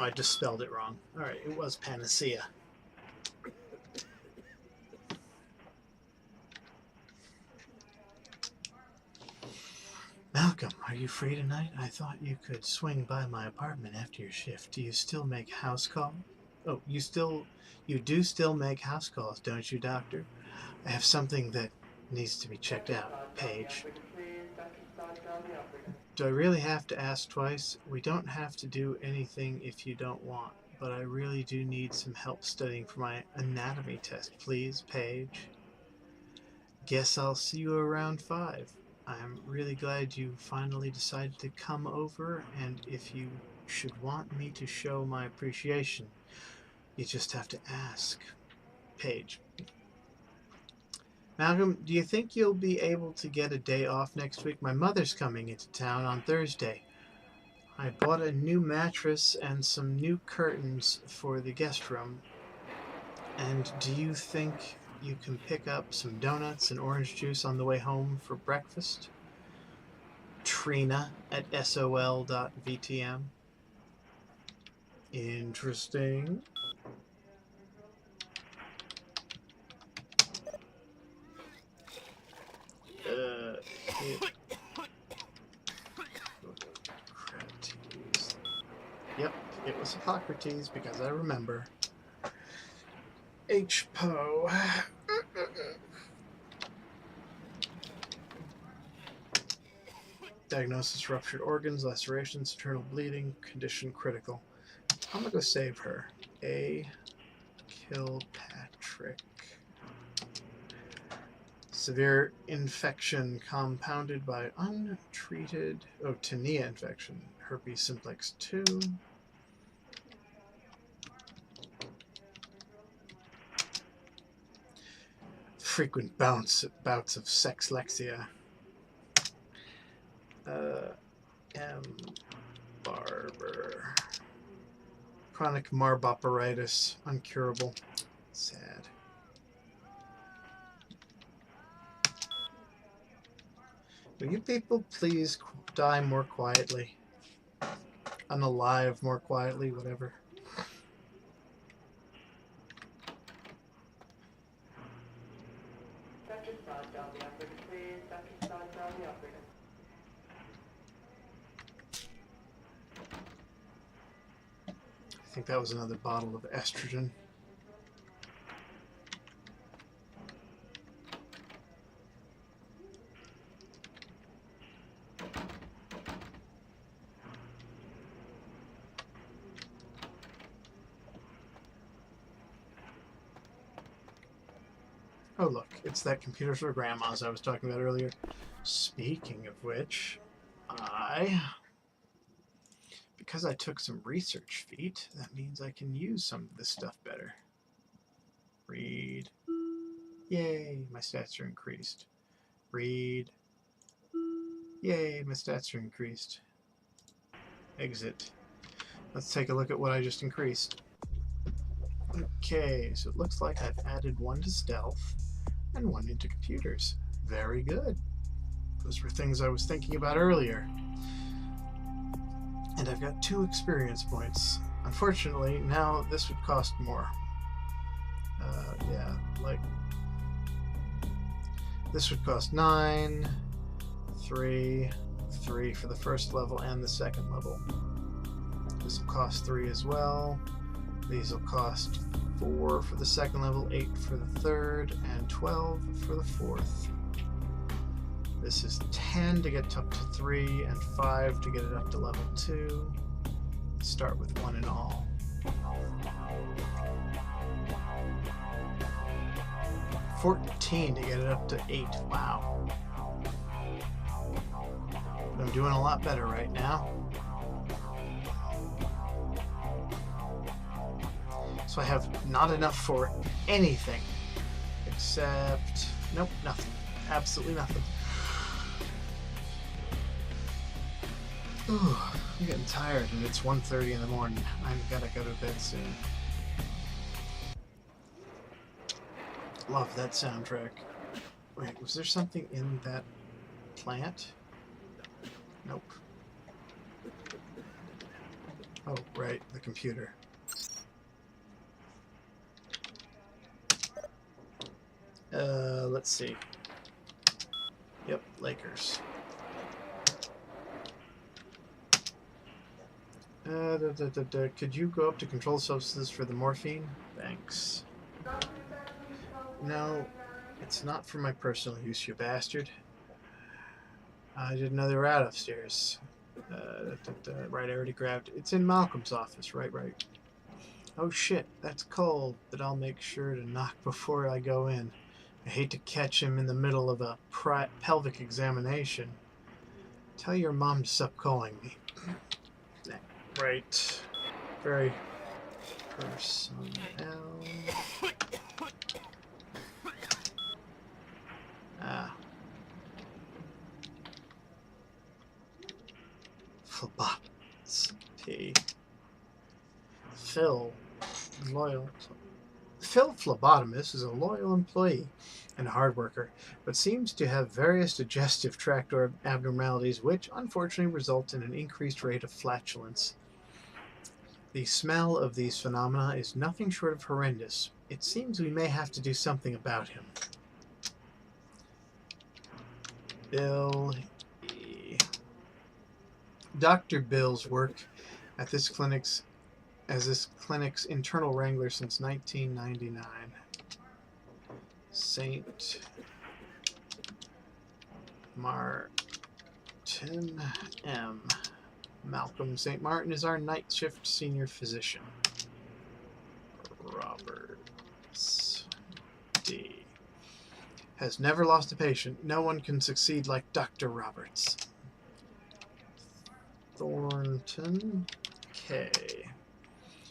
A: I just spelled it wrong. Alright, it was Panacea. Malcolm, are you free tonight? I thought you could swing by my apartment after your shift. Do you still make house calls? Oh, you do still make house calls, don't you, Doctor? I have something that needs to be checked out. Paige. Do I really have to ask twice? We don't have to do anything if you don't want, but I really do need some help studying for my anatomy test. Please, Paige. Guess I'll see you around 5. I'm really glad you finally decided to come over, and if you should want me to show my appreciation, you just have to ask. Paige. Malcolm, do you think you'll be able to get a day off next week? My mother's coming into town on Thursday. I bought a new mattress and some new curtains for the guest room. And do you think you can pick up some donuts and orange juice on the way home for breakfast? Trina at sol.vtm. Interesting. Hippocrates. Yep, it was Hippocrates because I remember. HPO. Diagnosis: ruptured organs, lacerations, internal bleeding, condition critical. I'm gonna go save her. A. Kilpatrick. Severe infection compounded by untreated tinea infection, herpes simplex 2. Frequent bouts of sexlexia. M. Barber. Chronic marboperitis, uncurable. Sad. Will you people please die more quietly? Unalive more quietly, whatever. I think that was another bottle of estrogen. Oh look, it's that computer for grandmas I was talking about earlier. Speaking of which, because I took some research feat, that means I can use some of this stuff better. Read. Yay, my stats are increased. Read. Yay, my stats are increased. Exit. Let's take a look at what I just increased. Okay, so it looks like I've added 1 to stealth and 1 into computers. Very good. Those were things I was thinking about earlier. And I've got 2 experience points. Unfortunately, now this would cost more. Yeah, like... this would cost 9, 3 for the first level and the second level. This will cost 3 as well. These will cost 4 for the second level, 8 for the third, and 12 for the fourth. This is 10 to get up to 3, and 5 to get it up to level 2. Start with 1 in all. $14 to get it up to 8. Wow. I'm doing a lot better right now. So I have not enough for anything. Except... nope, nothing. Absolutely nothing. Ooh, I'm getting tired and it's 1:30 in the morning. I've got to go to bed soon. Love that soundtrack. Wait, was there something in that plant? Nope. Oh, right, the computer. Let's see. Yep, Lakers. Could you go up to control substances for the morphine? Thanks. No, it's not for my personal use, you bastard. I didn't know they were out upstairs. Right, I already grabbed it. It's in Malcolm's office. Right. Oh shit, that's cold, but I'll make sure to knock before I go in. I hate to catch him in the middle of a pelvic examination. Tell your mom to stop calling me. Right. Very personnel. Phil Phlebotomist is a loyal employee and a hard worker, but seems to have various digestive tract abnormalities which unfortunately result in an increased rate of flatulence. The smell of these phenomena is nothing short of horrendous. It seems we may have to do something about him. Bill E. Dr. Bill's work at this clinic's internal wrangler since 1999. St. Martin M. Malcolm St. Martin is our night shift senior physician. Roberts D. Has never lost a patient. No one can succeed like Dr. Roberts. Thornton K.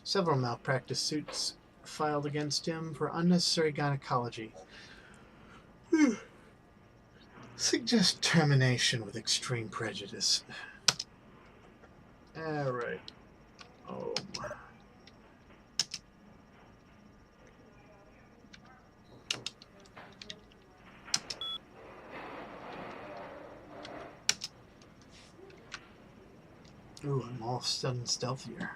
A: Several malpractice suits filed against him for unnecessary gynecology. Suggest termination with extreme prejudice. Alright. Oh. Ooh, I'm all of a sudden stealthier.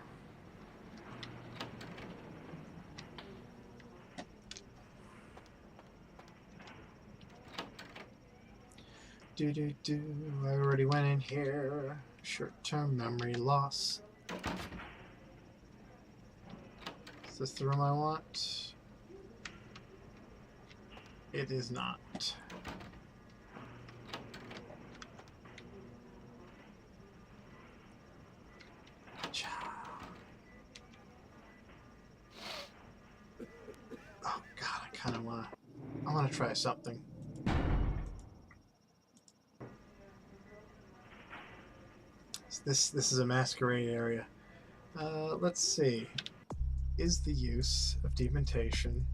A: I already went in here. Short-term memory loss. Is this the room I want? It is not. Oh God, I kind of want to try something. This is a masquerade area. Let's see. Is the use of dementation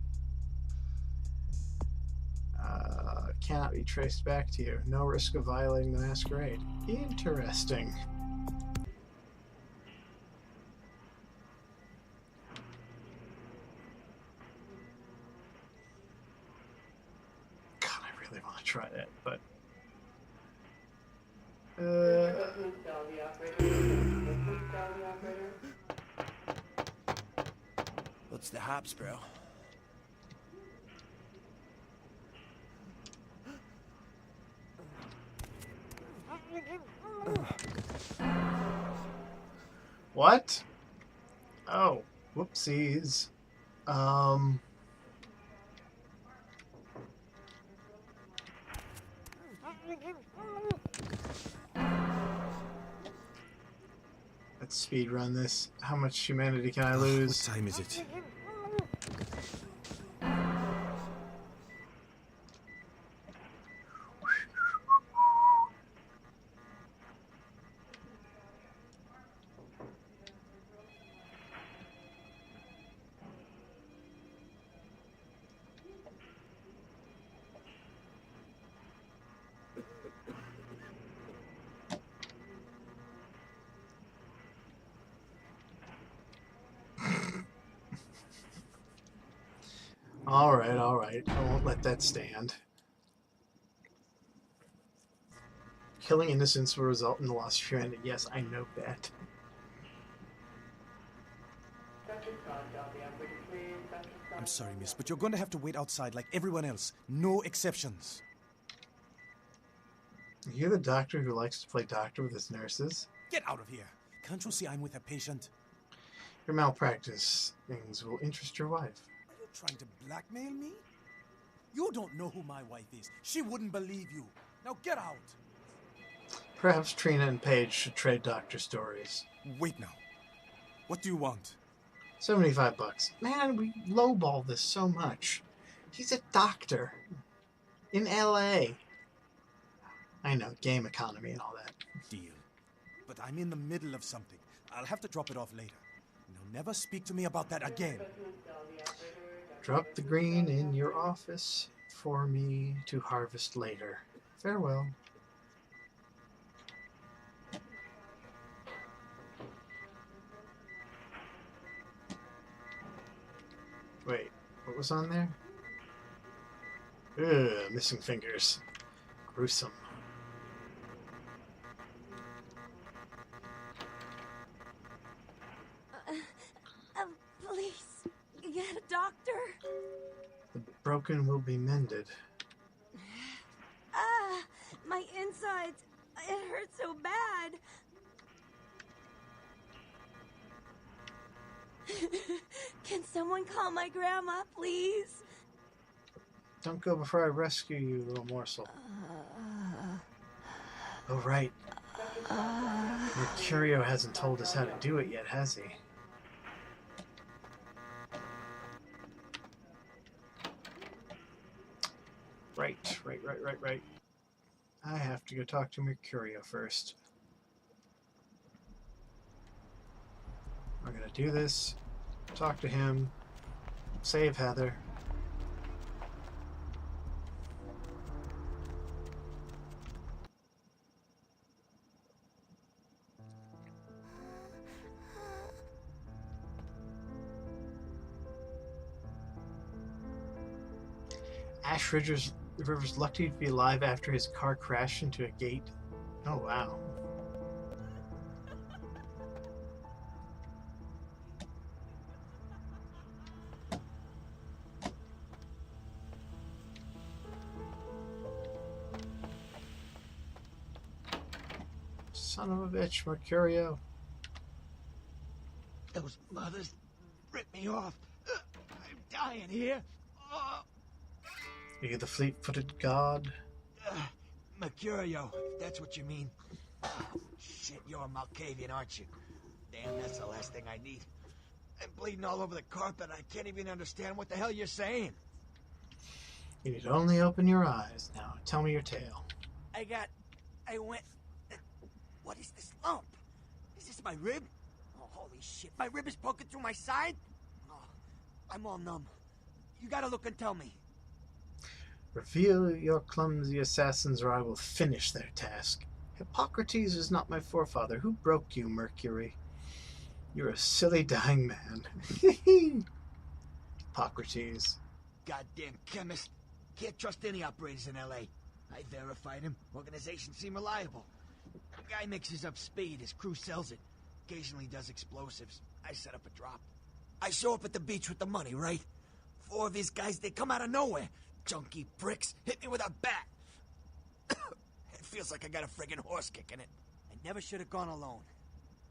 A: cannot be traced back to you. No risk of violating the masquerade. Interesting. God, I really want to try that, but
K: What's the hops, bro?
A: What? Oh, whoopsies. Let's speed run this. How much humanity can I lose?
K: What time is it?
A: Alright, alright. I won't let that stand. Killing innocents will result in the loss of humanity. Yes, I know that.
S: I'm sorry, miss, but you're going to have to wait outside like everyone else. No exceptions.
A: You're the doctor who likes to play doctor with his nurses?
S: Get out of here. Can't you see I'm with a patient?
A: Your malpractice things will interest your wife.
S: Are you trying to blackmail me? You don't know who my wife is. She wouldn't believe you. Now get out.
A: Perhaps Trina and Paige should trade doctor stories.
S: Wait now. What do you want?
A: $75. Man, we lowball this so much. He's a doctor. In L.A. I know, game economy and all that.
S: Deal. But I'm in the middle of something. I'll have to drop it off later. Now never speak to me about that again.
A: Drop the green in your office for me to harvest later. Farewell. Wait, what was on there? Ugh, missing fingers. Gruesome.
D: Please, get a doctor.
A: The broken will be mended.
D: Ah, my insides. It hurts so bad. Can someone call my grandma, please?
A: Don't go before I rescue you, little morsel. Oh, right. Mercurio hasn't told us how to do it yet, has he? Right. I have to go talk to Mercurio first. We're gonna do this. Talk to him. Save Heather. Ash River's lucky to be alive after his car crashed into a gate. Oh, wow. Son of a bitch, Mercurio.
N: Those mothers ripped me off. I'm dying here.
A: Are you the fleet-footed god?
N: Mercurio, if that's what you mean. Shit, you're a Malkavian, aren't you? Damn, that's the last thing I need. I'm bleeding all over the carpet. I can't even understand what the hell you're saying.
A: You need only open your eyes. Now, tell me your tale.
N: What is this lump? Is this my rib? Oh, holy shit, my rib is poking through my side? Oh, I'm all numb. You gotta look and tell me.
A: Reveal your clumsy assassins or I will finish their task. Hippocrates is not my forefather. Who broke you, Mercury? You're a silly dying man. Hippocrates.
N: Goddamn chemist. Can't trust any operators in L.A. I verified him. Organizations seem reliable. The guy mixes up speed. His crew sells it. Occasionally does explosives. I set up a drop. I show up at the beach with the money, right? 4 of his guys, they come out of nowhere. Junky pricks hit me with a bat. It feels like I got a friggin' horse kicking it. I never should have gone alone.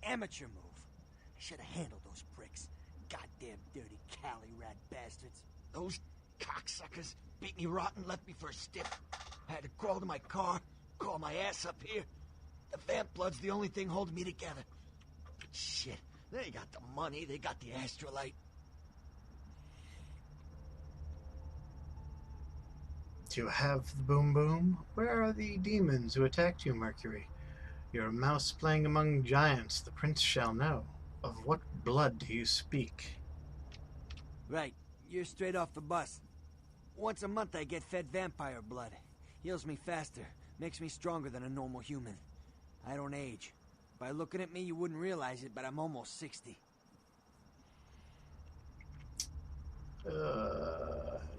N: Amateur move. I should have handled those pricks. Goddamn dirty Cali rat bastards. Those cocksuckers beat me rotten, left me for a stiff. I had to crawl to my car, call my ass up here. The vamp blood's the only thing holding me together. But shit, they got the money, they got the astrolite.
A: Do you have the boom boom? Where are the demons who attacked you, Mercury? You're a mouse playing among giants. The prince shall know. Of what blood do you speak?
N: Right, you're straight off the bus. Once a month I get fed vampire blood. Heals me faster, makes me stronger than a normal human. I don't age. By looking at me, you wouldn't realize it, but I'm almost 60.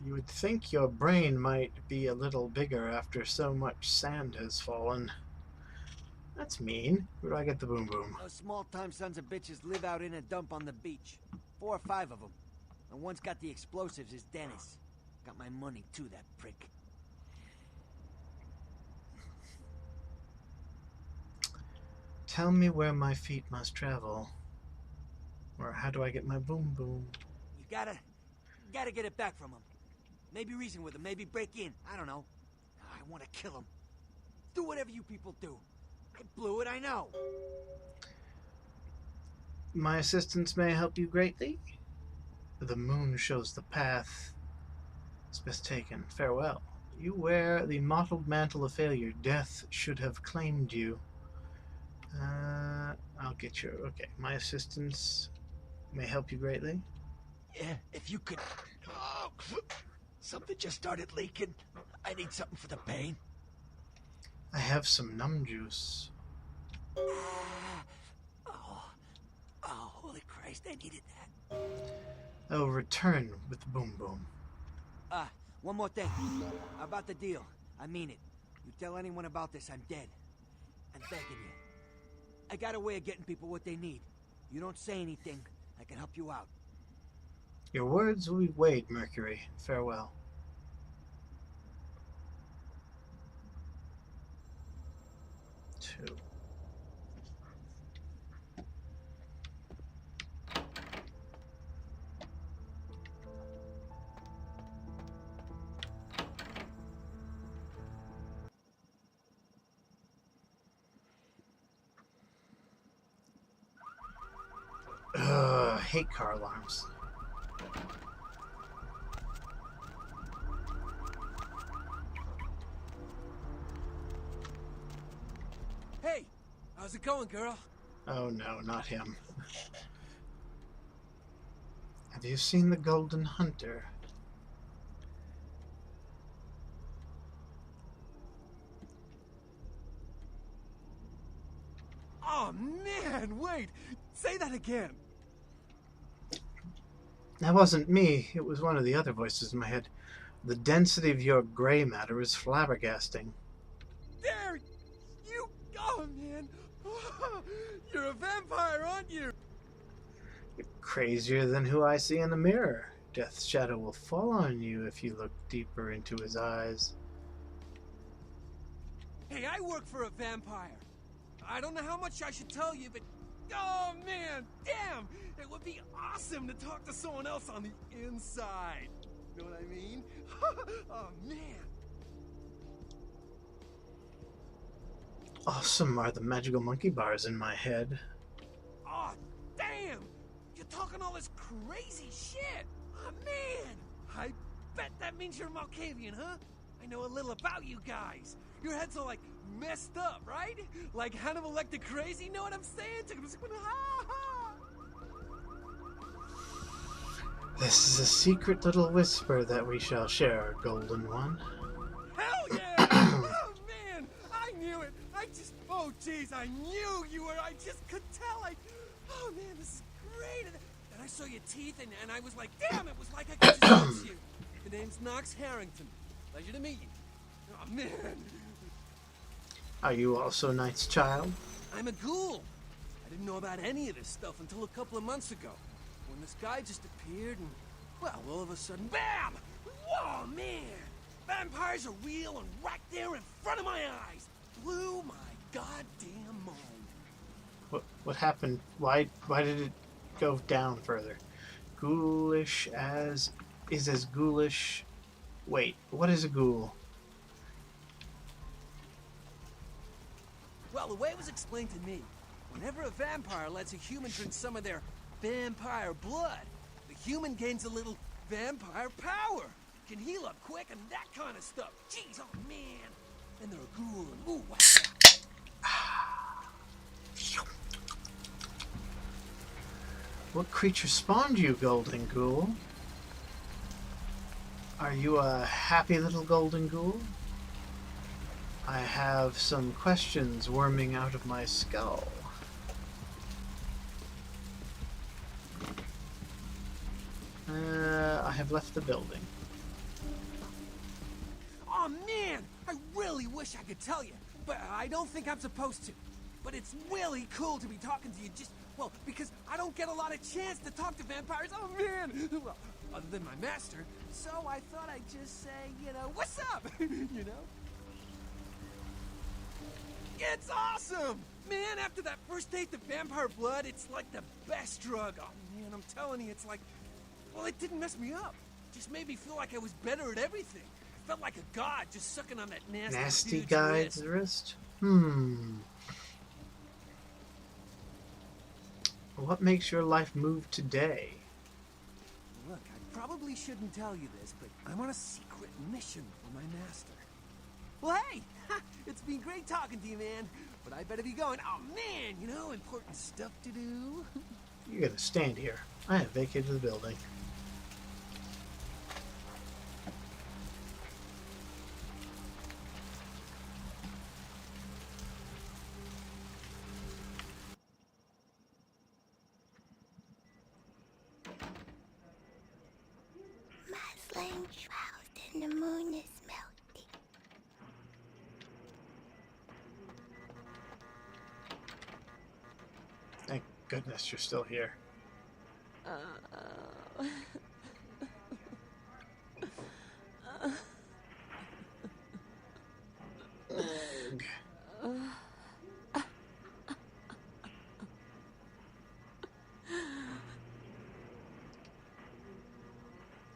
A: You would think your brain might be a little bigger after so much sand has fallen. That's mean. Where do I get the boom boom?
T: Those small-time sons of bitches live out in a dump on the beach. 4 or 5 of them. And one's got the explosives is Dennis. Got my money too, that prick.
A: Tell me where my feet must travel. Or how do I get my boom boom?
T: You gotta get it back from him. Maybe reason with him, maybe break in. I don't know. I want to kill him. Do whatever you people do. I blew it, I know.
A: My assistance may help you greatly. The moon shows the path. It's best taken. Farewell. You wear the mottled mantle of failure. Death should have claimed you. I'll get you. Okay, my assistance may help you greatly.
T: Yeah, if you could... Oh, something just started leaking. I need something for the pain.
A: I have some numb juice.
T: Oh, holy Christ, I needed that.
A: I'll return with the boom boom.
T: One more thing. About the deal. I mean it. You tell anyone about this, I'm dead. I'm begging you. I got a way of getting people what they need. You don't say anything, I can help you out.
A: Your words will be weighed, Mercury. Farewell. Two. Hate car alarms.
T: Hey, how's it going, girl?
A: Oh no, not him. Have you seen the Golden Hunter?
S: Oh man, wait! Say that again!
A: That wasn't me. It was one of the other voices in my head. The density of your gray matter is flabbergasting.
S: There! You... Oh, man! You're a vampire, aren't you?
A: You're crazier than who I see in the mirror. Death's shadow will fall on you if you look deeper into his eyes.
S: Hey, I work for a vampire. I don't know how much I should tell you, but... Oh, man! Damn! It would be awesome to talk to someone else on the inside. You know what I mean? Oh, man!
A: Awesome are the magical monkey bars in my head.
S: Oh, damn! You're talking all this crazy shit! Oh, man! I bet that means you're Malkavian, huh? I know a little about you guys. Your heads are, like, messed up, right? Like Hannibal Lecter crazy, know what I'm saying?
A: This is a secret little whisper that we shall share, Golden One.
S: Hell yeah! Oh, man! I knew it! Oh, jeez, I knew you were... I just could tell, oh, man, this is great! And I saw your teeth, and I was like, damn, it was like I could just touch you. The name's Knox Harrington. Pleasure to meet you. Oh, man!
A: Are you also Knight's child?
S: I'm a ghoul. I didn't know about any of this stuff until a couple of months ago. When this guy just appeared and, well, all of a sudden, BAM! Whoa, man! Vampires are real and right there in front of my eyes. Blew my goddamn mind.
A: What happened? Why did it go down further? Ghoulish is as ghoulish. Wait, what is a ghoul?
S: Well, the way it was explained to me, whenever a vampire lets a human drink some of their vampire blood, the human gains a little vampire power. Can heal up quick and that kind of stuff. Jeez, oh man. And they're a ghoul and ooh, what's that?
A: What creature spawned you, Golden Ghoul? Are you a happy little Golden Ghoul? I have some questions worming out of my skull. I have left the building.
S: Oh man, I really wish I could tell you, but I don't think I'm supposed to. But it's really cool to be talking to you just, well, because I don't get a lot of chance to talk to vampires. Oh man! Well, other than my master, so I thought I'd just say, you know, what's up? You know? It's awesome! Man, after that first taste of vampire blood, it's like the best drug. Oh man, I'm telling you, it's like, well, it didn't mess me up. It just made me feel like I was better at everything. I felt like a god just sucking on that nasty dude's
A: guy's wrist? What makes your life move today?
S: Look, I probably shouldn't tell you this, but I'm on a secret mission for my master. Well, hey! It's been great talking to you, man. But I better be going. Oh, man, you know, important stuff to do.
A: You're gonna stand here. I have vacated the building.
D: My flame shrouded and the moon is melting.
A: Thank goodness you're still here.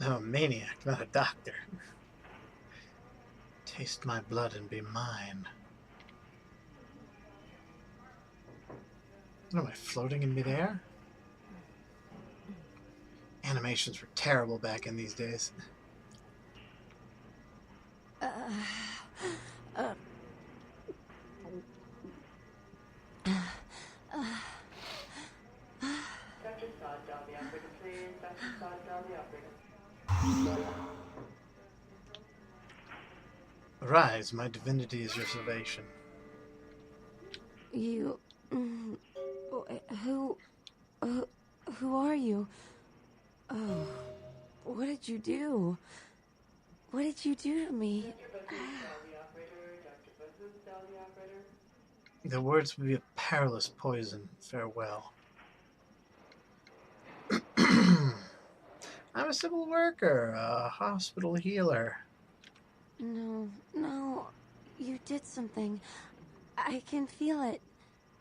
A: I'm a maniac, not a doctor. Taste my blood and be mine. What am I, floating in midair? Animations were terrible back in these days.
U: Dr. Sod, dial the operator, please. Dr. Sod, dial the operator.
A: Arise, my divinity is your salvation.
V: You... Who are you? Oh, what did you do? What did you do to me?
A: The words would be a perilous poison. Farewell. I'm a civil worker, a hospital healer.
V: No, you did something. I can feel it.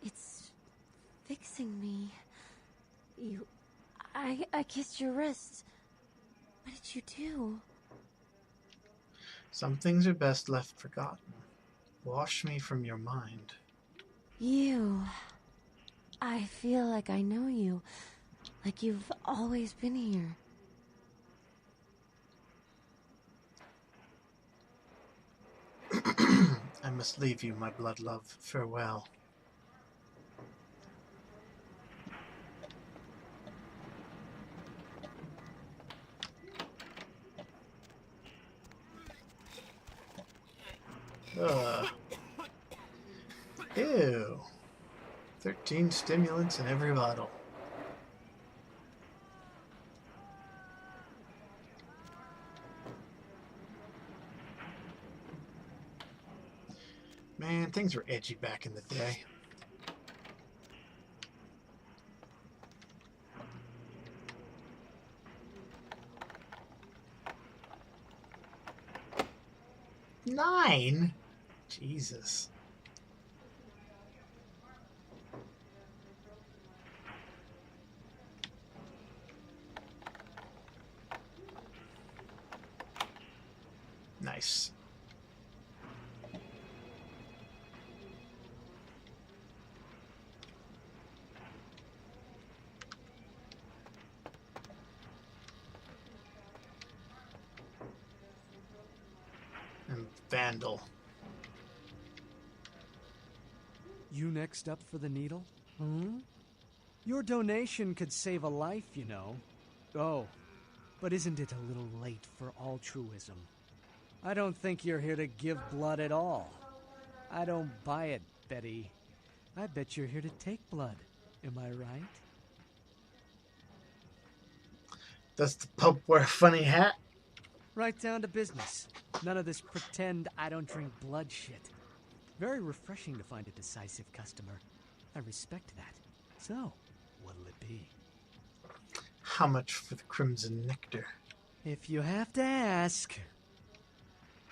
V: It's fixing me. I kissed your wrist. What did you do?
A: Some things are best left forgotten. Wash me from your mind.
V: I feel like I know you. Like you've always been here.
A: I must leave you, my blood love. Farewell. Ew. 13 stimulants in every bottle. Man, things were edgy back in the day. Nine? Jesus. Nice. And Vandal.
L: You next up for the needle? Your donation could save a life, you know. Oh, but isn't it a little late for altruism? I don't think you're here to give blood at all. I don't buy it, Betty. I bet you're here to take blood. Am I right?
A: Does the Pope wear a funny hat?
L: Right down to business. None of this pretend I don't drink blood shit. Very refreshing to find a decisive customer. I respect that. So, what'll it be?
A: How much for the crimson nectar?
L: If you have to ask.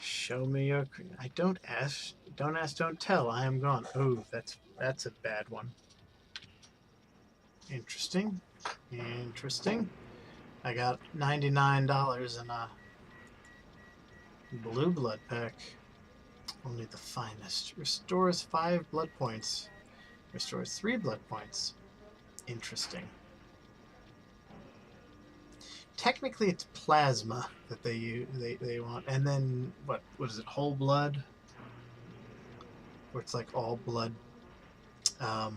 A: Show me your... I don't ask. Don't ask, don't tell. I am gone. Oh, that's a bad one. Interesting. Interesting. I got $99 in a blue blood pack. Only the finest. Restores 5 blood points. Restores 3 blood points. Interesting. Technically, it's plasma that they want, and then what is it? Whole blood, where it's like all blood. What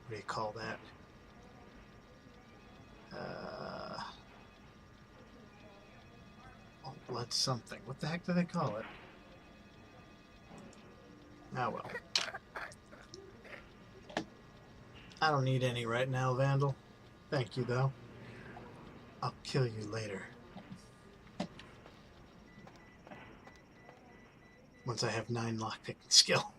A: do you call that? All blood something. What the heck do they call it? Ah well. I don't need any right now, Vandal. Thank you, though. I'll kill you later. Once I have 9 lockpicking skill.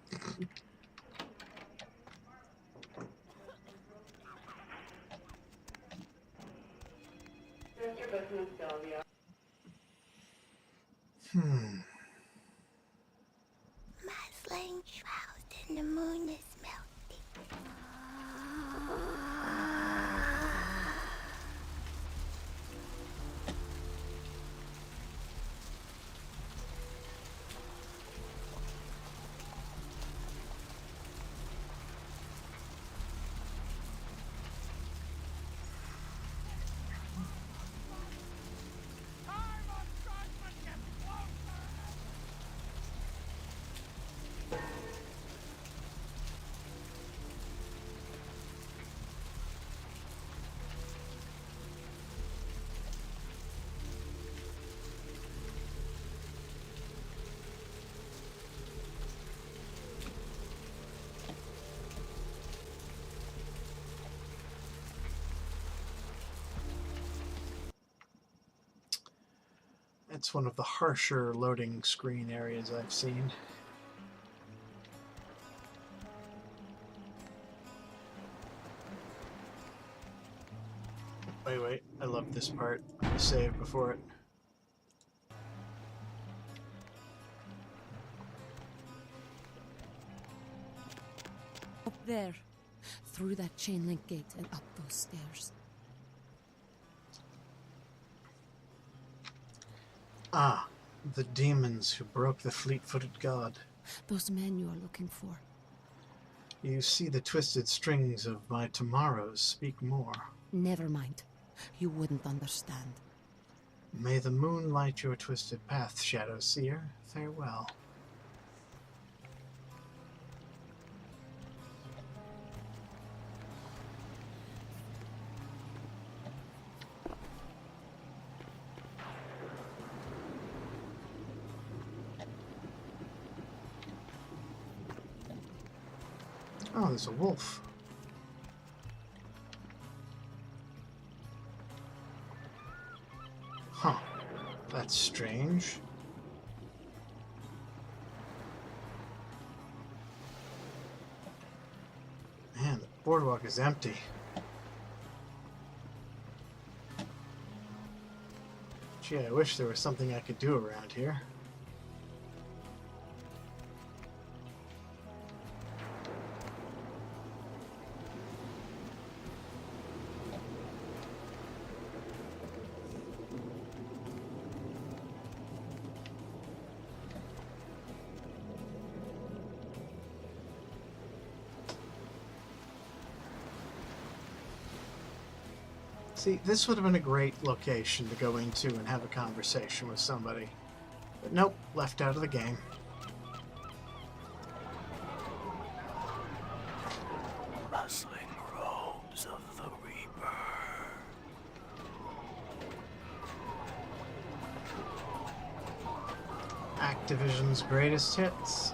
D: My flame shrouded in the moon is melting.
A: It's one of the harsher loading screen areas I've seen. Wait, I love this part. I'm gonna save before it.
Q: Up there, through that chain link gate and up those stairs.
A: Ah, the demons who broke the fleet-footed god.
Q: Those men you are looking for.
A: You see the twisted strings of my tomorrows. Speak more.
Q: Never mind. You wouldn't understand.
A: May the moon light your twisted path, Shadow Seer. Farewell. Oh, there's a wolf. Huh. That's strange. Man, the boardwalk is empty. Gee, I wish there was something I could do around here. See, this would have been a great location to go into and have a conversation with somebody. But nope, left out of the game.
O: Rustling robes of the Reaper.
A: Activision's greatest hits.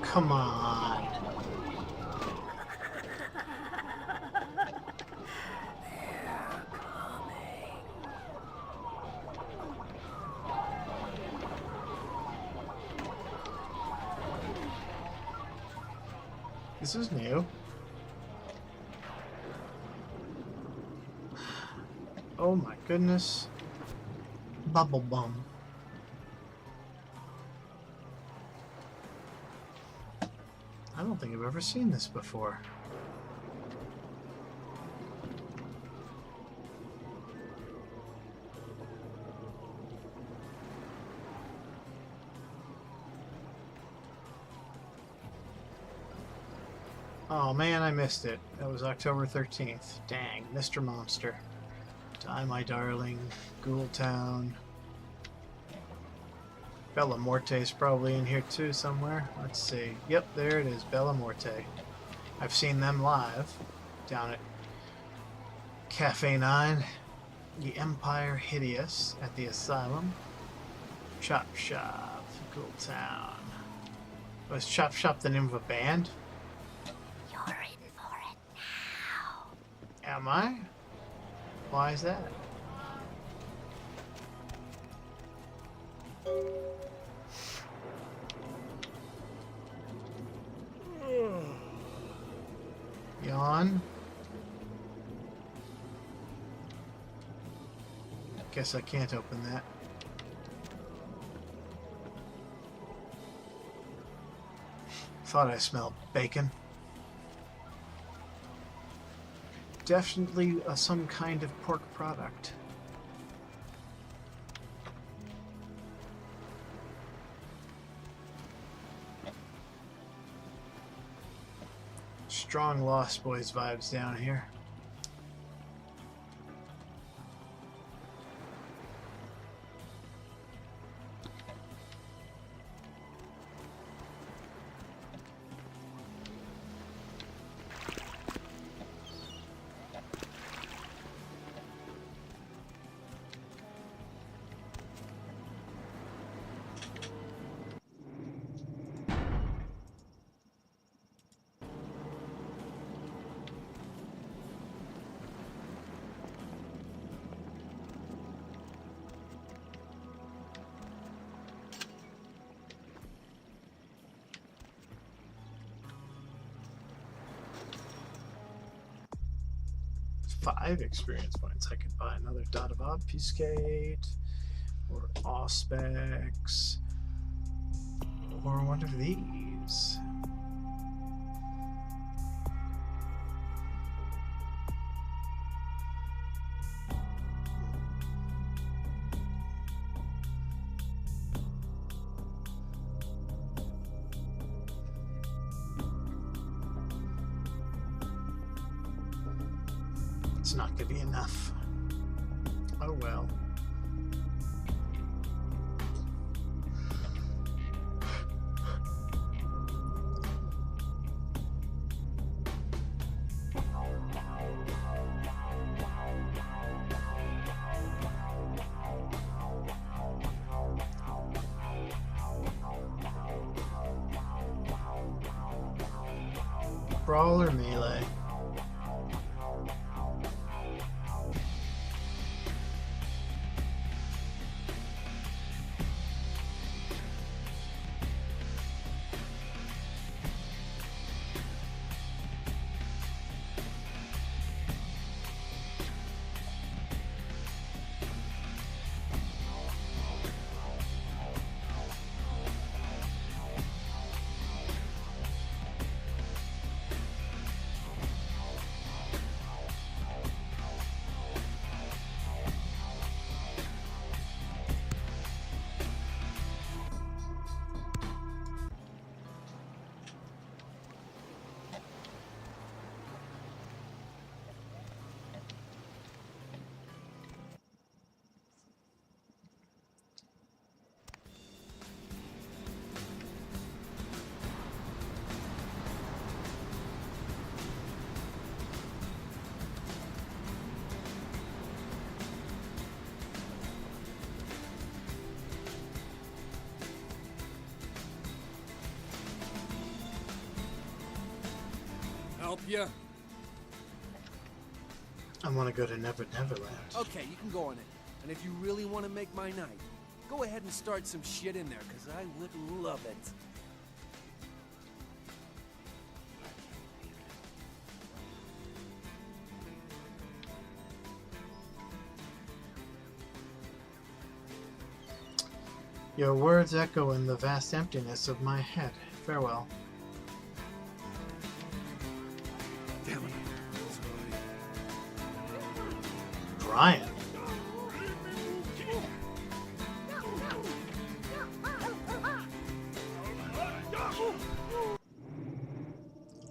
A: come on. This is new. Oh my goodness. Bubble Bum. I don't think I've ever seen this before. Oh man, I missed it. That was October 13th. Dang, Mr. Monster. Die, my darling. Ghoul Town. Bella Morte's probably in here too somewhere. Let's see. Yep, there it is, Bella Morte. I've seen them live down at Cafe 9. The Empire Hideous at the Asylum. Chop Shop, Ghoul Town. Was Chop Shop the name of a band?
Q: You're in for it now.
A: Am I? Why is that? Yawn. Guess I can't open that. Thought I smelled bacon. Definitely some kind of pork product. Strong Lost Boys vibes down here. Five experience points. I could buy another Dot of Obfuscate, or Auspex, or one of these. It's not going to be enough. Oh well. Brawl or melee?
S: help you?
A: I want to go to Never Neverland.
S: Okay, you can go on it. And if you really want to make my night, go ahead and start some shit in there, because I would love it.
A: Your words echo in the vast emptiness of my head. Farewell.
S: Damn it.
A: Brian.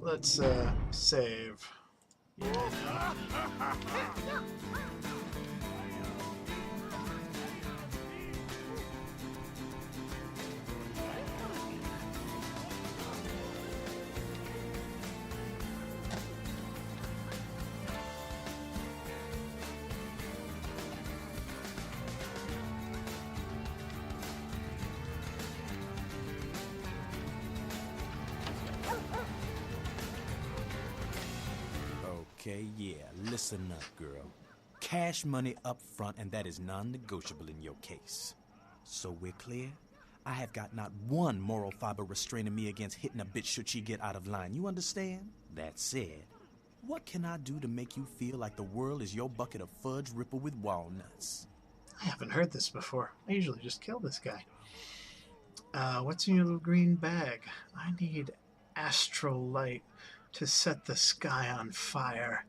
A: Let's save.
B: Okay, yeah, listen up, girl. Cash money up front, and that is non-negotiable in your case. So we're clear? I have got not one moral fiber restraining me against hitting a bitch should she get out of line. You understand? That said, what can I do to make you feel like the world is your bucket of fudge rippled with walnuts?
A: I haven't heard this before. I usually just kill this guy. What's in your little green bag? I need astral light to set the sky on fire.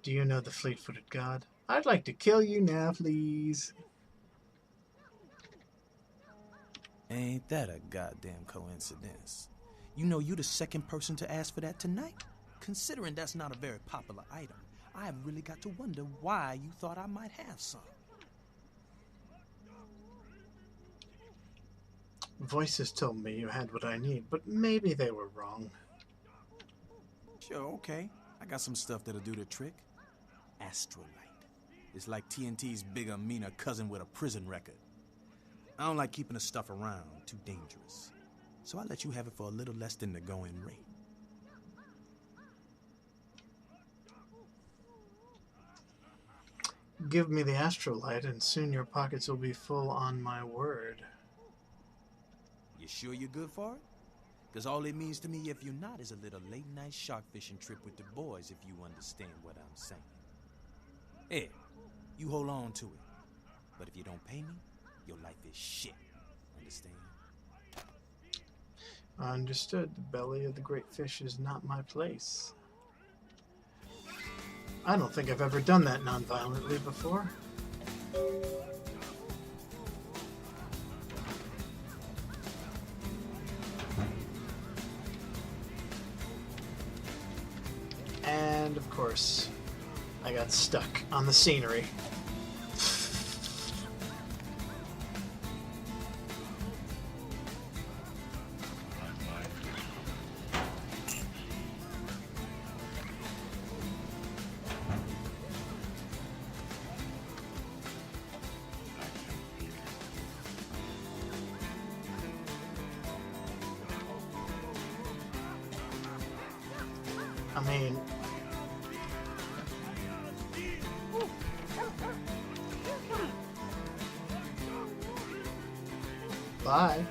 A: Do you know the fleet-footed god? I'd like to kill you now, please.
B: Ain't that a goddamn coincidence? You know you the second person to ask for that tonight? Considering that's not a very popular item, I have really got to wonder why you thought I might have some.
A: Voices told me you had what I need, but maybe they were wrong.
B: Sure, okay. I got some stuff that'll do the trick. Astrolite. It's like TNT's bigger, meaner cousin with a prison record. I don't like keeping the stuff around. Too dangerous. So I let you have it for a little less than the going rate.
A: Give me the astrolite, and soon your pockets will be full on my word.
B: You sure you're good for it? Because all it means to me, if you're not, is a little late-night shark fishing trip with the boys, if you understand what I'm saying. Hey, you hold on to it. But if you don't pay me, your life is shit. Understand?
A: Understood. The belly of the great fish is not my place. I don't think I've ever done that non-violently before. And of course, I got stuck on the scenery. I mean, bye.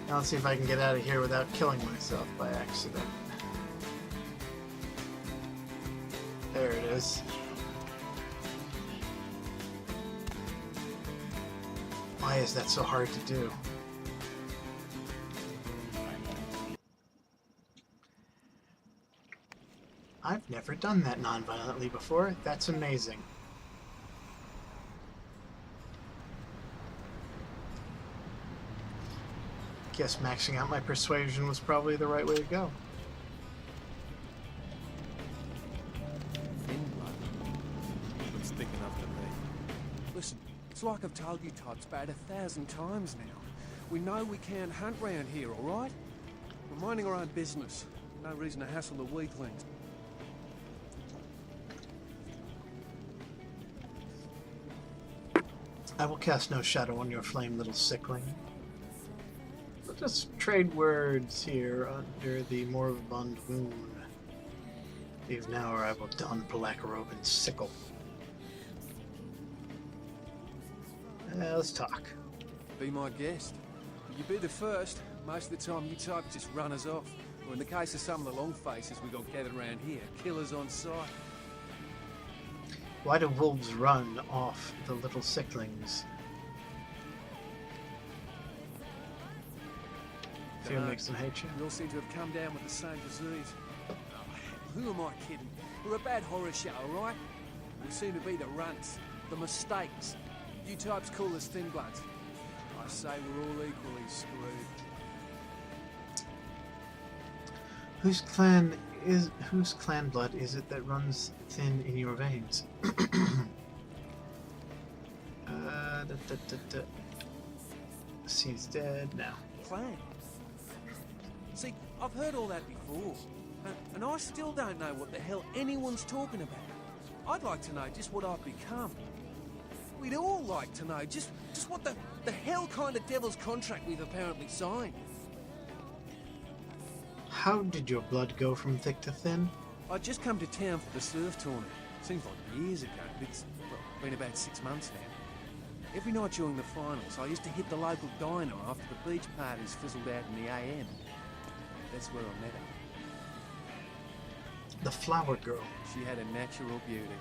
A: Now let's see if I can get out of here without killing myself by accident. There it is. Why is that so hard to do? I've never done that non-violently before. That's amazing. Guess maxing out my persuasion was probably the right way to go.
S: Looks thick enough to me. Listen, it's like I've told you Tots about 1,000 times now. We know we can't hunt round here, all right? We're minding our own business. No reason to hassle the weaklings.
A: I will cast no shadow on your flame, little sickling. Just trade words here under the moribund moon. Leave now, or I will don black robe and sickle. Let's talk.
S: Be my guest. You be the first. Most of the time you types just run us off. Or in the case of some of the long faces we got gathered around here, killers on sight.
A: Why do wolves run off the little sicklings? Fear makes them hate you.
S: We all seem to have come down with the same disease. Oh, who am I kidding? We're a bad horror show, alright? We seem to be the runts, the mistakes. You types call us thin bloods. I say we're all equally screwed.
A: Whose clan blood is it that runs thin in your veins? He's dead now.
S: Clan? See, I've heard all that before, and I still don't know what the hell anyone's talking about. I'd like to know just what I've become. We'd all like to know just what the hell kind of devil's contract we've apparently signed.
A: How did your blood go from thick to thin?
S: I'd just come to town for the surf tournament. Seems like years ago, but it's been about 6 months now. Every night during the finals, I used to hit the local diner after the beach parties fizzled out in the AM. That's where I met her.
A: The flower girl.
S: She had a natural beauty.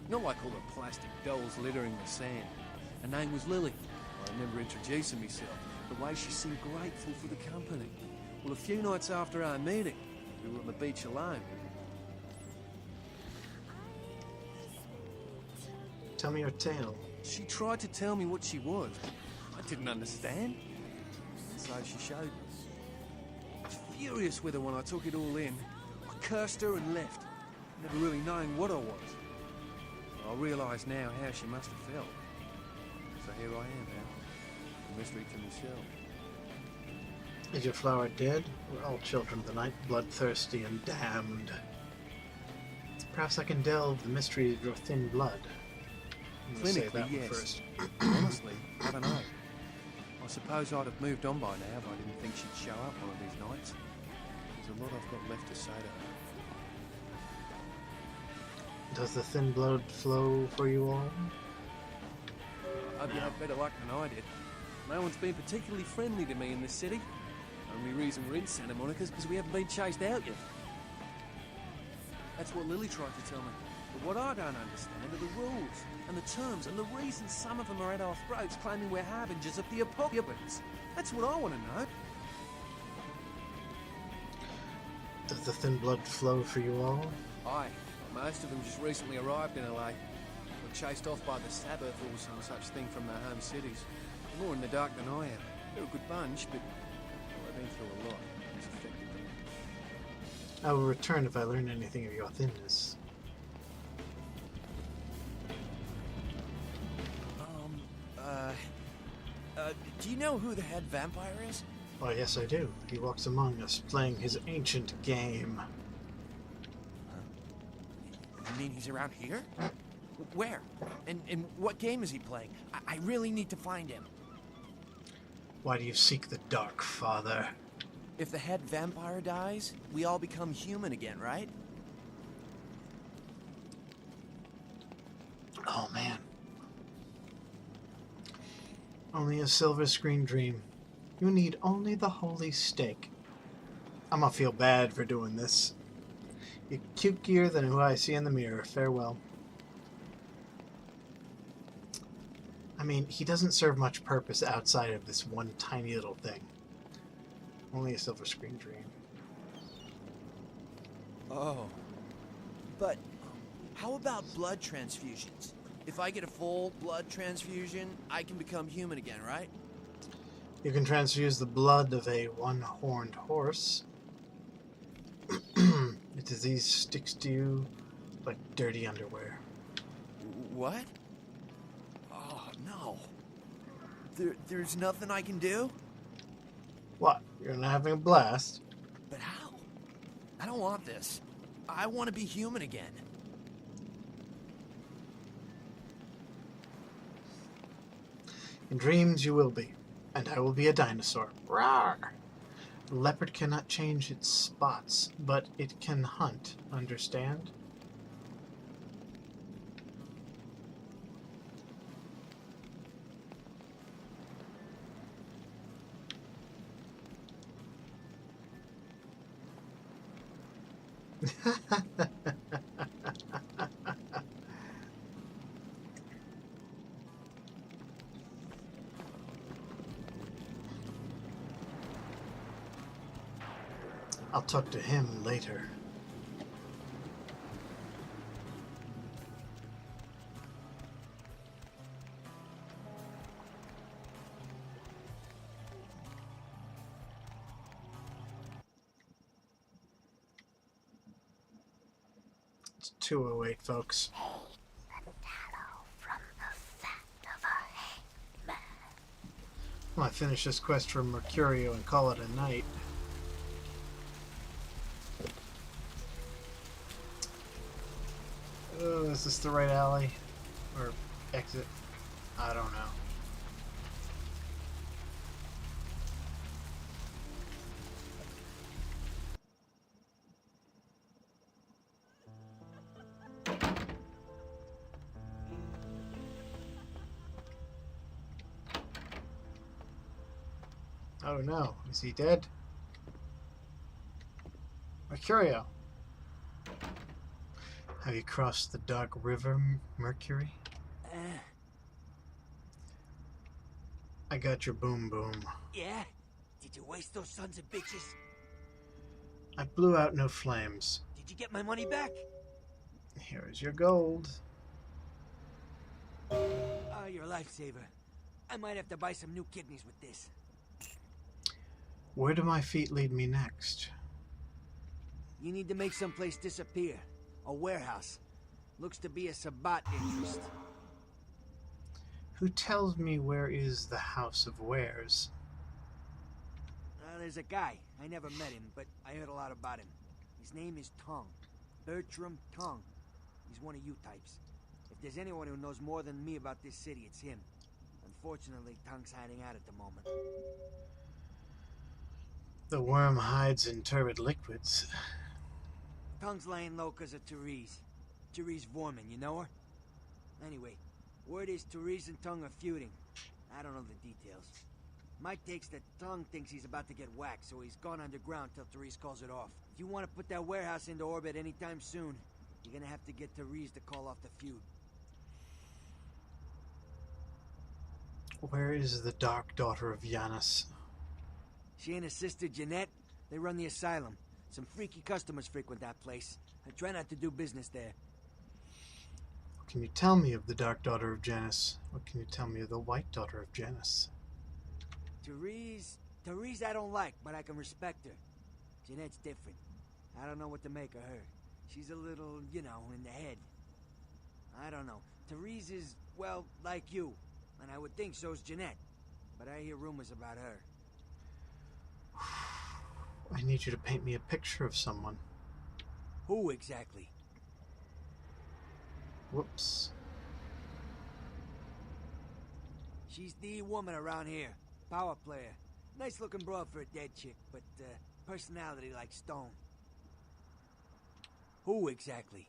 S: Not like all the plastic dolls littering the sand. Her name was Lily. I remember introducing myself, the way she seemed grateful for the company. Well, a few nights after our meeting, we were on the beach alone.
A: Tell me your tale.
S: She tried to tell me what she was, but I didn't understand. So she showed me. I was furious with her when I took it all in. I cursed her and left, never really knowing what I was. But I realise now how she must have felt. So here I am now, a mystery to myself.
A: Is your flower dead? We're all children of the night, bloodthirsty and damned. Perhaps I can delve the mystery of your thin blood.
S: Clinically, yes. Honestly, I don't know. I suppose I'd have moved on by now if I didn't think she'd show up one of these nights. There's a lot I've got left to say to her.
A: Does the thin blood flow for you all?
S: I hope you have better luck than I did. No one's been particularly friendly to me in this city. Only reason we're in Santa Monica is because we haven't been chased out yet. That's what Lily tried to tell me. But what I don't understand are the rules and the terms and the reasons some of them are at our throats claiming we're harbingers of the apocalypse. That's what I want to know.
A: Does the thin blood flow for you all?
S: Aye. Most of them just recently arrived in LA. Were chased off by the Sabbath or some such thing from their home cities. They're more in the dark than I am. They're a good bunch, but I've been through a lot. It's affected them.
A: I will return if I learn anything of your thinness.
F: Do you know who the head vampire is?
A: Oh, yes, I do. He walks among us, playing his ancient game.
F: You mean he's around here? Where? And what game is he playing? I really need to find him.
A: Why do you seek the dark, Father?
F: If the head vampire dies, we all become human again, right?
A: Oh, man. Only a silver screen dream. You need only the holy stake. I'm gonna feel bad for doing this. You're cuteer than who I see in the mirror. Farewell. I mean, he doesn't serve much purpose outside of this one tiny little thing. Only a silver screen dream.
F: Oh. But how about blood transfusions? If I get a full blood transfusion, I can become human again, right?
A: You can transfuse the blood of a one-horned horse. The disease sticks to you like dirty underwear.
F: What? Oh, no. There's nothing I can do?
A: What? You're not having a blast?
F: But how? I don't want this. I want to be human again.
A: In dreams you will be, and I will be a dinosaur. Rawr! Leopard cannot change its spots, but it can hunt. Understand? I'll talk to him later. It's 2:08, folks. I might finish this quest for Mercurio and call it a night. Oh, is this the right alley? Or exit? I don't know. Oh no, is he dead? Mercurio! Have you crossed the dark river, Mercury? I got your boom boom.
T: Yeah? Did you waste those sons of bitches?
A: I blew out no flames.
T: Did you get my money back?
A: Here is your gold.
T: Oh, you're a lifesaver. I might have to buy some new kidneys with this.
A: Where do my feet lead me next?
T: You need to make someplace disappear. A warehouse. Looks to be a Sabat interest.
A: Who tells me where is the House of Wares?
T: There's a guy. I never met him, but I heard a lot about him. His name is Tongue. Bertram Tongue. He's one of you types. If there's anyone who knows more than me about this city, it's him. Unfortunately, Tongue's hiding out at the moment.
A: The worm hides in turbid liquids.
T: Tongue's laying low because of Therese. Therese Vorman, you know her? Anyway, word is Therese and Tongue are feuding. I don't know the details. My take's that Tongue thinks he's about to get whacked, so he's gone underground till Therese calls it off. If you want to put that warehouse into orbit anytime soon, you're gonna have to get Therese to call off the feud.
A: Where is the Dark Daughter of Janus?
T: She and her sister Jeanette, they run the asylum. Some freaky customers frequent that place. I try not to do business there.
A: What can you tell me of the Dark Daughter of Janus? What can you tell me of the White Daughter of Janus?
T: Therese I don't like, but I can respect her. Jeanette's different. I don't know what to make of her. She's a little, you know, in the head. I don't know. Therese is, well, like you. And I would think so's Jeanette. But I hear rumors about her.
A: I need you to paint me a picture of someone.
T: Who exactly?
A: Whoops.
T: She's the woman around here. Power player. Nice looking broad for a dead chick, but personality like stone. Who exactly?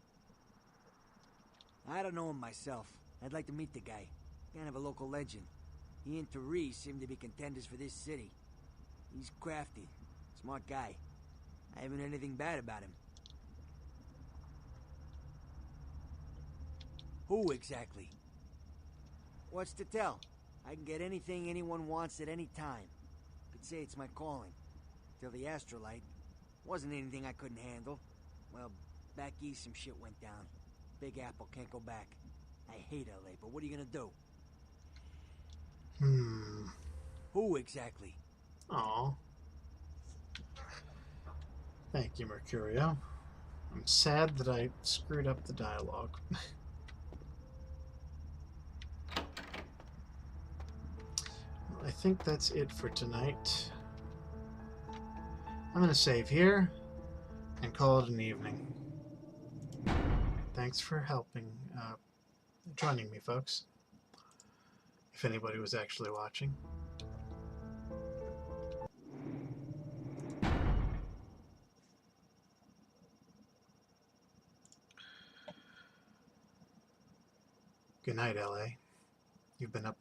T: I don't know him myself. I'd like to meet the guy. Kind of a local legend. He and Therese seem to be contenders for this city. He's crafty. Smart guy. I haven't heard anything bad about him. Who exactly? What's to tell? I can get anything anyone wants at any time. Could say it's my calling. Till the astrolite. Wasn't anything I couldn't handle. Well, back east some shit went down. Big Apple can't go back. I hate LA, but what are you gonna do? Who exactly?
A: Aw. Thank you, Mercurio. I'm sad that I screwed up the dialogue. Well, I think that's it for tonight. I'm going to save here and call it an evening. Thanks for joining me, folks. If anybody was actually watching. Good night, LA. You've been up